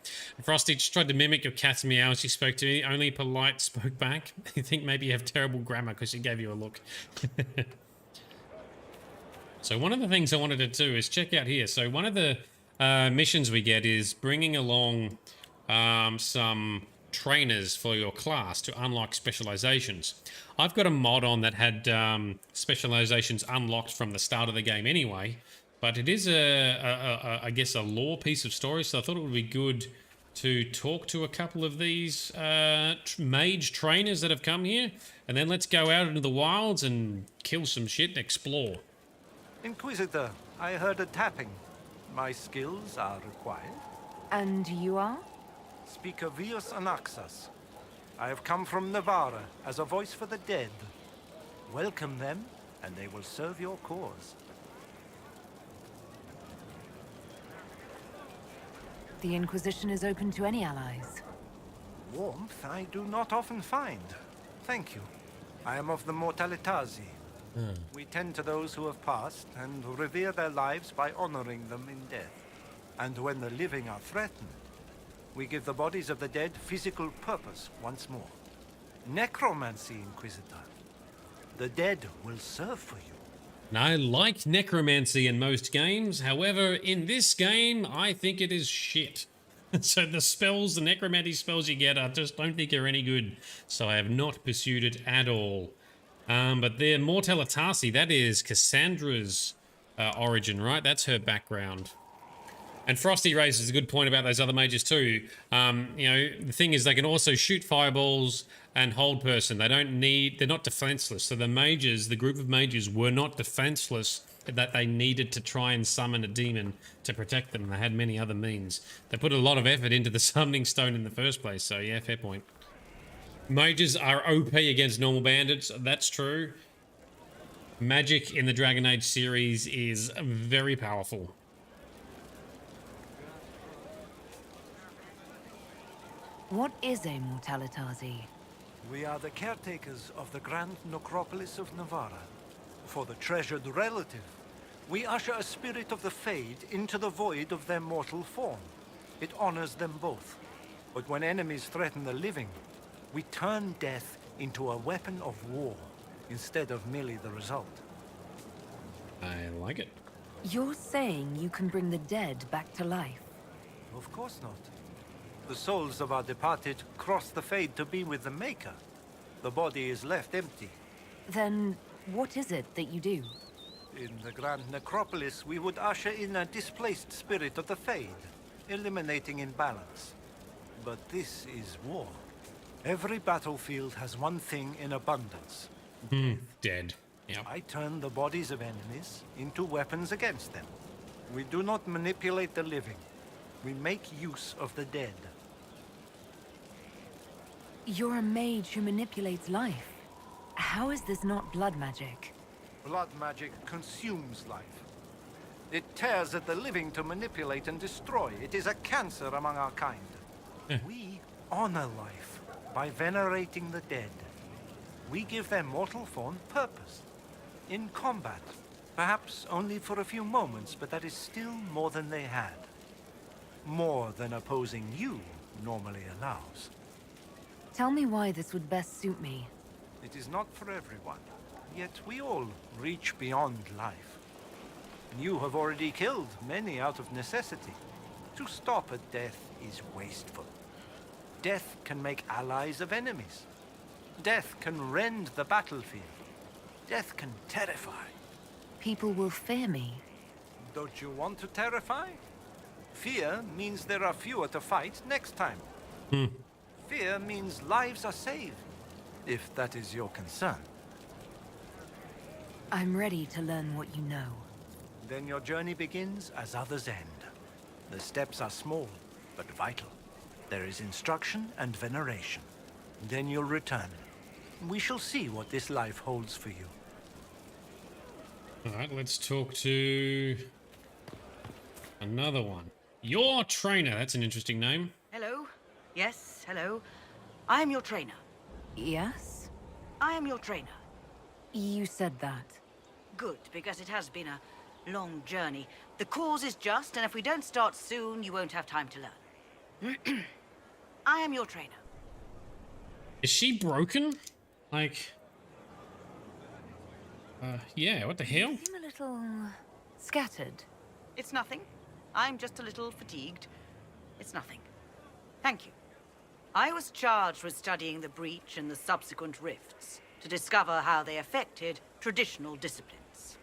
Frosty just tried to mimic your cat's meow as she spoke to me. Only polite spoke back. I think maybe you have terrible grammar because she gave you a look. So one of the things I wanted to do is check out here. So one of the missions we get is bringing along some trainers for your class to unlock specializations. I've got a mod on that had specializations unlocked from the start of the game anyway, but it is I guess a lore piece of story, so I thought it would be good to talk to a couple of these mage trainers that have come here, and then let's go out into the wilds and kill some shit and explore. Inquisitor, I heard a tapping. My skills are required. And you are? Speaker Vios Anaxas. I have come from Navarra as a voice for the dead. Welcome them, and they will serve your cause. The Inquisition is open to any allies. Warmth I do not often find. Thank you. I am of the Mortalitazi. We tend to those who have passed and revere their lives by honoring them in death. And when the living are threatened, we give the bodies of the dead physical purpose once more. Necromancy, Inquisitor. The dead will serve for you. And I like necromancy in most games. However, in this game, I think it is shit. So the spells, the necromancy spells you get, I just don't think are any good. So I have not pursued it at all. But the Mortalitasi, that is Cassandra's origin, right? That's her background. And Frosty raises a good point about those other mages too. You know, the thing is they can also shoot fireballs and hold person. They don't need, they're not defenseless. So the mages, the group of mages were not defenseless, that they needed to try and summon a demon to protect them. They had many other means. They put a lot of effort into the summoning stone in the first place. So yeah, fair point. Mages are OP against normal bandits. That's true. Magic in the Dragon Age series is very powerful. What is a Mortalitazi? We are the caretakers of the Grand Necropolis of Navarra. For the treasured relative, we usher a spirit of the Fade into the void of their mortal form. It honors them both. But when enemies threaten the living, we turn death into a weapon of war, instead of merely the result. I like it. You're saying you can bring the dead back to life? Of course not. The souls of our departed cross the Fade to be with the Maker. The body is left empty. Then what is it that you do? In the Grand Necropolis, we would usher in a displaced spirit of the Fade, eliminating imbalance. But this is war. Every battlefield has one thing in abundance. Dead. Yep. I turn the bodies of enemies into weapons against them. We do not manipulate the living. We make use of the dead. You're a mage who manipulates life. How is this not blood magic? Blood magic consumes life. It tears at the living to manipulate and destroy. It is a cancer among our kind. We honor life by venerating the dead. We give their mortal form purpose. In combat, perhaps only for a few moments, but that is still more than they had. More than opposing you normally allows. Tell me why this would best suit me. It is not for everyone, yet we all reach beyond life. You have already killed many out of necessity. To stop at death is wasteful. Death can make allies of enemies. Death can rend the battlefield. Death can terrify. People will fear me. Don't you want to terrify? Fear means there are fewer to fight next time. Fear means lives are saved, if that is your concern. I'm ready to learn what you know. Then your journey begins as others end. The steps are small, but vital. There is instruction and veneration. Then you'll return. We shall see what this life holds for you. Alright, let's talk to another one. Your trainer, that's an interesting name. Hello? Yes, hello. I am your trainer. Yes? I am your trainer. You said that. Good, because it has been a long journey. The cause is just, and if we don't start soon, you won't have time to learn. I am your trainer. Is she broken? Like... yeah, what the hell? You seem a little... scattered. It's nothing. I'm just a little fatigued. It's nothing. Thank you. I was charged with studying the breach and the subsequent rifts to discover how they affected traditional disciplines.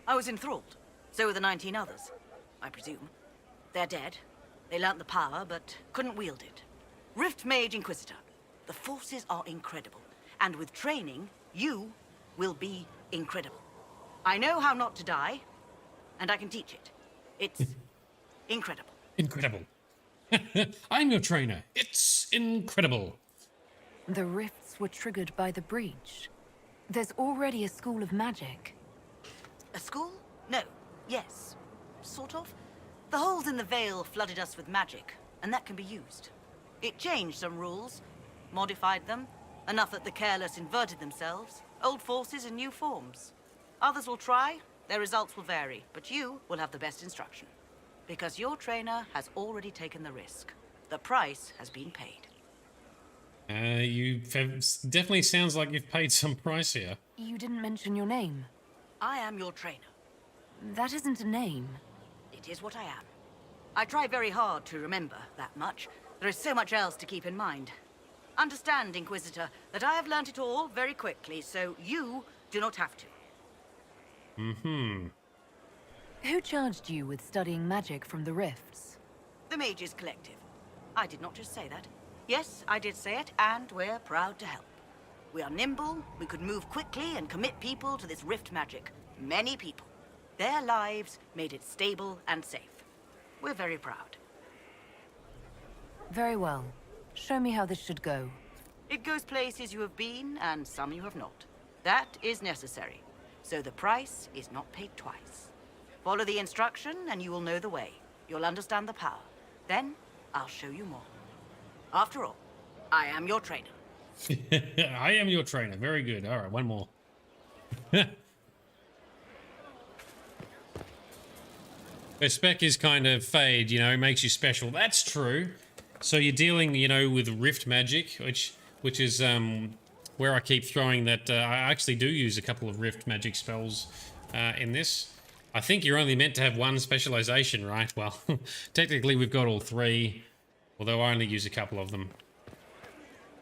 I was enthralled. So were the 19 others, I presume. They're dead. They learnt the power, but couldn't wield it. Rift Mage Inquisitor. The forces are incredible. And with training, you will be incredible. I know how not to die, and I can teach it. It's incredible. Incredible. I'm your trainer. It's incredible. The rifts were triggered by the breach. There's already a school of magic. A school? No. Yes. Sort of. The holes in the veil flooded us with magic, and that can be used. It changed some rules, modified them, enough that the careless inverted themselves, old forces in new forms. Others will try, their results will vary, but you will have the best instruction. Because your trainer has already taken the risk. The price has been paid. Definitely sounds like you've paid some price here. You didn't mention your name. I am your trainer. That isn't a name. It is what I am. I try very hard to remember that much. There is so much else to keep in mind. Understand, Inquisitor, that I have learnt it all very quickly, so you do not have to. Mm-hmm. Who charged you with studying magic from the rifts? The Mages Collective. I did not just say that. Yes, I did say it, and we're proud to help. We are nimble, we could move quickly and commit people to this rift magic. Many people. Their lives made it stable and safe. We're very proud. Very well. Show me how this should go. It goes places you have been, and some you have not. That is necessary. So the price is not paid twice. Follow the instruction, and you will know the way. You'll understand the power. Then, I'll show you more. After all, I am your trainer. I am your trainer. Very good. All right, one more. The spec is kind of fade, you know, makes you special. That's true. So you're dealing, you know, with rift magic, which is where I keep throwing that. I actually do use a couple of rift magic spells in this. I think you're only meant to have one specialization, right? Well, technically we've got all three, although I only use a couple of them.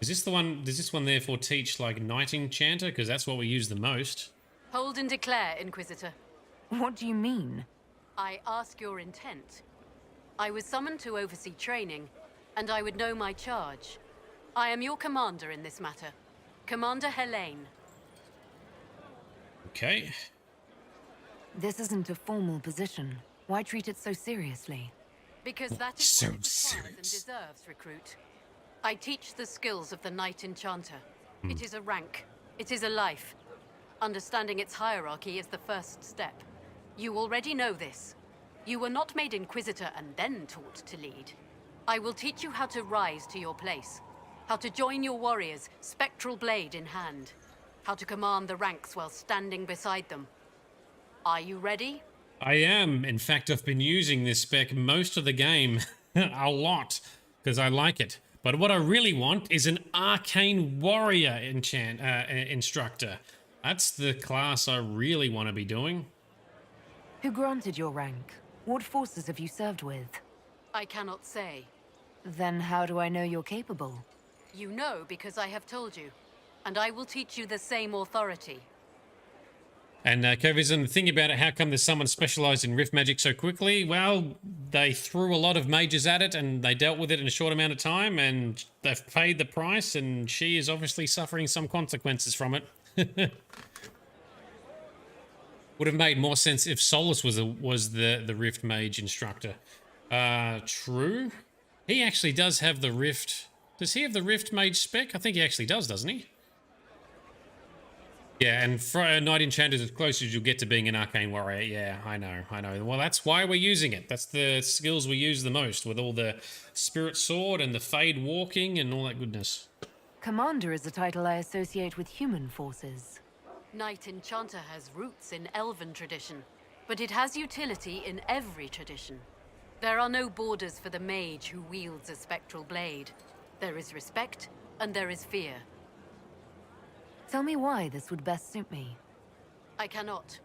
Is this the one? Does this one therefore teach like Night Enchanter? Because that's what we use the most. Hold and declare, Inquisitor. What do you mean? I ask your intent. I was summoned to oversee training, and I would know my charge. I am your commander in this matter. Commander Helene. Okay. This isn't a formal position. Why treat it so seriously? Because that is what it requires and deserves, recruit. I teach the skills of the Knight Enchanter. It is a rank. It is a life. Understanding its hierarchy is the first step. You already know this. You were not made Inquisitor and then taught to lead. I will teach you how to rise to your place. How to join your warriors, spectral blade in hand. How to command the ranks while standing beside them. Are you ready? I am. In fact, I've been using this spec most of the game. A lot. Because I like it. But what I really want is an Arcane Warrior instructor. That's the class I really want to be doing. Who granted your rank? What forces have you served with? I cannot say. Then how do I know you're capable? You know because I have told you. And I will teach you the same authority. And Kovizen, think about it, how come there's someone specialized in rift magic so quickly? Well, they threw a lot of mages at it and they dealt with it in a short amount of time and they've paid the price and she is obviously suffering some consequences from it. Would have made more sense if Solus was the rift mage instructor. True. He actually does have the Rift. Does he have the Rift Mage spec? I think he actually does, doesn't he? Yeah, and Knight Enchanter is as close as you'll get to being an Arcane Warrior. Yeah, I know. Well, that's why we're using it. That's the skills we use the most, with all the Spirit Sword and the Fade Walking and all that goodness. Commander is a title I associate with human forces. Knight Enchanter has roots in Elven tradition, but it has utility in every tradition. There are no borders for the mage who wields a spectral blade. There is respect, and there is fear. Tell me why this would best suit me. I cannot.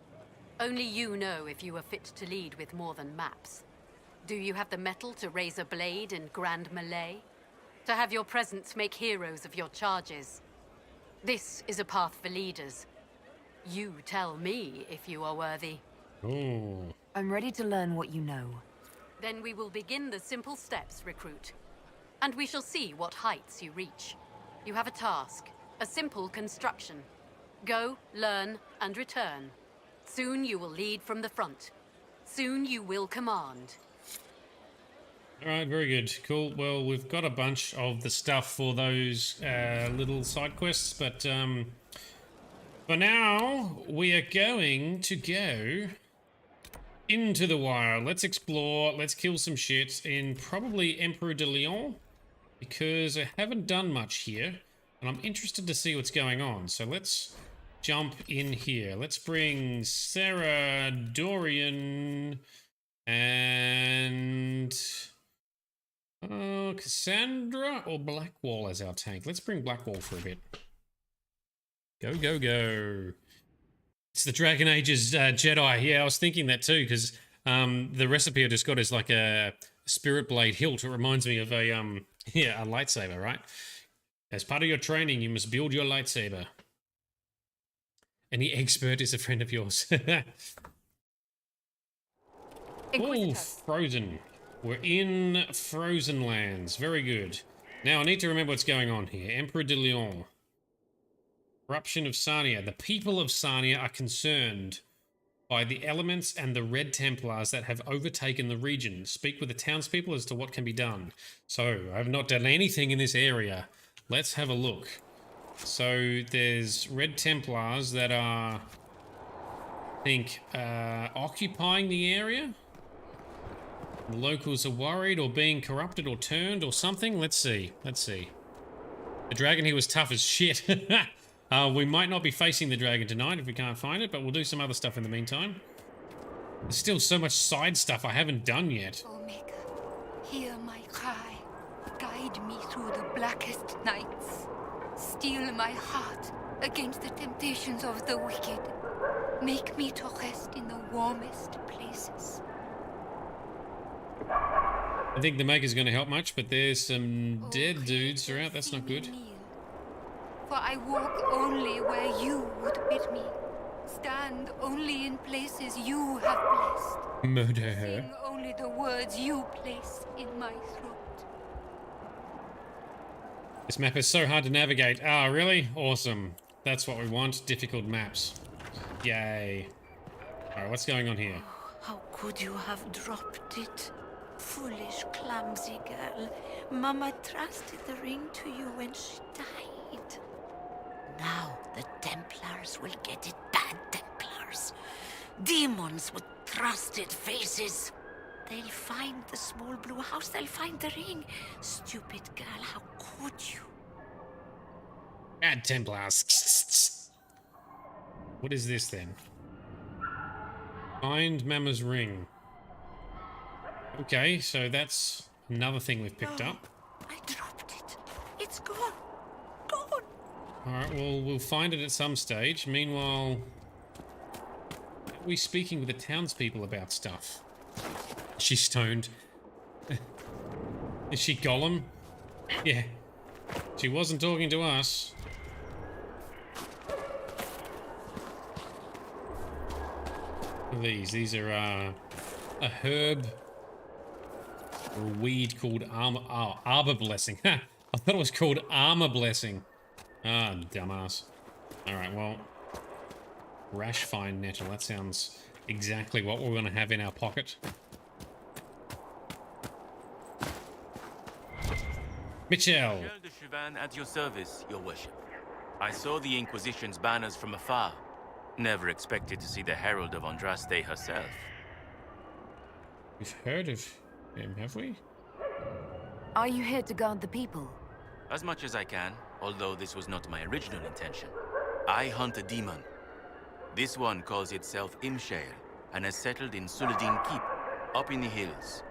Only you know if you are fit to lead with more than maps. Do you have the mettle to raise a blade in grand melee? To have your presence make heroes of your charges? This is a path for leaders. You tell me if you are worthy. Ooh. I'm ready to learn what you know. Then we will begin the simple steps, recruit. And we shall see what heights you reach. You have a task. A simple construction. Go, learn, and return. Soon you will lead from the front. Soon you will command. Alright, very good. Cool. Well, we've got a bunch of the stuff for those little side quests, but for now, we are going to go into the wild. Let's explore, let's kill some shit in probably Emperor de Leon, because I haven't done much here. And I'm interested to see what's going on. So let's jump in here. Let's bring Sarah, Dorian, and Cassandra or Blackwall as our tank. Let's bring Blackwall for a bit. Go, go, go. It's the Dragon Age's Jedi. Yeah, I was thinking that too, because the recipe I just got is like a Spirit Blade hilt. It reminds me of a lightsaber, right? As part of your training, you must build your lightsaber. Any expert is a friend of yours. Oh, Frozen. We're in Frozen Lands. Very good. Now, I need to remember what's going on here. Emperor de Leon. Corruption of Sarnia. The people of Sarnia are concerned by the elements and the Red Templars that have overtaken the region. Speak with the townspeople as to what can be done. So, I have not done anything in this area. Let's have a look. So there's Red Templars that are, I think, occupying the area. The locals are worried or being corrupted or turned or something. Let's see. Let's see. The dragon here was tough as shit. We might not be facing the dragon tonight if we can't find it, but we'll do some other stuff in the meantime. There's still so much side stuff I haven't done yet. Omega, hear my cry. Guide me through the blackest nights. Steel my heart against the temptations of the wicked. Make me to rest in the warmest places. I think the Maker's going to help much, but there's some dead dudes around. That's not good. For I walk only where you would bid me. Stand only in places you have blessed. Murder her. Sing only the words you place in my throat. This map is so hard to navigate. Ah, really? Awesome. That's what we want. Difficult maps. Yay. Alright, what's going on here? How could you have dropped it? Foolish, clumsy girl. Mama trusted the ring to you when she died. Now the Templars will get it, bad Templars. Demons with trusted faces. They'll find the small blue house, they'll find the ring. Stupid girl, how could you? Bad Templars. What is this then? Find Mama's ring. Okay, so that's another thing we've picked up. I dropped it. It's gone. Gone. Alright, well, we'll find it at some stage. Meanwhile, are we speaking with the townspeople about stuff? She's stoned. Is she Gollum? Yeah. She wasn't talking to us. What are these? These are a herb or a weed called Arbor Blessing. I thought it was called Armor Blessing. Ah, dumbass. Alright, well. Rash Fine Nettle. That sounds exactly what we're going to have in our pocket. Michel. Michel de Chauvin at your service, your worship. I saw the Inquisition's banners from afar. Never expected to see the Herald of Andraste herself. We've heard of him, have we? Are you here to guard the people? As much as I can, although this was not my original intention. I hunt a demon. This one calls itself Imshale, and has settled in Suladin Keep, up in the hills.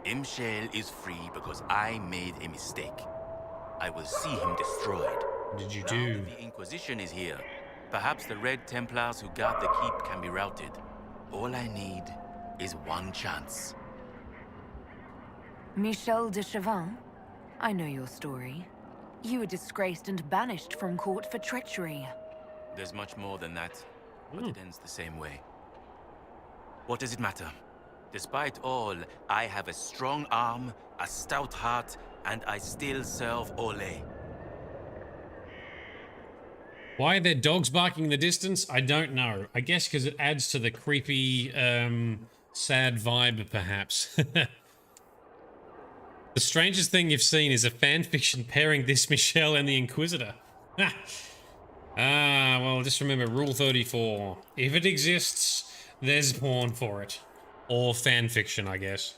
Imshale is free because I made a mistake. I will see him destroyed. What did you Now do? that the Inquisition is here, perhaps the Red Templars who guard the keep can be routed. All I need is one chance. Michel de Chauvin? I know your story. You were disgraced and banished from court for treachery. There's much more than that, but it ends the same way. What does it matter? Despite all, I have a strong arm, a stout heart, and I still serve Ole. Why are there dogs barking in the distance? I don't know. I guess because it adds to the creepy, sad vibe, perhaps. The strangest thing you've seen is a fanfiction pairing this Michel and the Inquisitor. Well, just remember Rule 34. If it exists, there's porn for it. Or fanfiction, I guess.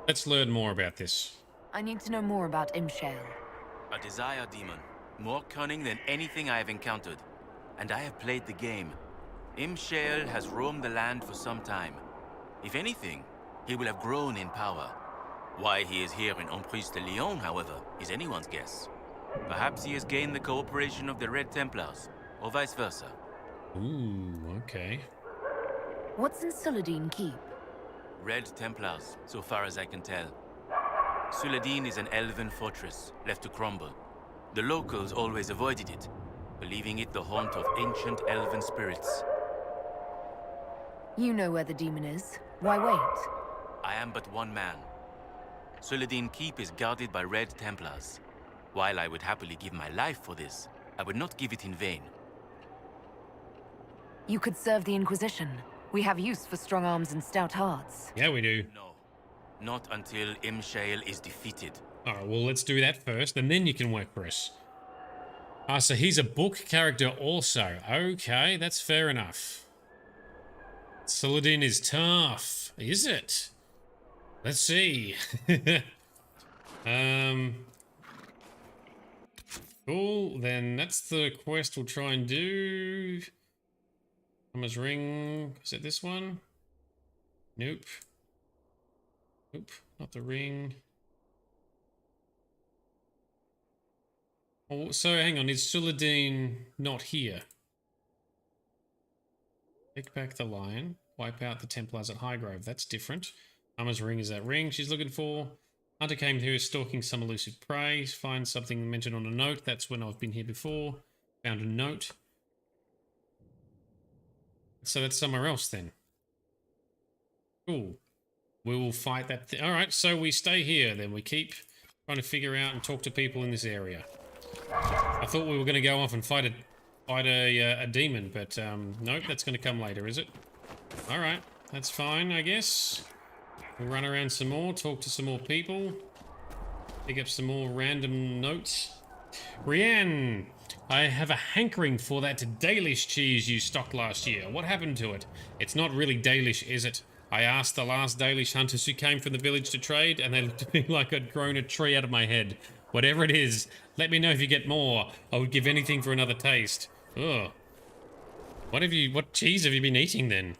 Let's learn more about this. I need to know more about Imshale. A desire demon, more cunning than anything I have encountered. And I have played the game. Imshale has roamed the land for some time. If anything, he will have grown in power. Why he is here in Emprise de Lyon, however, is anyone's guess. Perhaps he has gained the cooperation of the Red Templars, or vice versa. Ooh, okay. What's in Suladin Keep? Red Templars, so far as I can tell. Suladin is an elven fortress, left to crumble. The locals always avoided it, believing it the haunt of ancient elven spirits. You know where the demon is. Why wait? I am but one man. Suladin Keep is guarded by Red Templars. While I would happily give my life for this, I would not give it in vain. You could serve the Inquisition. We have use for strong arms and stout hearts. Yeah, we do. No, not until Imshale is defeated. Alright, well, let's do that first, and then you can work for us. Ah, so he's a book character also. Okay, that's fair enough. Suladin is tough. Is it? Let's see. Cool, then that's the quest we'll try and do. Thomas Ring. Is it this one? Nope. Nope, not the ring. Oh, so hang on, is Suladin not here? Take back the lion. Wipe out the Templars at Highgrove. That's different. Thomas Ring is that ring she's looking for. Hunter came here stalking some elusive prey. Finds something mentioned on a note. That's when I've been here before. Found a note. So that's somewhere else then. Cool. We will fight that. Alright, so we stay here then. We keep trying to figure out and talk to people in this area. I thought we were going to go off and fight a demon, but nope, that's going to come later, is it? Alright, that's fine, I guess. We'll run around some more, talk to some more people. Pick up some more random notes. Rianne, I have a hankering for that Dalish cheese you stocked last year. What happened to it? It's not really Dalish, is it? I asked the last Dalish hunters who came from the village to trade, and they looked at me like I'd grown a tree out of my head. Whatever it is, let me know if you get more. I would give anything for another taste. Ugh. What cheese have you been eating then?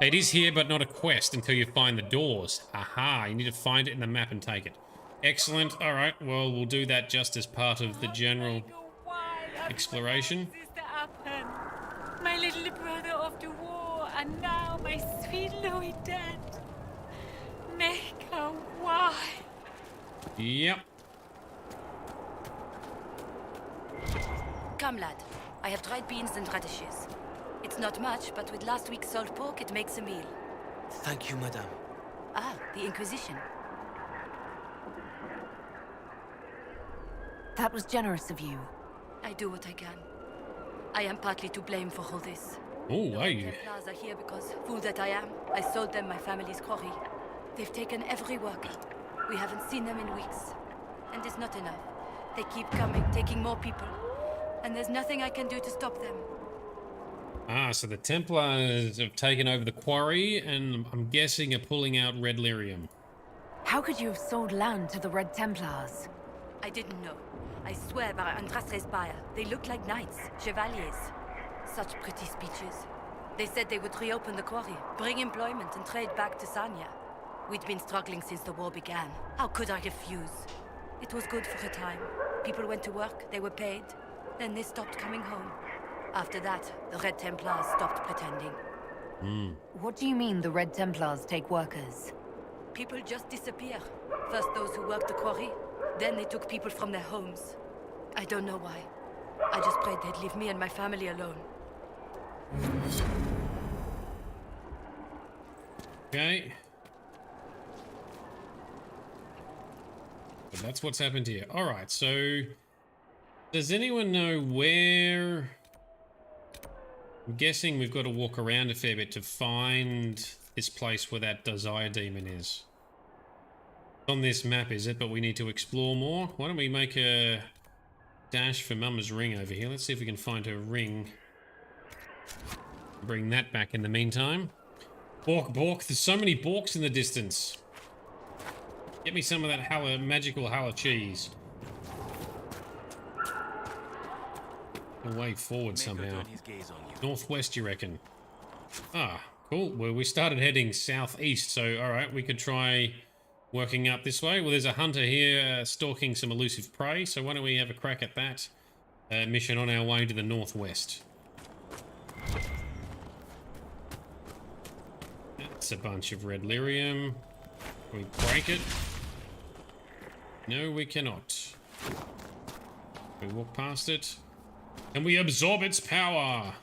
It is here, but not a quest until you find the doors. Aha, you need to find it in the map and take it. Excellent. All right, well, we'll do that just as part of the general exploration. My little brother of the war, and now my sweet Louis dead. Make her why? Yep. Come, lad. I have dried beans and radishes. It's not much, but with last week's salt pork, it makes a meal. Thank you, madame. Ah, the Inquisition. That was generous of you. I do what I can. I am partly to blame for all this. Oh, are you? Templars are here because, fool that I am, I sold them my family's quarry. They've taken every worker. We haven't seen them in weeks. And it's not enough. They keep coming, taking more people. And there's nothing I can do to stop them. Ah, so the Templars have taken over the quarry, and I'm guessing are pulling out red lyrium. How could you have sold land to the Red Templars? I didn't know. I swear by Andraste's spire. They look like knights, chevaliers. Such pretty speeches. They said they would reopen the quarry, bring employment and trade back to Sanya. We'd been struggling since the war began. How could I refuse? It was good for a time. People went to work, they were paid. Then they stopped coming home. After that, the Red Templars stopped pretending. What do you mean the Red Templars take workers? People just disappear. First those who worked the quarry, then they took people from their homes. I don't know why. I just prayed they'd leave me and my family alone. Okay. But that's what's happened here. Alright, so... Does anyone know where... I'm guessing we've got to walk around a fair bit to find this place where that Desire Demon is. On this map, is it? But we need to explore more. Why don't we make a dash for Mama's ring over here? Let's see if we can find her ring. Bring that back in the meantime. Bork, Bork. There's so many Borks in the distance. Get me some of that magical Halla cheese. A way forward somehow. Northwest, you reckon? Ah, cool. Well, we started heading southeast, so alright, we could try working up this way. Well, there's a hunter here stalking some elusive prey, so why don't we have a crack at that mission on our way to the northwest. That's a bunch of red lyrium. Can we break it? No, we cannot. We walk past it. And we absorb its power.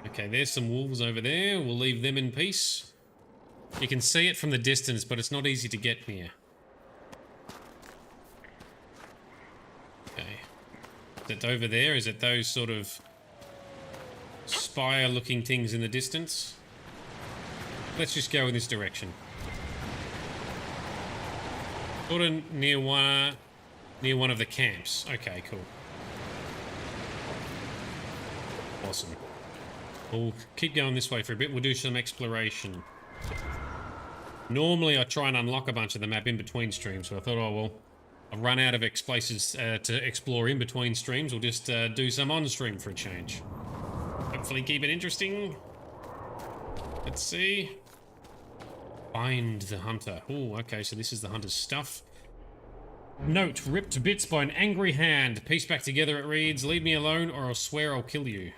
Okay, there's some wolves over there. We'll leave them in peace. You can see it from the distance, but it's not easy to get near. Okay. Is it over there? Is it those sort of spire-looking things in the distance? Let's just go in this direction. Sort of near one of the camps. Okay, cool. Awesome. We'll keep going this way for a bit. We'll do some exploration. Normally, I try and unlock a bunch of the map in between streams, so I thought, oh, well, I've run out of places to explore in between streams. We'll just do some on stream for a change. Hopefully keep it interesting. Let's see. Find the hunter. Oh, okay, so this is the hunter's stuff. Note, ripped to bits by an angry hand. Piece back together it reads, leave me alone or I'll swear I'll kill you.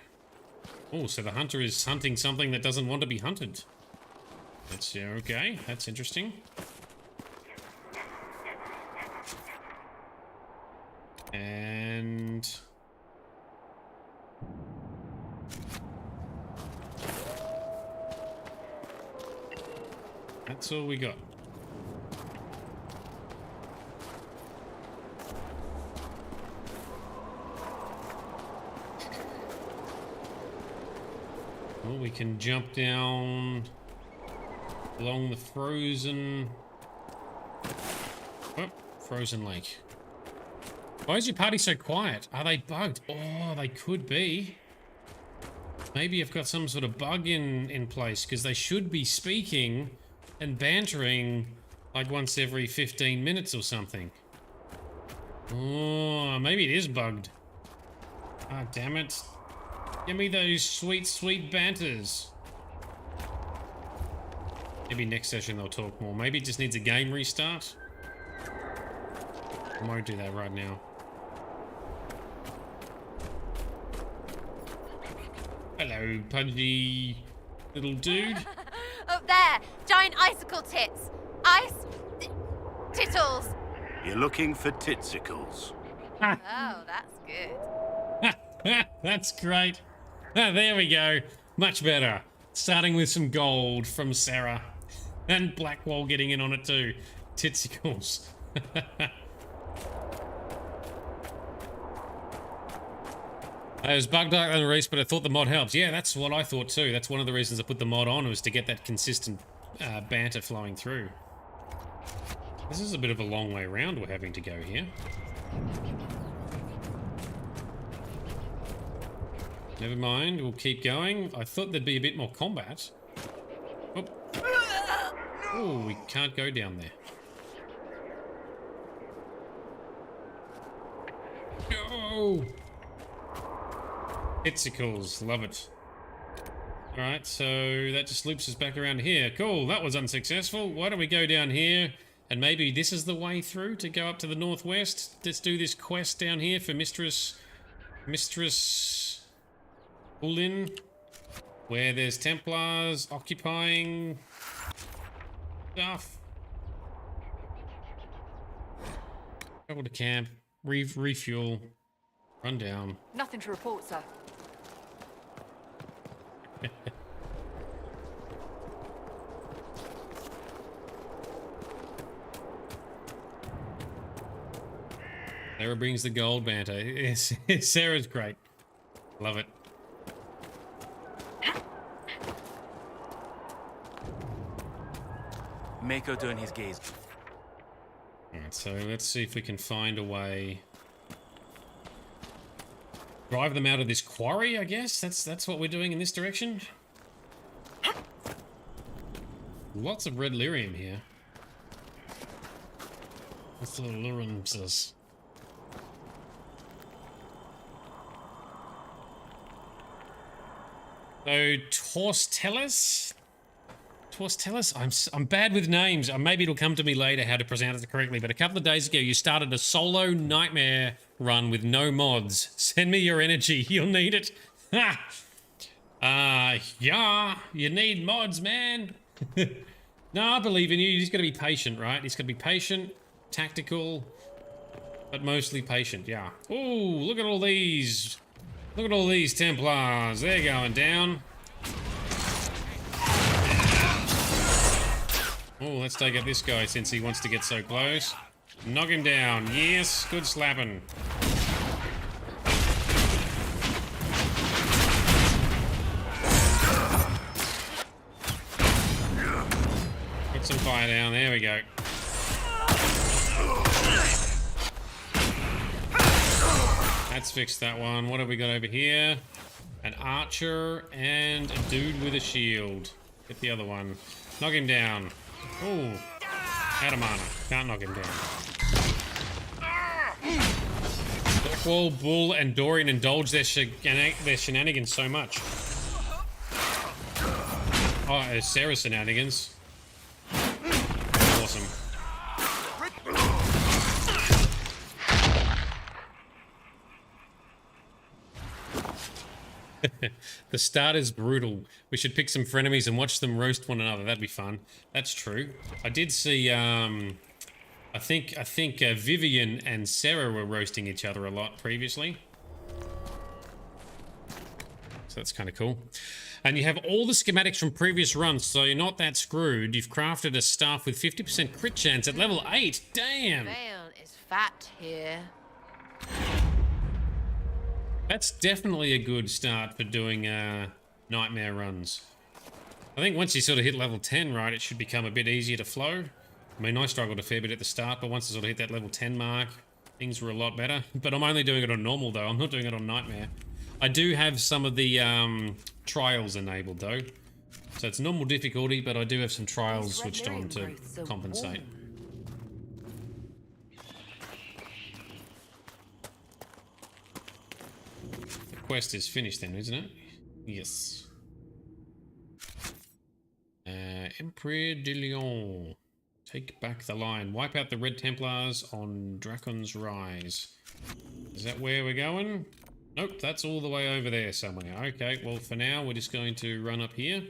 Oh, so the hunter is hunting something that doesn't want to be hunted. That's okay, that's interesting. And... that's all we got. Well, we can jump down along the frozen lake. Why is your party so quiet? Are they bugged? Oh, they could be. Maybe I've got some sort of bug in place, because they should be speaking and bantering like once every 15 minutes or something. Oh, maybe it is bugged. Ah, damn it. Give me those sweet, sweet banters. Maybe next session they'll talk more. Maybe it just needs a game restart. I won't do that right now. Hello, pudgy little dude. Up there! Giant icicle tits! Tittles! You're looking for titsicles. Oh, that's good. That's great. Ah, there we go. Much better. Starting with some gold from Sarah. And Blackwall getting in on it too. Titsicles. It was bugged out on the race, but I thought the mod helps. Yeah, that's what I thought too. That's one of the reasons I put the mod on, was to get that consistent banter flowing through. This is a bit of a long way around we're having to go here. Never mind, we'll keep going. I thought there'd be a bit more combat. Oh, we can't go down there. Go! Itsicles, love it. Alright, so that just loops us back around here. Cool, that was unsuccessful. Why don't we go down here? And maybe this is the way through to go up to the northwest. Let's do this quest down here for Mistress Ulin, where there's Templars occupying stuff. Travel to camp, refuel, run down. Nothing to report, sir. Sarah brings the gold banter. Sarah's great. Love it. Mako turn his gaze. Alright, so let's see if we can find a way. Drive them out of this quarry, I guess? That's what we're doing in this direction. Lots of red lyrium here. What's the lyrium says? So Torstellus? I'm bad with names. Maybe it'll come to me later how to pronounce it correctly, but a couple of days ago you started a solo nightmare run with no mods. Send me your energy. You'll need it. Yeah, you need mods, man. No, I believe in you. You just gotta be patient, right? He's gotta be patient, tactical, but mostly patient, yeah. Ooh, look at all these. Look at all these Templars. They're going down. Oh, let's take out this guy since he wants to get so close. Knock him down. Yes, good slapping. Put some fire down. There we go. That's fixed that one. What have we got over here? An archer and a dude with a shield. Get the other one. Knock him down. Oh, out of mana. Can't knock him down. Blackwall, Bull, and Dorian indulge their shenanigans so much. Oh, Sarah's shenanigans. Awesome. The start is brutal. We should pick some frenemies and watch them roast one another. That'd be fun. That's true. I did see, I think Vivian and Sarah were roasting each other a lot previously. So that's kind of cool. And you have all the schematics from previous runs, so you're not that screwed. You've crafted a staff with 50% crit chance at level 8. Damn! Vale is fat here. That's definitely a good start for doing nightmare runs. I think once you sort of hit level 10, right, it should become a bit easier to flow. I mean, I struggled a fair bit at the start, but once I sort of hit that level 10 mark, things were a lot better. But I'm only doing it on normal, though. I'm not doing it on nightmare. I do have some of the trials enabled, though. So it's normal difficulty, but I do have some trials switched on to compensate. Quest is finished then, isn't it? Yes. Emperor de Lyon. Take back the line. Wipe out the Red Templars on Dracon's Rise. Is that where we're going? Nope, that's all the way over there somewhere. Okay, well for now we're just going to run up here.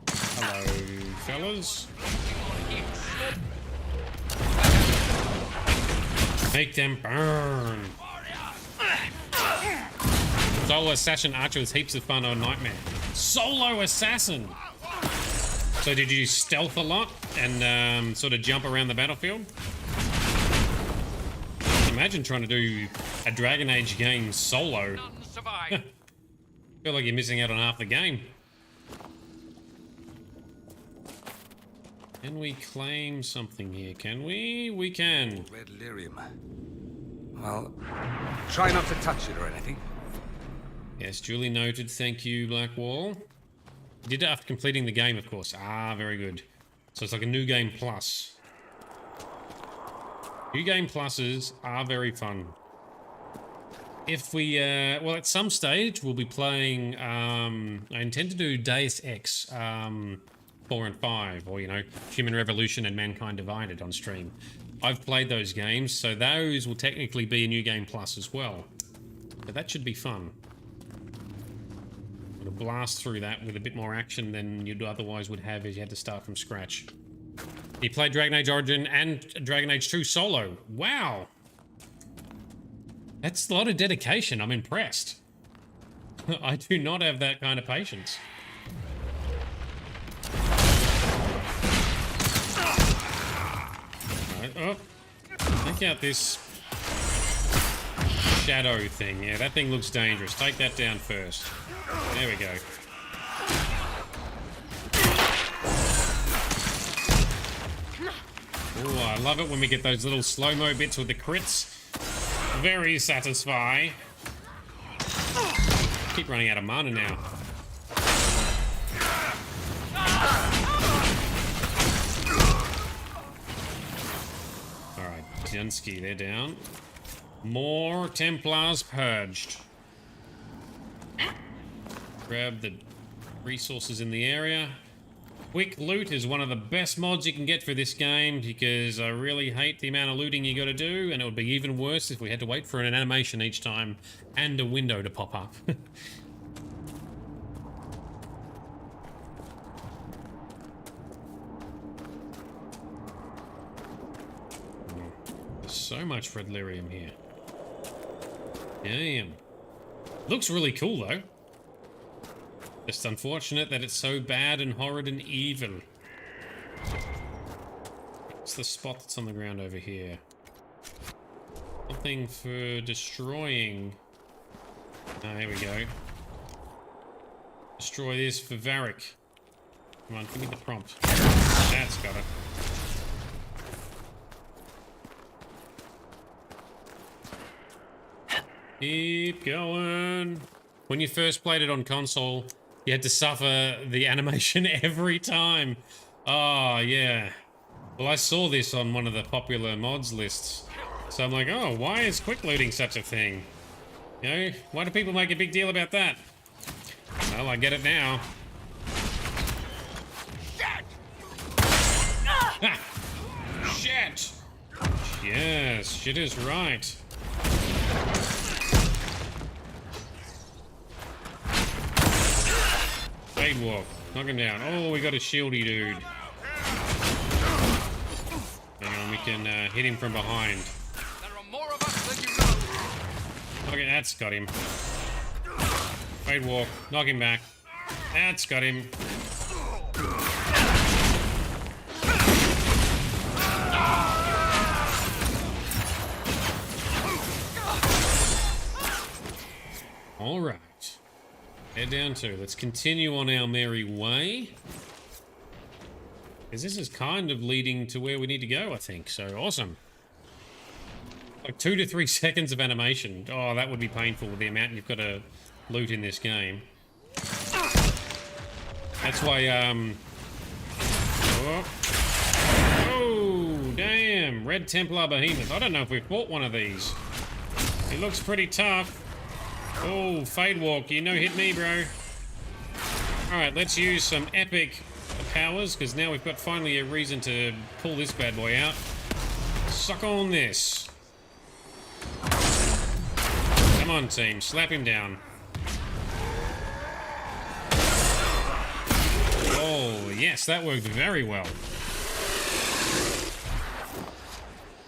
Hello, fellas. Make them burn. Solo Assassin Archer was heaps of fun on Nightmare. Solo Assassin! So did you stealth a lot and sort of jump around the battlefield? Imagine trying to do a Dragon Age game solo. Feel like you're missing out on half the game. Can we claim something here? Can we? We can. Red lyrium. Well, try not to touch it or anything. Yes, duly noted. Thank you, Blackwall. You did it after completing the game, of course. Ah, very good. So it's like a new game plus. New game pluses are very fun. If we, well, at some stage, we'll be playing, I intend to do Deus Ex 4 and 5, or, you know, Human Revolution and Mankind Divided on stream. I've played those games, so those will technically be a new game plus as well. But that should be fun. We'll blast through that with a bit more action than you'd otherwise would have if you had to start from scratch. You played Dragon Age Origin and Dragon Age 2 solo. Wow! That's a lot of dedication. I'm impressed. I do not have that kind of patience. Right. Oh, take out this shadow thing. Yeah, that thing looks dangerous. Take that down first. There we go. Oh, I love it when we get those little slow-mo bits with the crits. Very satisfying. Keep running out of mana now. Alright, Dunsky, they're down. More Templars purged. Grab the resources in the area. Quick loot is one of the best mods you can get for this game because I really hate the amount of looting you gotta do, and it would be even worse if we had to wait for an animation each time and a window to pop up. There's so much red lyrium here. Damn. Looks really cool though. Just unfortunate that it's so bad and horrid and evil. What's the spot that's on the ground over here? Something for destroying. Ah, here we go. Destroy this for Varric. Come on, give me the prompt. That's got it. Keep going. When you first played it on console, you had to suffer the animation every time. Oh, yeah. Well, I saw this on one of the popular mods lists. So I'm like, oh, why is quick looting such a thing? You know, why do people make a big deal about that? Well, I get it now. Ah! Shit! Yes, shit is right. Fade walk. Knock him down. Oh, we got a shieldy dude. Hang on, we can hit him from behind. There are more of us than you know. Okay, that's got him. Fade walk. Knock him back. That's got him. All right. Head down to. Let's continue on our merry way. Because this is kind of leading to where we need to go, I think. So, awesome. Like 2 to 3 seconds of animation. Oh, that would be painful with the amount you've got to loot in this game. That's why, Oh, damn. Red Templar Behemoth. I don't know if we've bought one of these. He looks pretty tough. Oh, Fade Walk, you know hit me, bro. Alright, let's use some epic powers, because now we've got finally a reason to pull this bad boy out. Suck on this. Come on, team, slap him down. Oh, yes, that worked very well.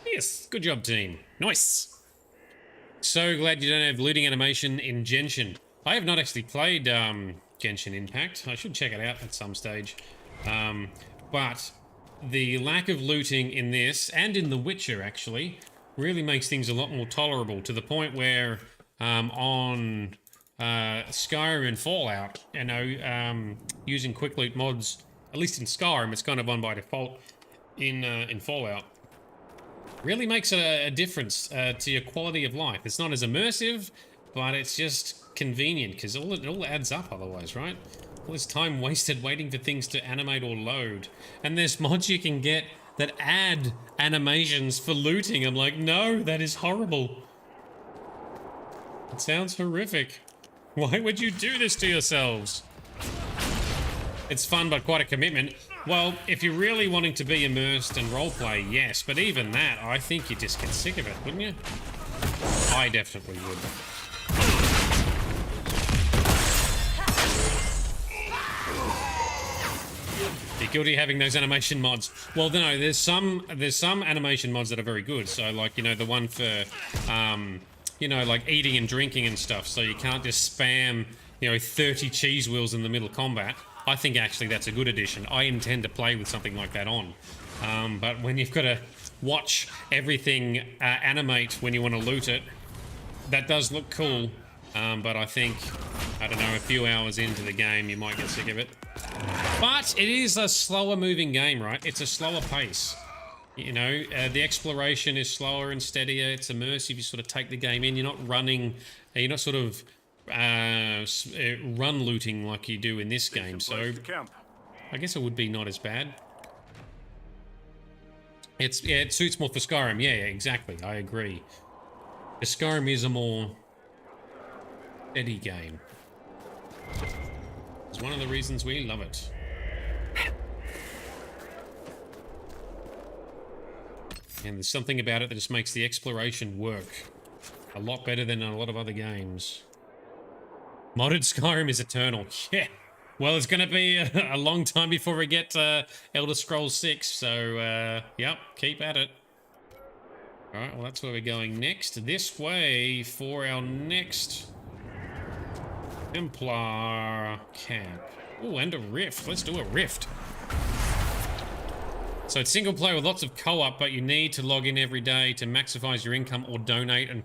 Yes, good job, team. Nice. So glad you don't have looting animation in Genshin. I have not actually played Genshin Impact. I should check it out at some stage. But the lack of looting in this, and in The Witcher actually, really makes things a lot more tolerable, to the point where on Skyrim and Fallout, you know, using quick loot mods At least in Skyrim, it's kind of on by default in Fallout. Really makes a difference to your quality of life. It's not as immersive, but it's just convenient because it all adds up otherwise, right? All this time wasted waiting for things to animate or load. And there's mods you can get that add animations for looting. I'm like, no, that is horrible. It sounds horrific. Why would you do this to yourselves? It's fun, but quite a commitment. Well, if you're really wanting to be immersed and roleplay, yes. But even that, I think you'd just get sick of it, wouldn't you? I definitely would. You're guilty of having those animation mods. Well, no, there's some animation mods that are very good. So, like, you know, the one for, you know, like eating and drinking and stuff. So you can't just spam, you know, 30 cheese wheels in the middle of combat. I think actually that's a good addition. I intend to play with something like that on. But when you've got to watch everything animate when you want to loot it, that does look cool. But I think, I don't know, a few hours into the game, you might get sick of it. But it is a slower moving game, right? It's a slower pace. You know, the exploration is slower and steadier. It's immersive. You sort of take the game in. You're not running, you're not sort of run looting like you do in this game, so I guess it would be not as bad. It suits more for Skyrim. Yeah, exactly. I agree. The Skyrim is a more steady game. It's one of the reasons we love it. And there's something about it that just makes the exploration work a lot better than a lot of other games. Modded Skyrim is eternal. Yeah. Well, it's going to be a long time before we get Elder Scrolls 6. So, yep, keep at it. All right, well, that's where we're going next. This way for our next Templar camp. Oh, and a rift. Let's do a rift. So it's single player with lots of co-op, but you need to log in every day to maximize your income or donate, and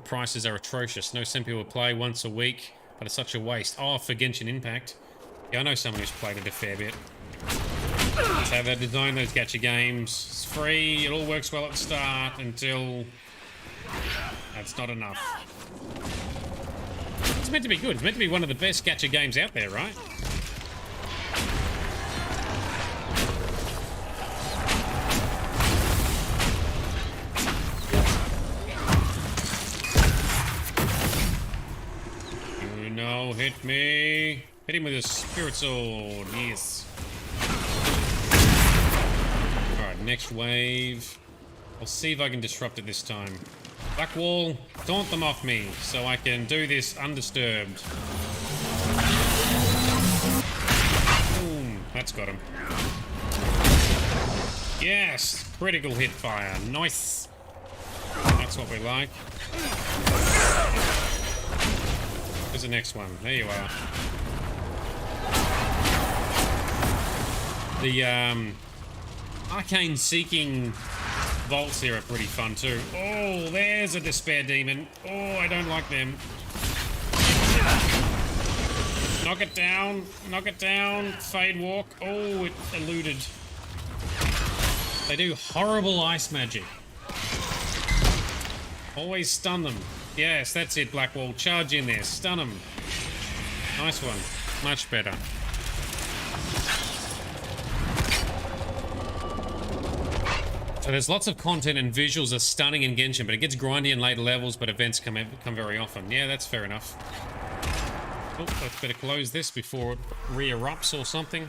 prices are atrocious. No simple will play once a week. But it's such a waste. Oh, for Genshin Impact. Yeah, I know someone who's played it a fair bit. So they designed those gacha games. It's free, it all works well at the start until that's not enough. It's meant to be good. It's meant to be one of the best gacha games out there, right? No, hit me. Hit him with a spirit sword. Yes. Alright, next wave. I'll see if I can disrupt it this time. Black wall, taunt them off me so I can do this undisturbed. Boom. That's got him. Yes! Critical hit fire. Nice. That's what we like. Where's the next one? There you are. The arcane seeking vaults here are pretty fun too. Oh, there's a despair demon. Oh, I don't like them. Knock it down. Knock it down. Fade walk. Oh, it eluded. They do horrible ice magic. Always stun them. Yes, that's it, Blackwall. Charge in there. Stun them. Nice one. Much better. So there's lots of content and visuals are stunning in Genshin, but it gets grindy in later levels, but events come very often. Yeah, that's fair enough. Oh, let's better close this before it re-erupts or something.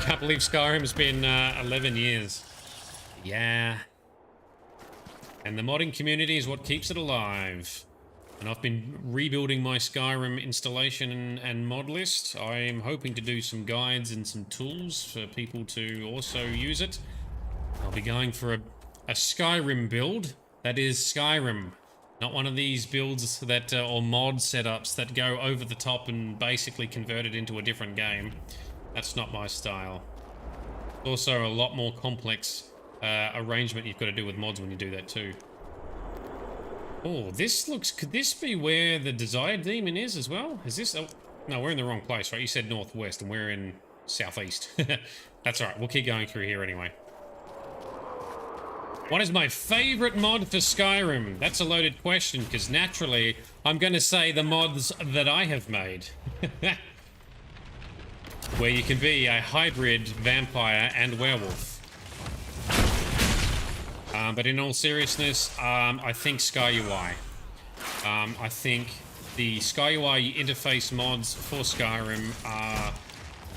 Can't believe Skyrim's been 11 years. Yeah. And the modding community is what keeps it alive. And I've been rebuilding my Skyrim installation and mod list. I'm hoping to do some guides and some tools for people to also use it. I'll be going for a Skyrim build that is Skyrim. Not one of these builds that, or mod setups that go over the top and basically convert it into a different game. That's not my style. Also a lot more complex arrangement you've got to do with mods when you do that too. Oh, this looks... Could this be where the Desired Demon is as well? Is this... Oh, No, we're in the wrong place, right? You said northwest, and we're in southeast. That's alright, we'll keep going through here anyway. What is my favorite mod for Skyrim? That's a loaded question, because naturally, I'm going to say the mods that I have made. Where you can be a hybrid vampire and werewolf. But in all seriousness, I think Sky UI. I think the Sky UI interface mods for Skyrim are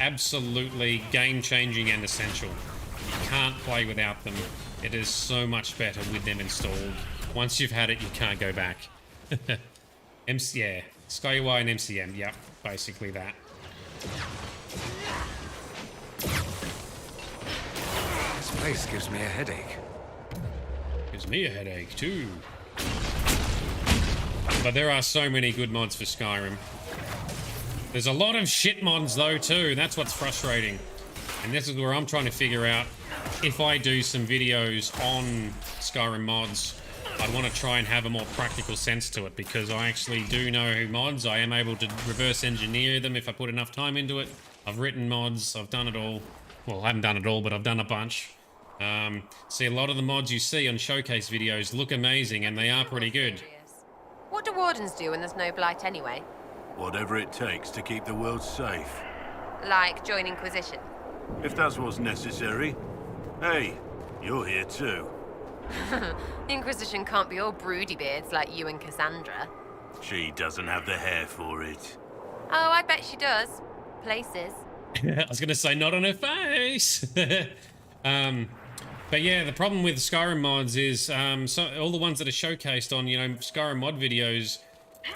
absolutely game-changing and essential. You can't play without them. It is so much better with them installed. Once you've had it, you can't go back. Yeah, Sky UI and MCM, yep, basically that. This place gives me a headache. Gives me a headache too. But there are so many good mods for Skyrim. There's a lot of shit mods though too. That's what's frustrating. And this is where I'm trying to figure out if I do some videos on Skyrim mods, I'd want to try and have a more practical sense to it, because I actually do know mods. I am able to reverse engineer them if I put enough time into it. I've written mods, I've done it all. Well, I haven't done it all, but I've done a bunch. See, a lot of the mods you see on showcase videos look amazing, and they are pretty good. What do wardens do when there's no blight anyway? Whatever it takes to keep the world safe. Like join Inquisition? If that's what's necessary. Hey, you're here too. The Inquisition can't be all broody beards like you and Cassandra. She doesn't have the hair for it. Oh, I bet she does. Places. I was going to say, not on her face. But yeah, the problem with Skyrim mods is so all the ones that are showcased on, you know, Skyrim mod videos,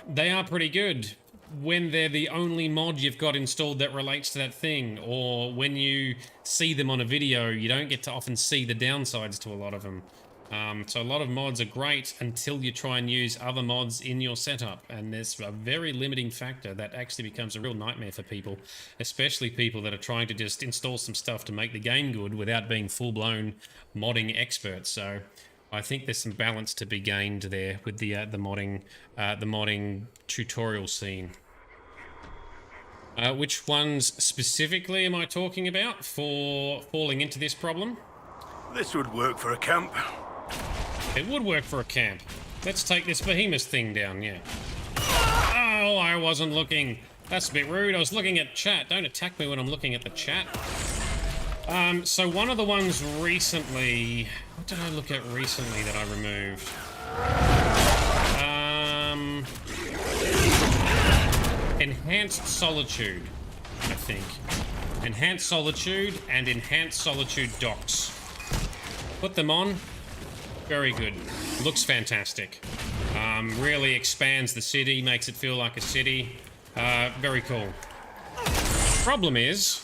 they are pretty good when they're the only mod you've got installed that relates to that thing, or when you see them on a video, you don't get to often see the downsides to a lot of them. So a lot of mods are great until you try and use other mods in your setup, and there's a very limiting factor that actually becomes a real nightmare for people, especially people that are trying to just install some stuff to make the game good without being full-blown modding experts. So I think there's some balance to be gained there with the modding tutorial scene. Which ones specifically am I talking about for falling into this problem? This would work for a camp. It would work for a camp. Let's take this behemoth thing down, yeah. Oh, I wasn't looking. That's a bit rude. I was looking at chat. Don't attack me when I'm looking at the chat. So one of the ones recently... What did I look at recently that I removed? Enhanced Solitude, I think. Enhanced Solitude and Enhanced Solitude docks. Put them on. Very good. Looks fantastic. Really expands the city, makes it feel like a city. Very cool. Problem is,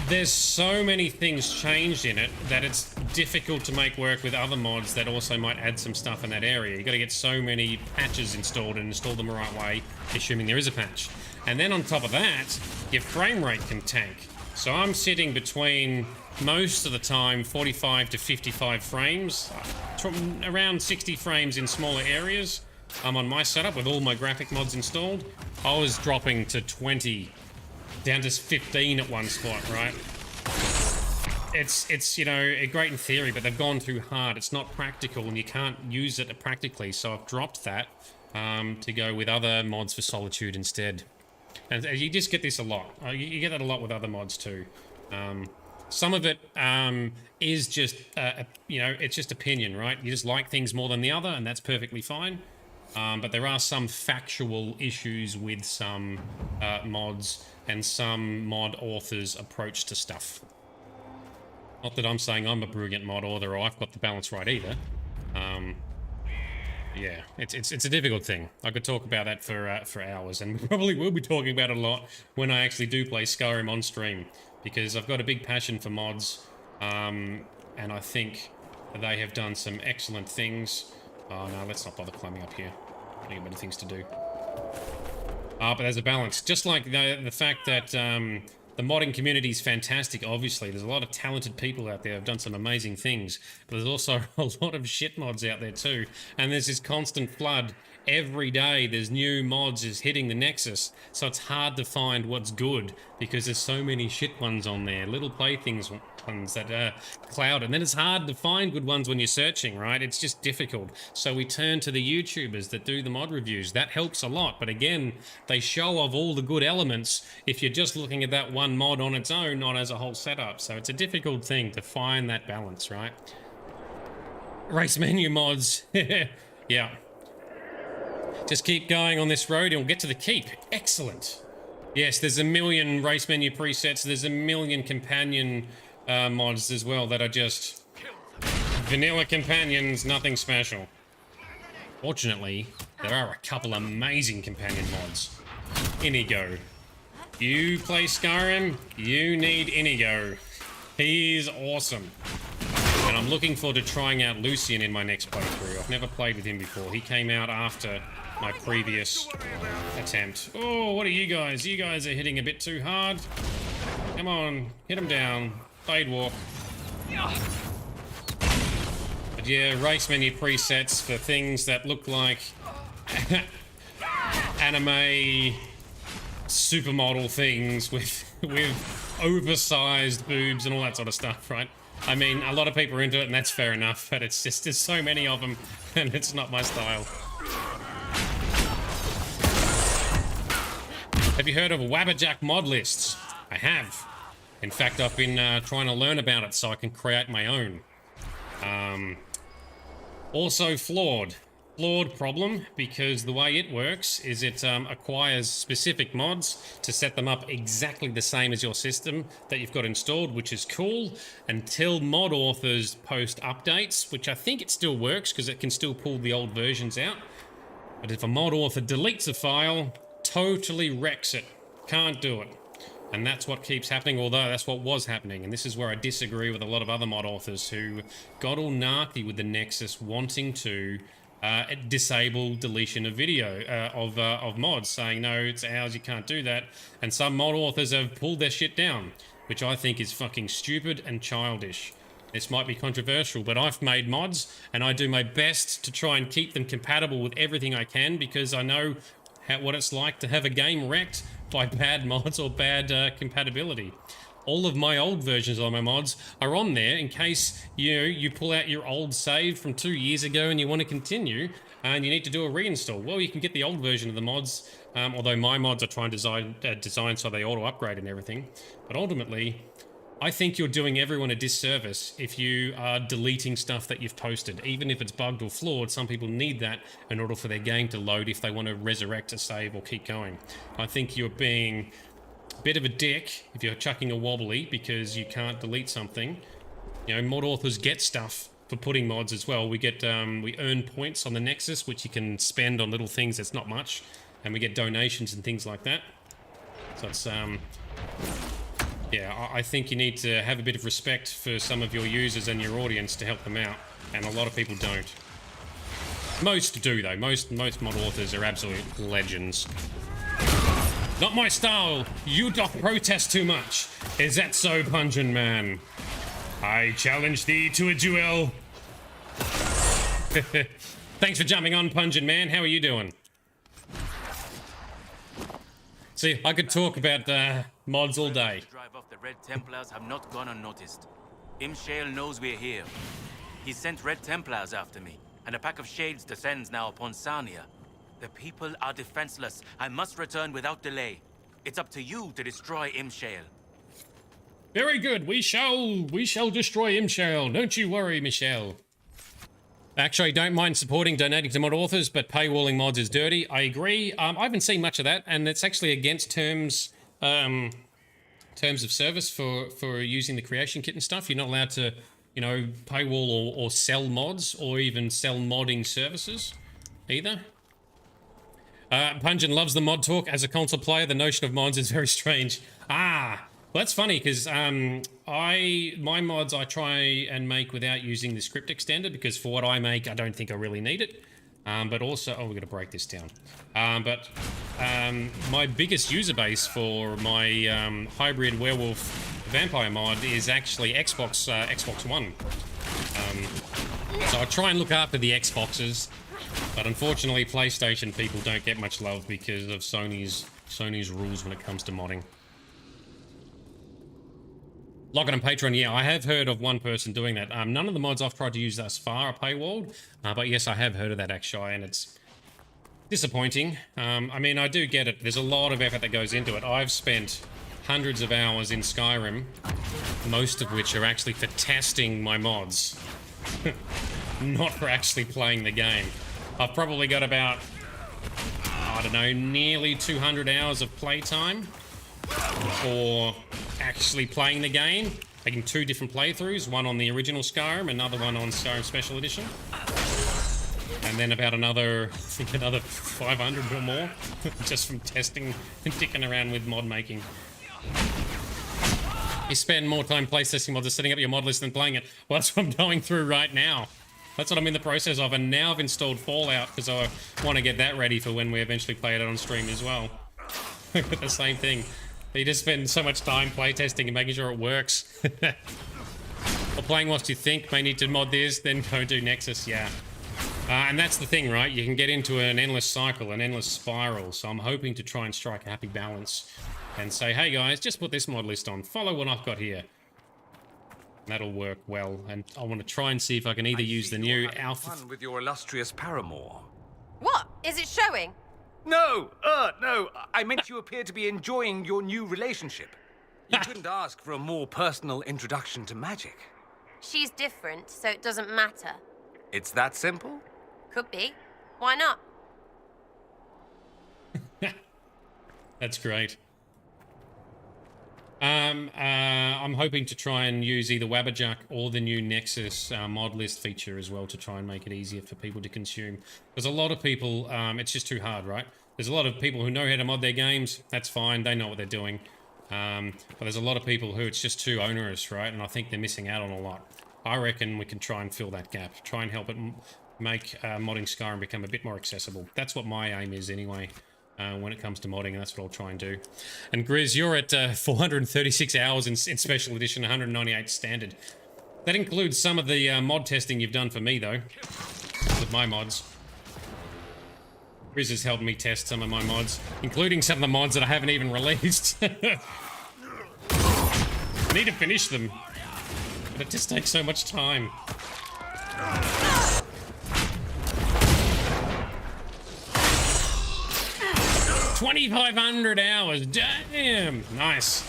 there's so many things changed in it that it's difficult to make work with other mods that also might add some stuff in that area. You got to get so many patches installed and install them the right way, assuming there is a patch. And then on top of that, your frame rate can tank. So I'm sitting between, most of the time, 45 to 55 frames, around 60 frames in smaller areas. I'm on my setup with all my graphic mods installed. I was dropping to 20, down to 15 at one spot, right? It's you know, great in theory, but they've gone too hard. It's not practical, and you can't use it practically, so I've dropped that to go with other mods for Solitude instead. And you just get this a lot. You get that a lot with other mods too. Some of it is just, you know, it's just opinion, right? You just like things more than the other, and that's perfectly fine. But there are some factual issues with some mods and some mod authors' approach to stuff. Not that I'm saying I'm a brilliant mod author or I've got the balance right either. Yeah, it's a difficult thing. I could talk about that for hours, and we probably will be talking about it a lot when I actually do play Skyrim on stream, because I've got a big passion for mods, and I think they have done some excellent things. Oh no, let's not bother climbing up here. I got better things to do. But there's a balance. Just like the fact that the modding community is fantastic, obviously. There's a lot of talented people out there who have done some amazing things. But there's also a lot of shit mods out there too. And there's this constant flood every day there's new mods is hitting the Nexus, so it's hard to find what's good because there's so many shit ones on there, little playthings ones that cloud, and then it's hard to find good ones when you're searching, right? It's just difficult. So we turn to the YouTubers that do the mod reviews. That helps a lot, but again, they show off all the good elements if you're just looking at that one mod on its own, not as a whole setup. So it's a difficult thing to find that balance, right? Race menu mods. Yeah. Just keep going on this road and we'll get to the keep. Excellent. Yes, there's a million race menu presets. There's a million companion mods as well that are just vanilla companions, nothing special. Fortunately, there are a couple amazing companion mods. Inigo. You play Skyrim, you need Inigo. He's awesome. And I'm looking forward to trying out Lucian in my next playthrough. I've never played with him before. He came out after my previous attempt. Oh, what are you guys? You guys are hitting a bit too hard. Come on, hit him down. Fade walk. But yeah, race menu presets for things that look like anime supermodel things with oversized boobs and all that sort of stuff, right? I mean, a lot of people are into it, and that's fair enough, but it's just, there's so many of them, and it's not my style. Have you heard of Wabberjack mod lists? I have. In fact, I've been trying to learn about it so I can create my own. Also flawed. Flawed problem, because the way it works is it acquires specific mods to set them up exactly the same as your system that you've got installed, which is cool, until mod authors post updates, which I think it still works because it can still pull the old versions out. But if a mod author deletes a file, totally wrecks it. Can't do it. And that's what keeps happening, although that's what was happening. And this is where I disagree with a lot of other mod authors who got all narky with the Nexus, wanting to disable deletion of video of mods, saying no, it's ours, you can't do that. And some mod authors have pulled their shit down, which I think is fucking stupid and childish. This might be controversial, but I've made mods and I do my best to try and keep them compatible with everything I can, because I know what it's like to have a game wrecked by bad mods or bad compatibility. All of my old versions of my mods are on there in case you pull out your old save from 2 years ago and you want to continue and you need to do a reinstall. Well, you can get the old version of the mods, although my mods are trying to design so they auto upgrade and everything. But ultimately, I think you're doing everyone a disservice if you are deleting stuff that you've posted. Even if it's bugged or flawed, some people need that in order for their game to load if they want to resurrect a save or keep going. I think you're being bit of a dick if you're chucking a wobbly because you can't delete something. You know, mod authors get stuff for putting mods as well. We get we earn points on the Nexus, which you can spend on little things that's not much, and we get donations and things like that. So it's yeah, I think you need to have a bit of respect for some of your users and your audience to help them out, and a lot of people don't. Most do though. Most mod authors are absolute legends. Not my style. You doth protest too much. Is that so, Pungent Man? I challenge thee to a duel. Thanks for jumping on, Pungent Man. How are you doing? See, I could talk about mods all day. Drive off the Red Templars have not gone unnoticed. Imshale knows we're here. He sent Red Templars after me, and a pack of shades descends now upon Sarnia. The people are defenseless. I must return without delay. It's up to you to destroy Imshale. Very good. We shall destroy Imshale. Don't you worry, Michelle. Actually, don't mind supporting donating to mod authors, but paywalling mods is dirty. I agree. I haven't seen much of that, and it's actually against terms of service for using the creation kit and stuff. You're not allowed to, you know, paywall or sell mods or even sell modding services either. Pungent loves the mod talk. As a console player, the notion of mods is very strange. Well, that's funny, because my mods I try and make without using the script extender, because for what I make, I don't think I really need it. But also, we're going to break this down. My biggest user base for my hybrid werewolf vampire mod is actually Xbox One. So I try and look after the Xboxes, but unfortunately PlayStation people don't get much love because of Sony's rules when it comes to modding. Log on Patreon, yeah, I have heard of one person doing that. None of the mods I've tried to use thus far are paywalled, but yes, I have heard of that actually, and it's disappointing. I mean, I do get it. There's a lot of effort that goes into it. I've spent hundreds of hours in Skyrim, most of which are actually for testing my mods, not for actually playing the game. I've probably got about, I don't know, nearly 200 hours of playtime for actually playing the game, making 2 different playthroughs, one on the original Skyrim, another one on Skyrim Special Edition. And then about another, I think another 500 or more, just from testing and dicking around with mod making. You spend more time playtesting mods than setting up your mod list than playing it. Well, that's what I'm going through right now. That's what I'm in the process of, and now I've installed Fallout because I want to get that ready for when we eventually play it on stream as well. The same thing. You just spend so much time playtesting and making sure it works. Or playing whilst you think may need to mod this, then go do Nexus, yeah. And that's the thing, right? You can get into an endless cycle, an endless spiral. So I'm hoping to try and strike a happy balance and say, hey guys, just put this mod list on. Follow what I've got here. That'll work well. And I want to try and see if I can either use the new alpha... fun with your illustrious paramour. What? Is it showing? No! No! I meant you appear to be enjoying your new relationship. You couldn't ask for a more personal introduction to magic. She's different, so it doesn't matter. It's that simple? Could be. Why not? That's great. I'm hoping to try and use either Wabberjack or the new Nexus mod list feature as well to try and make it easier for people to consume. Because a lot of people, it's just too hard, right? There's a lot of people who know how to mod their games. That's fine. They know what they're doing. But there's a lot of people who it's just too onerous, right? And I think they're missing out on a lot. I reckon we can try and fill that gap. Try and help it make modding Skyrim become a bit more accessible. That's what my aim is anyway. When it comes to modding, and that's what I'll try and do. And Grizz, you're at 436 hours in Special Edition, 198 Standard. That includes some of the mod testing you've done for me, though, with my mods. Grizz has helped me test some of my mods, including some of the mods that I haven't even released. I need to finish them, but it just takes so much time. 2,500 hours, damn! Nice.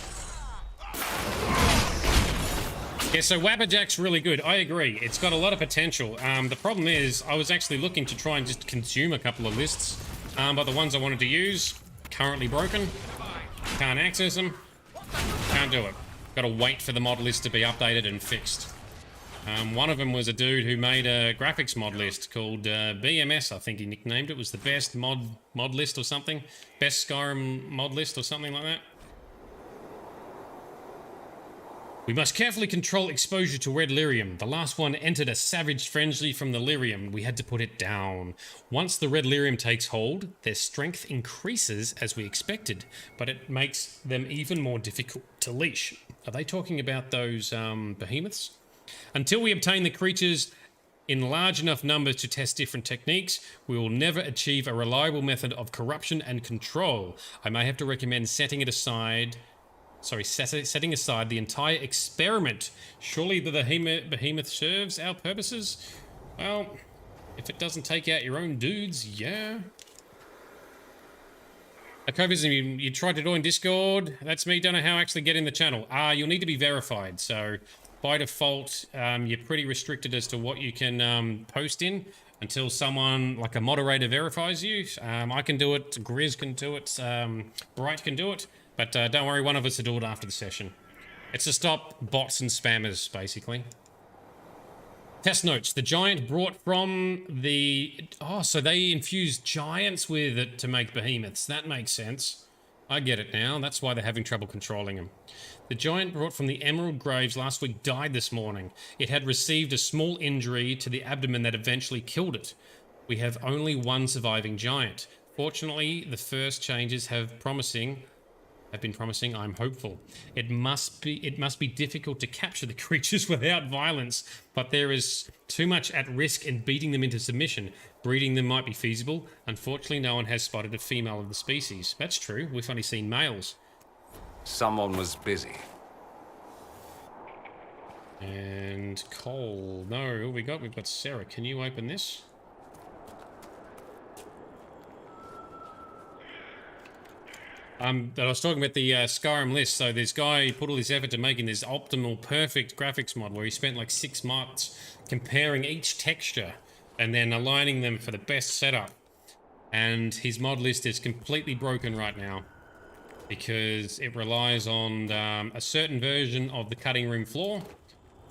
Yeah, so Wabberjack's really good. I agree. It's got a lot of potential. The problem is, I was actually looking to try and just consume a couple of lists, but the ones I wanted to use, currently broken. Can't access them. Can't do it. Got to wait for the mod list to be updated and fixed. One of them was a dude who made a graphics mod list called BMS, I think he nicknamed it. It was the best mod list or something. Best Skyrim mod list or something like that. We must carefully control exposure to red lyrium. The last one entered a savage frenzy from the lyrium. We had to put it down. Once the red lyrium takes hold, their strength increases as we expected, but it makes them even more difficult to leash. Are they talking about those behemoths? Until we obtain the creatures in large enough numbers to test different techniques, we will never achieve a reliable method of corruption and control. I may have to recommend setting aside the entire experiment. Surely the behemoth serves our purposes? Well, if it doesn't take out your own dudes, yeah. Kovism, you tried to join Discord. That's me. Don't know how to actually get in the channel. You'll need to be verified, so... By default, you're pretty restricted as to what you can post in until someone, like a moderator, verifies you. I can do it, Grizz can do it, Bright can do it, but don't worry, one of us will do it after the session. It's to stop bots and spammers, basically. Test notes. The giant brought from the... Oh, so they infused giants with it to make behemoths. That makes sense. I get it now. That's why they're having trouble controlling them. The giant brought from the Emerald Graves last week died this morning. It had received a small injury to the abdomen that eventually killed it. We have only one surviving giant. Fortunately, the first changes have promising have been promising. I'm hopeful. It must be difficult to capture the creatures without violence, but there is too much at risk in beating them into submission. Breeding them might be feasible. Unfortunately, no one has spotted a female of the species. That's true. We've only seen males. Someone was busy. And Cole. No, who we got? We've got Sarah. Can you open this? That I was talking about the Skyrim list. So this guy put all this effort to making this optimal, perfect graphics mod where he spent like 6 months comparing each texture and then aligning them for the best setup. And his mod list is completely broken right now because it relies on a certain version of the cutting room floor.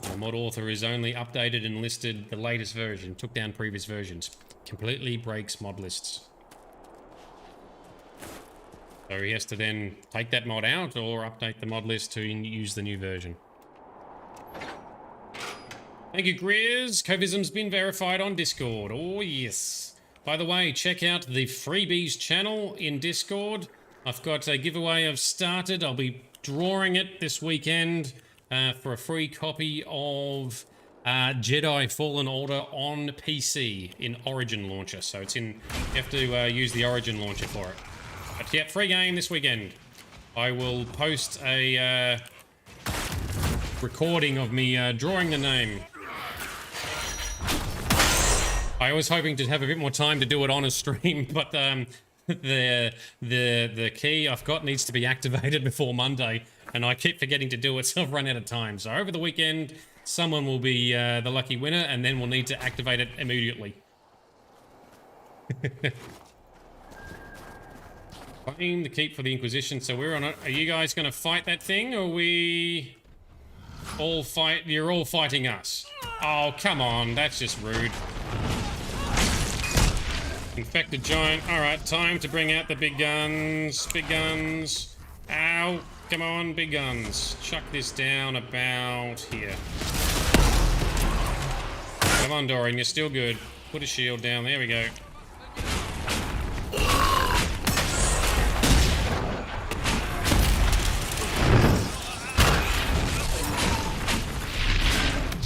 The mod author has only updated and listed the latest version, took down previous versions. Completely breaks mod lists. So he has to then take that mod out or update the mod list to use the new version. Thank you, Grizz. Covism's been verified on Discord. Oh, yes. By the way, check out the Freebies channel in Discord. I've got a giveaway I've started. I'll be drawing it this weekend for a free copy of Jedi Fallen Order on PC in Origin Launcher. So it's in, you have to use the Origin Launcher for it. But yeah, free game this weekend. I will post a recording of me drawing the name. I was hoping to have a bit more time to do it on a stream, but the key I've got needs to be activated before Monday, and I keep forgetting to do it, so I've run out of time. So over the weekend, someone will be the lucky winner, and then we'll need to activate it immediately. Claim the keep for the Inquisition, so we're on it. Are you guys going to fight that thing, or are we all fight? You're all fighting us. Oh, come on, that's just rude. Infected giant. Alright, time to bring out the big guns. Big guns. Ow. Come on, big guns. Chuck this down about here. Come on, Dorian, you're still good. Put a shield down. There we go.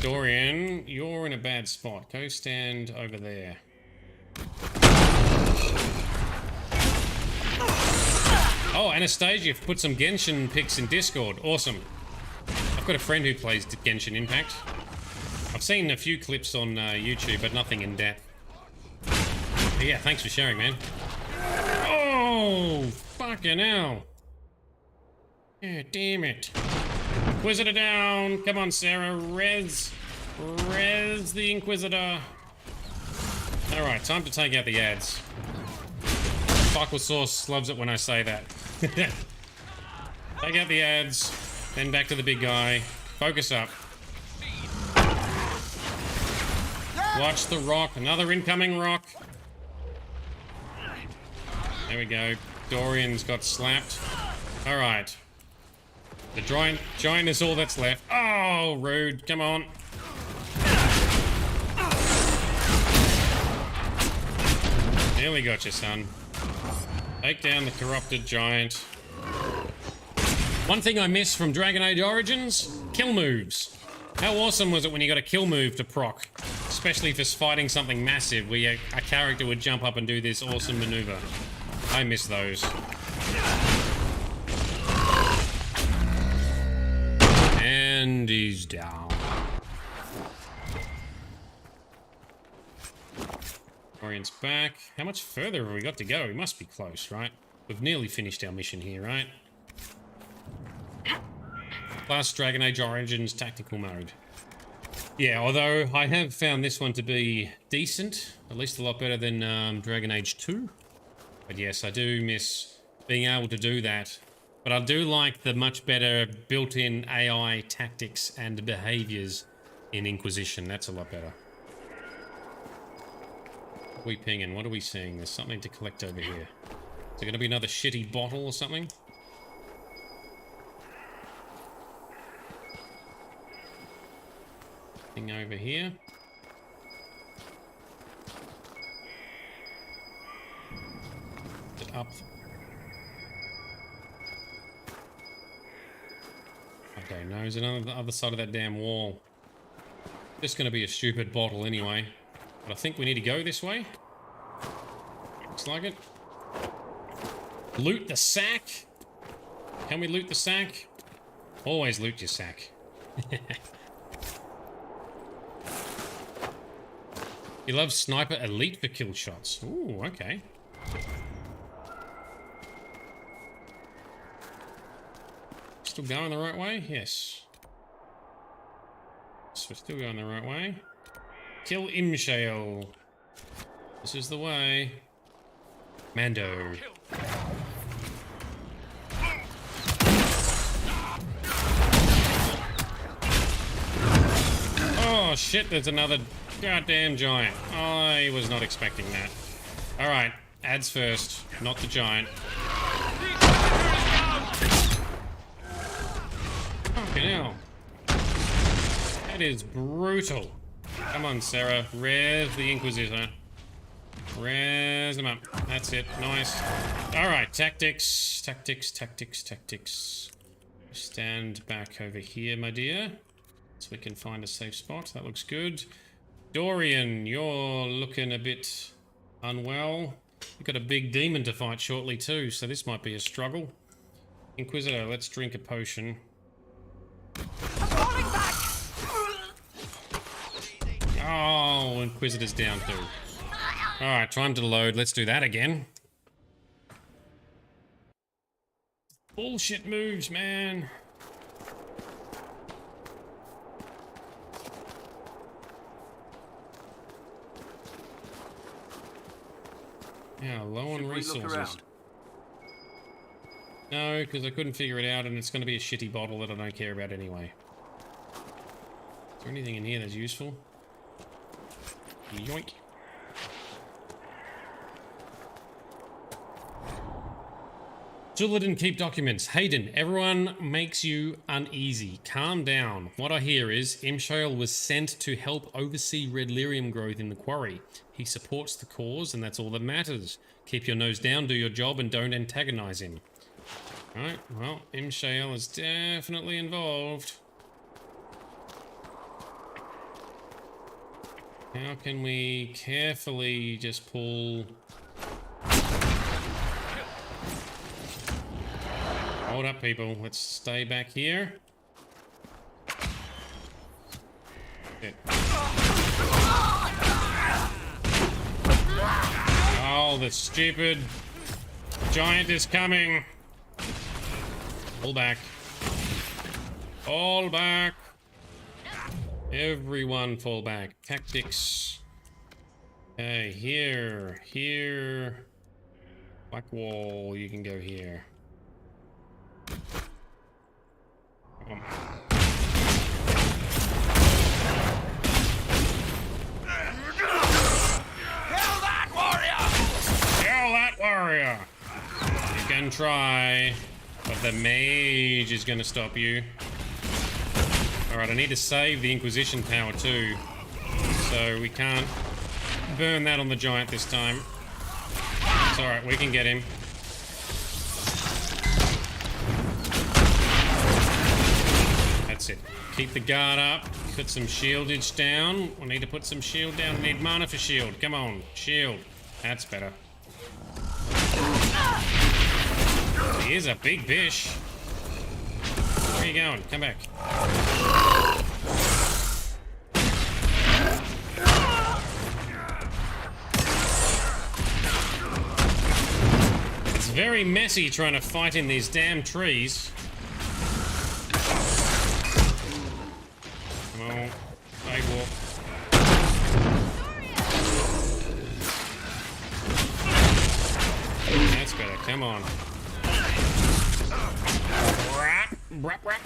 Dorian, you're in a bad spot. Go stand over there. Oh, Anastasia, you've put some Genshin pics in Discord. Awesome. I've got a friend who plays Genshin Impact. I've seen a few clips on YouTube, but nothing in depth. But yeah, thanks for sharing, man. Oh, fucking hell. Yeah, damn it. Inquisitor down. Come on, Sarah. Res the Inquisitor. Alright, time to take out the ads. Michael Sauce loves it when I say that. Take out the ads, then back to the big guy. Focus up. Watch the rock. Another incoming rock. There we go. Dorian's got slapped. Alright. The giant is all that's left. Oh, rude. Come on. Nearly got you, son. Take down the corrupted giant. One thing I miss from Dragon Age Origins, kill moves. How awesome was it when you got a kill move to proc? Especially if it's fighting something massive where a character would jump up and do this awesome maneuver. I miss those. And he's down. Orient's back. How much further have we got to go? We must be close, right? We've nearly finished our mission here, right? Last Dragon Age Origins tactical mode. Yeah, although I have found this one to be decent. At least a lot better than Dragon Age 2. But yes, I do miss being able to do that. But I do like the much better built-in AI tactics and behaviors in Inquisition. That's a lot better. What are we pinging? What are we seeing? There's something to collect over here. Is there going to be another shitty bottle or something? Thing over here. Is it up? Okay, no, he's on the other side of that damn wall. Just gonna be a stupid bottle anyway. But I think we need to go this way. Looks like it. Loot the sack? Can we loot the sack? Always loot your sack. He loves Sniper Elite for kill shots. Ooh, okay. Still going the right way? Yes. So we're still going the right way. Kill Imshale. This is the way. Mando. Oh shit, there's another goddamn giant. I was not expecting that. Alright, ads first, not the giant. Fucking hell. That is brutal. Come on, Sarah. Res the Inquisitor. Res them up. That's it. Nice. Alright, tactics. Tactics, tactics, tactics. Stand back over here, my dear. So we can find a safe spot. That looks good. Dorian, you're looking a bit unwell. You've got a big demon to fight shortly too, so this might be a struggle. Inquisitor, let's drink a potion. Oh, Inquisitor's down too. Alright, time to load. Let's do that again. Bullshit moves, man. Yeah, low on resources. No, because I couldn't figure it out, and it's going to be a shitty bottle that I don't care about anyway. Is there anything in here that's useful? Yoink. Julidan, keep documents. Hayden, everyone makes you uneasy. Calm down. What I hear is Imshale was sent to help oversee red lyrium growth in the quarry. He supports the cause, and that's all that matters. Keep your nose down, do your job, and don't antagonize him. Alright, well, Imshale is definitely involved. How can we carefully just pull... Hold up, people. Let's stay back here. It. Oh, the stupid giant is coming. Pull back. Fall back. Everyone fall back. Tactics. Okay, here. Here. Black wall, you can go here. Kill that warrior! Kill that warrior! You can try, but the mage is going to stop you. Alright, I need to save the Inquisition power too, so we can't burn that on the giant this time. It's alright, we can get him. That's it. Keep the guard up. Put some shieldage down. We need to put some shield down. We need mana for shield. Come on, shield. That's better. He is a big fish. Where are you going? Come back. It's very messy trying to fight in these damn trees. Come on. Sidewalk. That's better. Come on. Brap, brap.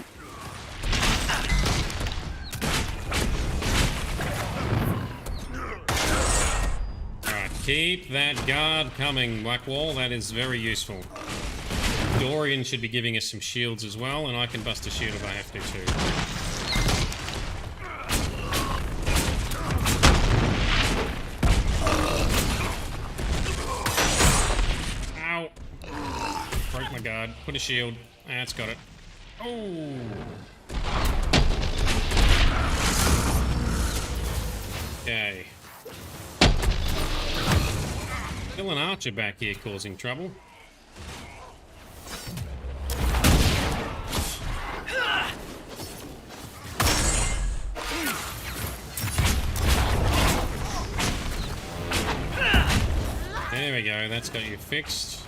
Alright, keep that guard coming, Blackwall. That is very useful. Dorian should be giving us some shields as well, and I can bust a shield if I have to too. Ow. Broke my guard. Put a shield. That's got it. Oh. Okay. Still an archer back here causing trouble. There we go, that's got you fixed.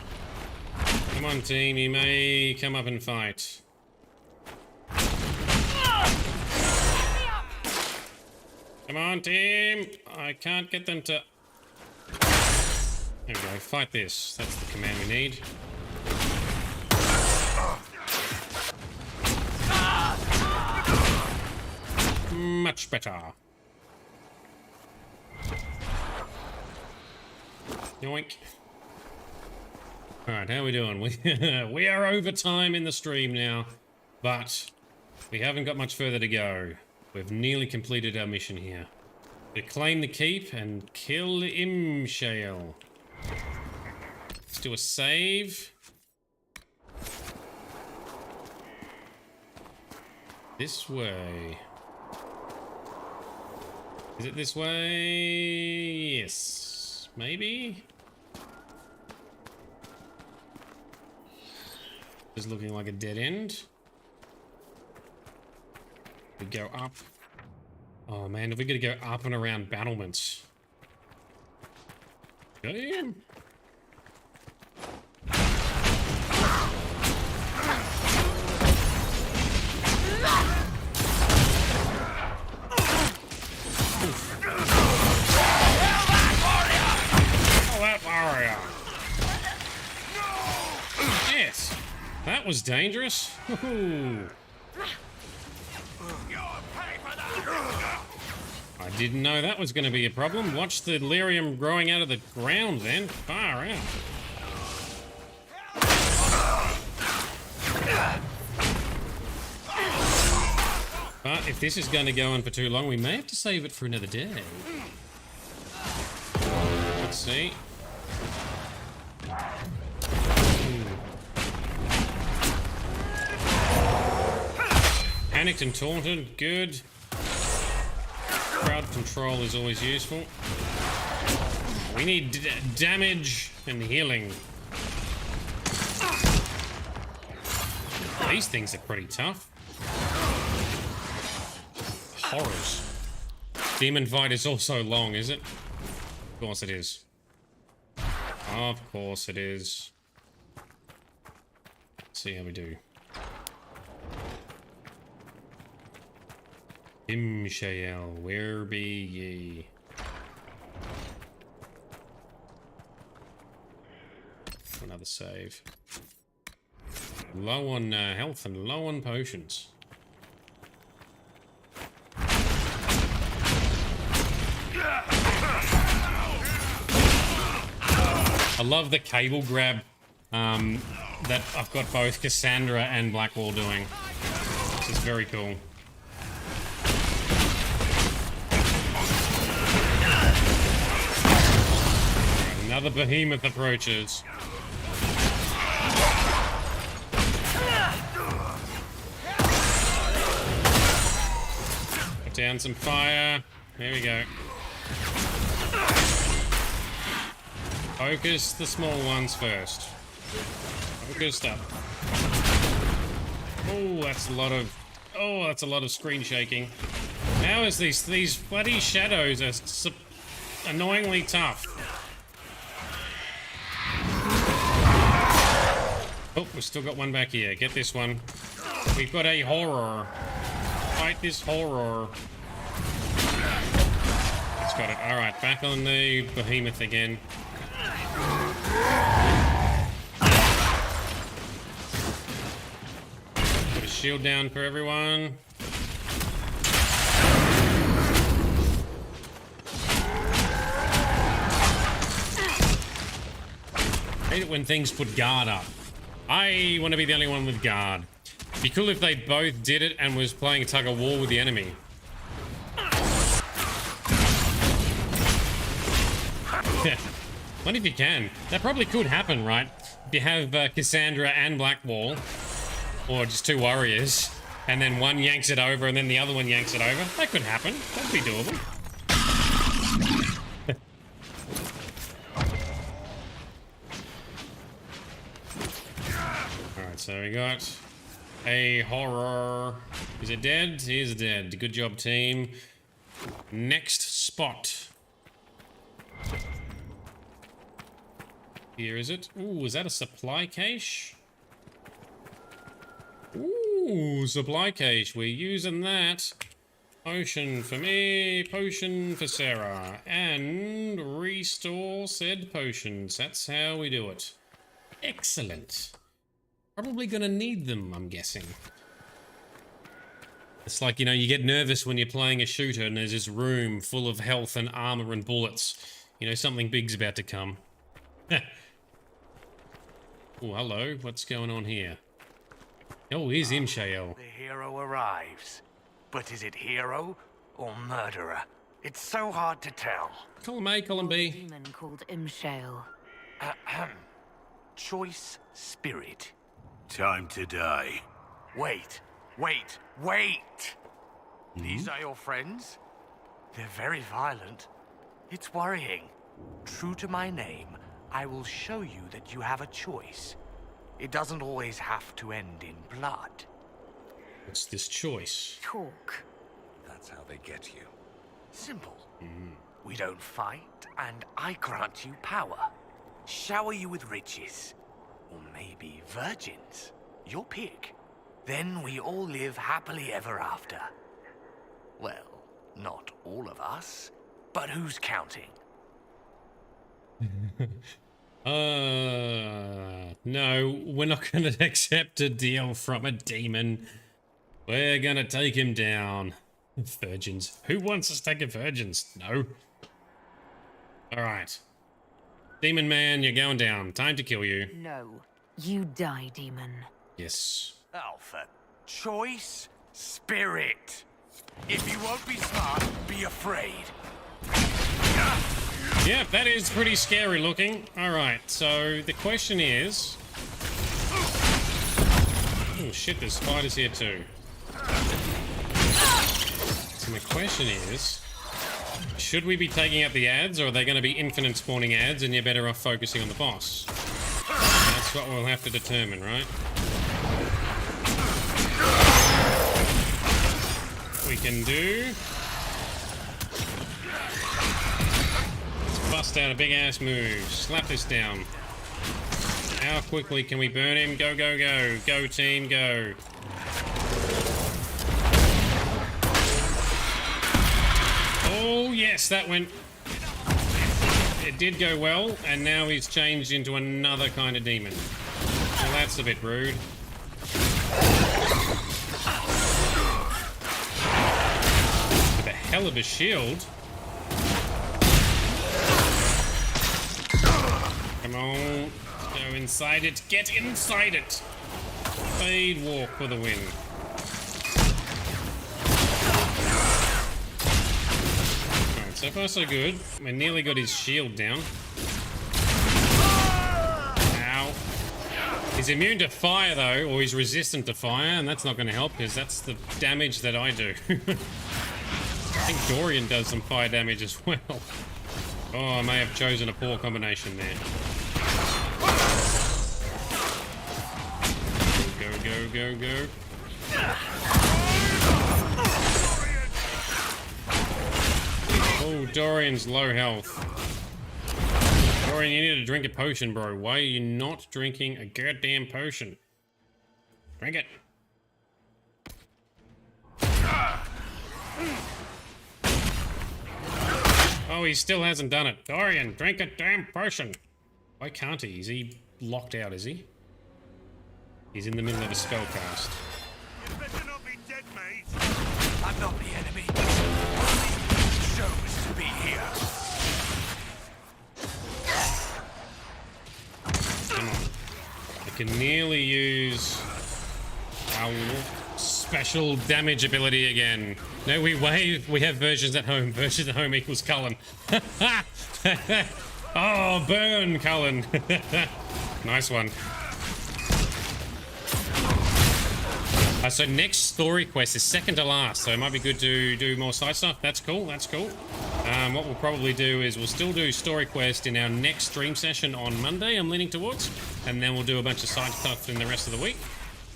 Come on, team, you may come up and fight. Come on, team! I can't get them to... There we go, fight this. That's the command we need. Much better. Yoink. Alright, how are we doing? We are over time in the stream now, but we haven't got much further to go. We've nearly completed our mission here. To claim the keep and kill Imshale. Let's do a save. This way. Is it this way? Yes. Maybe? It's looking like a dead end. We go up. Oh man, if we gotta go up and around battlements. Damn. Warrior. Yes, that was dangerous. I didn't know that was going to be a problem. Watch the lyrium growing out of the ground then. Far out. But if this is going to go on for too long, we may have to save it for another day. Let's see. Panicked and taunted, good. Crowd control is always useful. We need damage and healing. These things are pretty tough. Horrors. Demon fight is also long, is it? Of course it is. Of course it is. Let's see how we do. Imshael, where be ye? Another save. Low on health and low on potions. I love the cable grab that I've got both Cassandra and Blackwall doing. This is very cool. Another behemoth approaches. Put down some fire. There we go. Focus the small ones first. Focused up. Oh, that's a lot of... Oh, that's a lot of screen shaking. How is these bloody shadows are annoyingly tough. Oh, we've still got one back here. Get this one. We've got a horror. Fight this horror. It's got it. Alright, back on the behemoth again. Put a shield down for everyone. I hate it when things put guard up. I want to be the only one with guard. It'd be cool if they both did it and was playing a tug of war with the enemy. What if you can? That probably could happen, right? If you have Cassandra and Blackwall, or just two warriors, and then one yanks it over and then the other one yanks it over. That could happen. That'd be doable. so we got a horror. Is it dead? He is dead. Good job, team. Next spot. Here is it. Ooh, is that a supply cache? Ooh, supply cache. We're using that. Potion for me, potion for Sarah. And restore said potions. That's how we do it. Excellent. Probably gonna need them, I'm guessing. It's like, you know, you get nervous when you're playing a shooter and there's this room full of health and armor and bullets. You know, something big's about to come. Oh, hello. What's going on here? Oh, here's Imshael. The hero arrives. But is it hero or murderer? It's so hard to tell. Call him A, call him B. Demon called Imshael. Choice spirit. Time to die. Wait. These are your friends? They're very violent. It's worrying. True to my name, I will show you that you have a choice. It doesn't always have to end in blood. What's this choice? Talk. That's how they get you. Simple. We don't fight, and I grant you power. Shower you with riches. Or maybe virgins. Your pick. Then we all live happily ever after. Well, not all of us, but who's counting? No, we're not gonna accept a deal from a demon. We're gonna take him down. Virgins. Who wants us taking virgins? No. Alright. Demon man, you're going down. Time to kill you. No. You die, demon. Yes. Alpha. Choice spirit. If you won't be smart, be afraid. Yep, that is pretty scary looking. Alright, so the question is... Oh shit, there's spiders here too. So the question is... Should we be taking out the ads, or are they going to be infinite spawning ads and you're better off focusing on the boss? That's what we'll have to determine, right? We can do... Bust out a big ass move. Slap this down. How quickly can we burn him? Go, go, go. Go, team, go. Oh, yes, that went... It did go well, and now he's changed into another kind of demon. Well, that's a bit rude. With a hell of a shield. Come on, go inside it. Get inside it. Fade walk for the win. Alright, so far so good. We nearly got his shield down. Ow. He's immune to fire though, or he's resistant to fire, and that's not going to help because that's the damage that I do. I think Dorian does some fire damage as well. Oh, I may have chosen a poor combination there. Go, go, go, go. Oh, Dorian's low health. Dorian, you need to drink a potion, bro. Why are you not drinking a goddamn potion? Drink it. Oh, he still hasn't done it. Dorian, drink a damn potion. Why can't he? Is he locked out, is he? He's in the middle of a spell cast. You better not be dead, mate. I'm not the enemy. It chose to be here. Come on. I can nearly use our special damage ability again. No, we have versions at home. Versions at home equals Cullen. Oh, burn, Cullen. Nice one. So next story quest is second to last, so it might be good to do more side stuff. That's cool, that's cool. What we'll probably do is we'll still do story quest in our next stream session on Monday, I'm leaning towards, and then we'll do a bunch of side stuff in the rest of the week.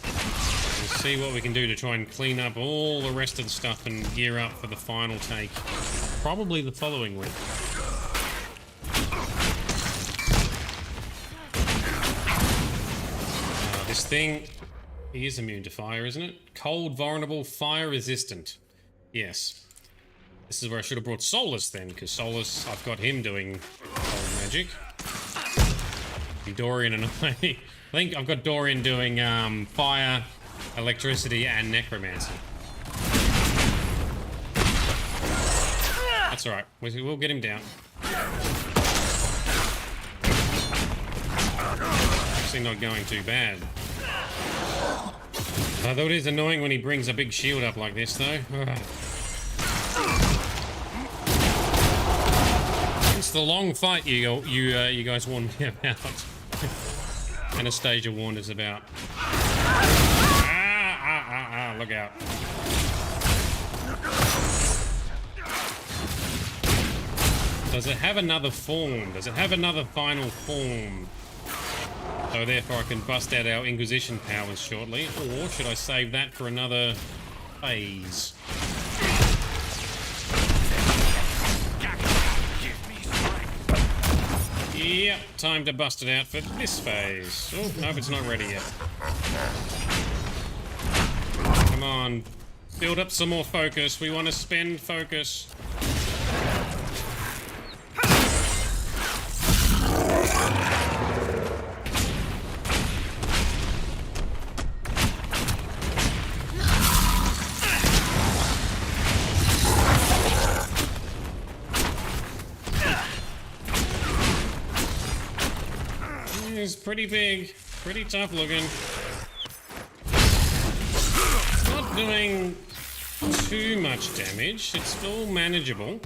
We'll see what we can do to try and clean up all the rest of the stuff and gear up for the final take, probably the following week. This thing, he is immune to fire, isn't it? Cold, vulnerable, fire resistant. Yes. This is where I should have brought Solus then, because Solus, I've got him doing cold magic. And Dorian and I think I've got Dorian doing fire, electricity, and necromancy. That's alright, we'll get him down. Actually not going too bad. Though it is annoying when he brings a big shield up like this, though. It's the long fight you guys warned me about. Anastasia warned us about. Look out. Does it have another form? Does it have another final form? So therefore I can bust out our Inquisition powers shortly, or should I save that for another phase? Yep, time to bust it out for this phase. Oh, no, it's not ready yet. Come on, build up some more focus. We want to spend focus. It's pretty big, pretty tough looking. It's not doing too much damage, it's still manageable.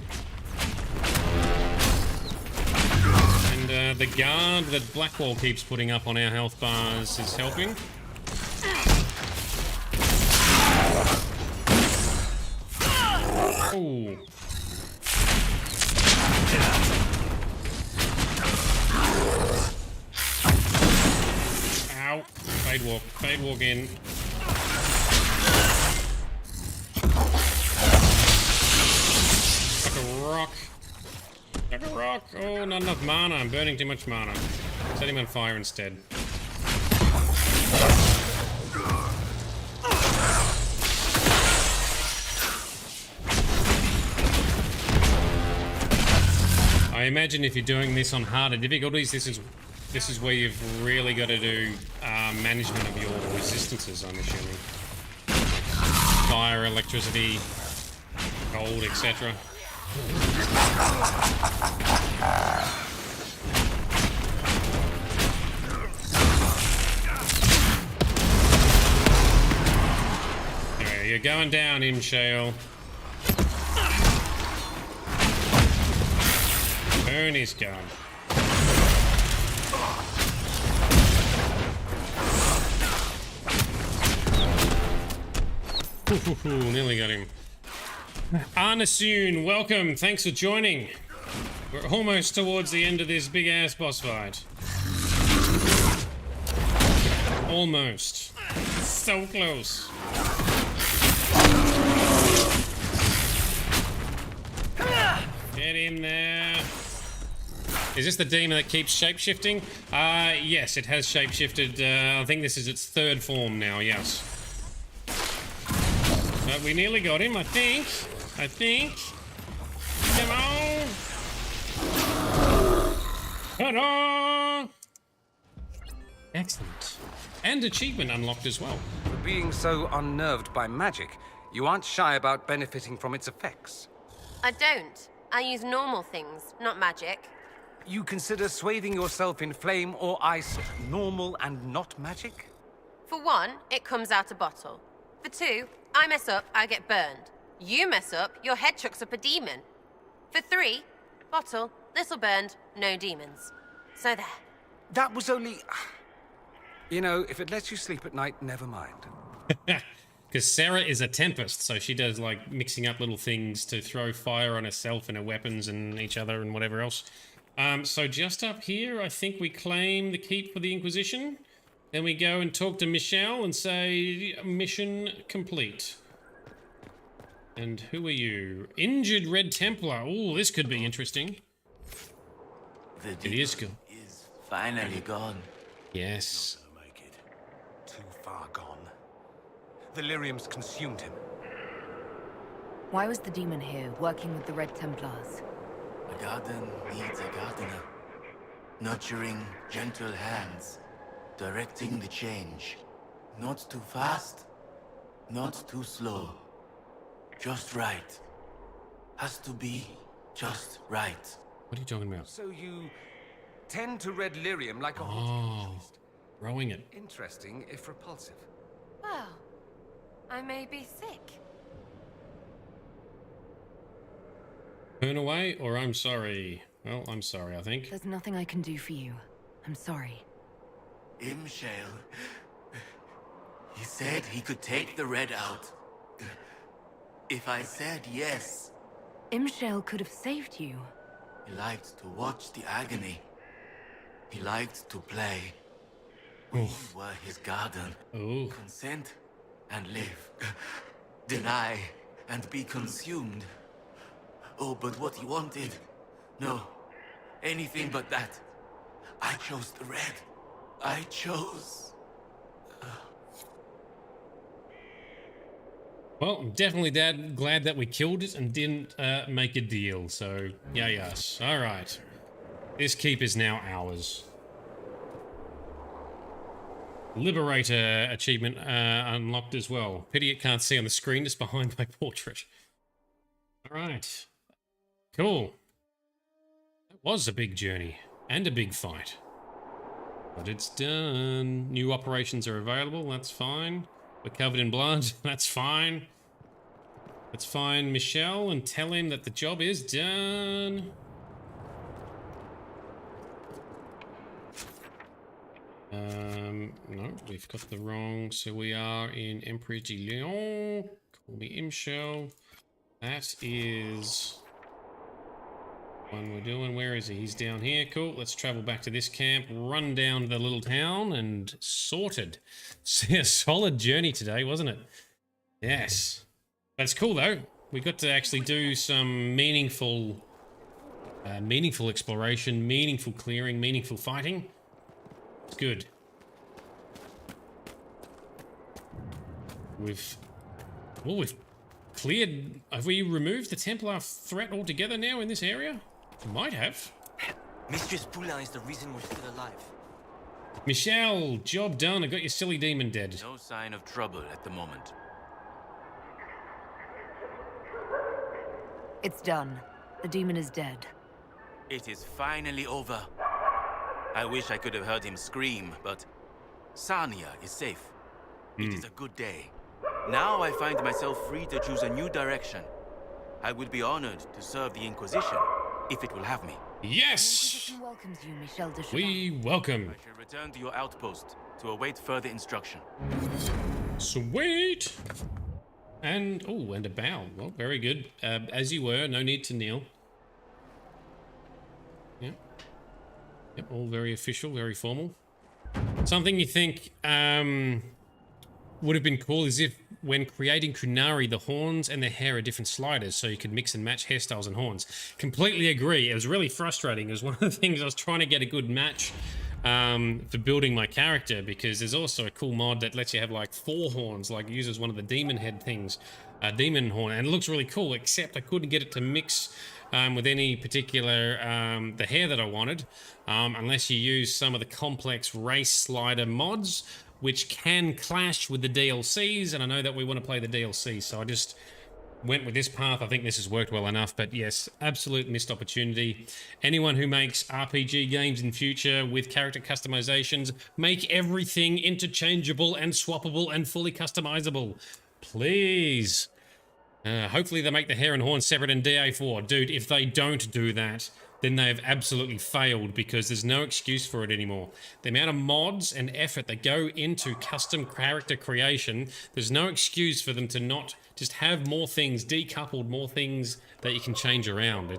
And the guard that Blackwall keeps putting up on our health bars is helping. Ooh. Ow. Fade walk in. Like a rock. Like a rock. Oh, not enough mana. I'm burning too much mana. Set him on fire instead. I imagine if you're doing this on harder difficulties, this is where you've really got to do management of your resistances, I'm assuming. Fire, electricity, cold, etc. Anyway, you're going down, Imshale. Burn his gun. Nearly got him. Arnasoon, welcome. Thanks for joining. We're almost towards the end of this big ass boss fight. Almost. So close. Get in there. Is this the demon that keeps shape-shifting? Yes, it has shape-shifted. I think this is its third form now, yes. But we nearly got him, I think. Come on! Ta-da! Excellent. And achievement unlocked as well. For being so unnerved by magic, you aren't shy about benefiting from its effects. I don't. I use normal things, not magic. You consider swathing yourself in flame or ice normal and not magic? For one, it comes out a bottle. For two, I mess up, I get burned. You mess up, your head chucks up a demon. For three, bottle, little burned, no demons. So there. That was only... You know, if it lets you sleep at night, never mind. Because Sarah is a tempest, so she does like mixing up little things to throw fire on herself and her weapons and each other and whatever else. So just up here, I think we claim the keep for the Inquisition. Then we go and talk to Michelle and say, mission complete. And who are you? Injured Red Templar. Oh, this could be interesting. It is good. Is finally gone. Yes. Too far gone. The lyrium's consumed him. Why was the demon here, working with the Red Templars? A garden needs a gardener. Nurturing, gentle hands. Directing the change. Not too fast, not too slow. Just right. Has to be just right. What are you talking about? So you tend to red lyrium like a horticulturist. Growing it. Interesting, if repulsive. Well, I may be sick. Turn away or I'm sorry. Well, I'm sorry, I think. There's nothing I can do for you. I'm sorry. Imshale. He said he could take the red out. If I said yes. Imshale could have saved you. He liked to watch the agony. He liked to play. We were his garden. Consent and live. Deny and be consumed. Oh, but what he wanted? No. Anything but that. I chose the red. I chose. Well, definitely glad that we killed it and didn't make a deal. So, yeah, yes. All right. This keep is now ours. Liberator achievement unlocked as well. Pity it can't see on the screen just behind my portrait. All right. Cool. That was a big journey and a big fight. But it's done. New operations are available. That's fine. We're covered in blood. That's fine. Let's find Michelle and tell him that the job is done. No, we've got the wrong. So we are in Emperor de Leon. Call me Michelle. That is one we're doing. Where is he? He's down here. Cool. Let's travel back to this camp, run down to the little town, and sorted. See, a solid journey today, wasn't it? Yes. That's cool though. We got to actually do some meaningful exploration, meaningful clearing, meaningful fighting. It's good. We've cleared. Have we removed the Templar threat altogether now in this area? Might have. Mistress Poulain is the reason we're still alive. Michelle, job done. I got your silly demon dead. No sign of trouble at the moment. It's done. The demon is dead. It is finally over. I wish I could have heard him scream, but Sarnia is safe. It is a good day. Now I find myself free to choose a new direction. I would be honored to serve the Inquisition, if it will have me. Yes! The Inquisition welcomes you, Michel de We welcome. I shall return to your outpost to await further instruction. Sweet! And, oh, and a bow. Well, very good. As you were, no need to kneel. Yep. Yep, all very official, very formal. Something you think would have been cool is if, when creating Kunari, the horns and the hair are different sliders, so you could mix and match hairstyles and horns. Completely agree. It was really frustrating. It was one of the things I was trying to get a good match for building my character, because there's also a cool mod that lets you have like 4 horns, like uses one of the demon head things, demon horn, and it looks really cool, except I couldn't get it to mix with any particular the hair that I wanted, unless you use some of the complex race slider mods, which can clash with the DLCs, and I know that we want to play the DLC, so I just went with this path. I think this has worked well enough, but yes, absolute missed opportunity. Anyone who makes RPG games in future with character customizations, make everything interchangeable and swappable and fully customizable. Please. Hopefully they make the hair and horn separate in DA4. Dude, if they don't do that, then they have absolutely failed because there's no excuse for it anymore. The amount of mods and effort that go into custom character creation, there's no excuse for them to not just have more things decoupled, more things that you can change around.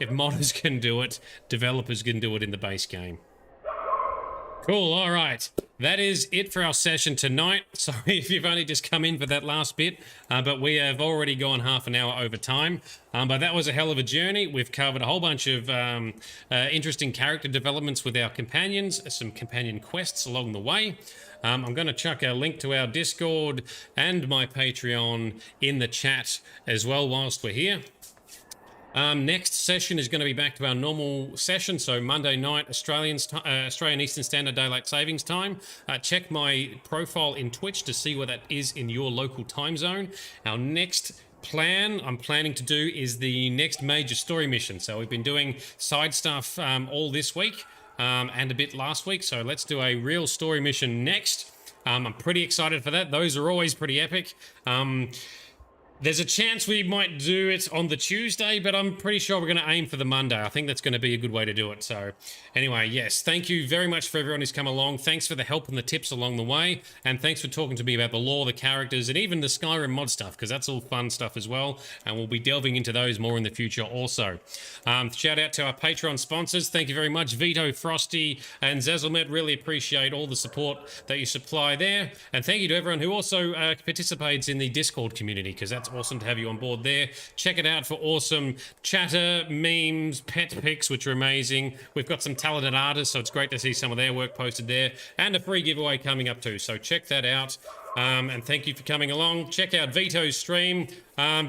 If modders can do it, developers can do it in the base game. Cool, all right. That is it for our session tonight. Sorry if you've only just come in for that last bit, but we have already gone half an hour over time. But that was a hell of a journey. We've covered a whole bunch of interesting character developments with our companions, some companion quests along the way. I'm going to chuck a link to our Discord and my Patreon in the chat as well whilst we're here. Next session is going to be back to our normal session, so Monday night Australian Eastern Standard Daylight Savings Time. Check my profile in Twitch to see what that is in your local time zone. Our next plan I'm planning to do is the next major story mission. So we've been doing side stuff all this week and a bit last week, so let's do a real story mission next. I'm pretty excited for that. Those are always pretty epic. There's a chance we might do it on the Tuesday, but I'm pretty sure we're going to aim for the Monday. I think that's going to be a good way to do it. So anyway, yes, thank you very much for everyone who's come along. Thanks for the help and the tips along the way. And thanks for talking to me about the lore, the characters, and even the Skyrim mod stuff, because that's all fun stuff as well. And we'll be delving into those more in the future also. Shout out to our Patreon sponsors. Thank you very much, Vito, Frosty, and Zazelmet. Really appreciate all the support that you supply there. And thank you to everyone who also participates in the Discord community, because that's awesome to have you on board there. Check it out for awesome chatter, memes, pet pics, which are amazing. We've got some talented artists, so it's great to see some of their work posted there, and a free giveaway coming up too, so check that out. And thank you for coming along. Check out Vito's stream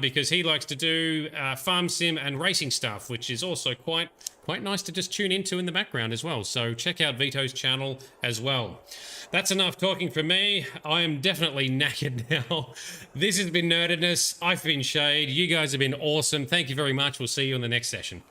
because he likes to do farm sim and racing stuff, which is also quite nice to just tune into in the background as well. So check out Vito's channel as well. That's enough talking for me. I am definitely knackered now. This has been Nerdedness. I've been Shade. You guys have been awesome. Thank you very much. We'll see you in the next session.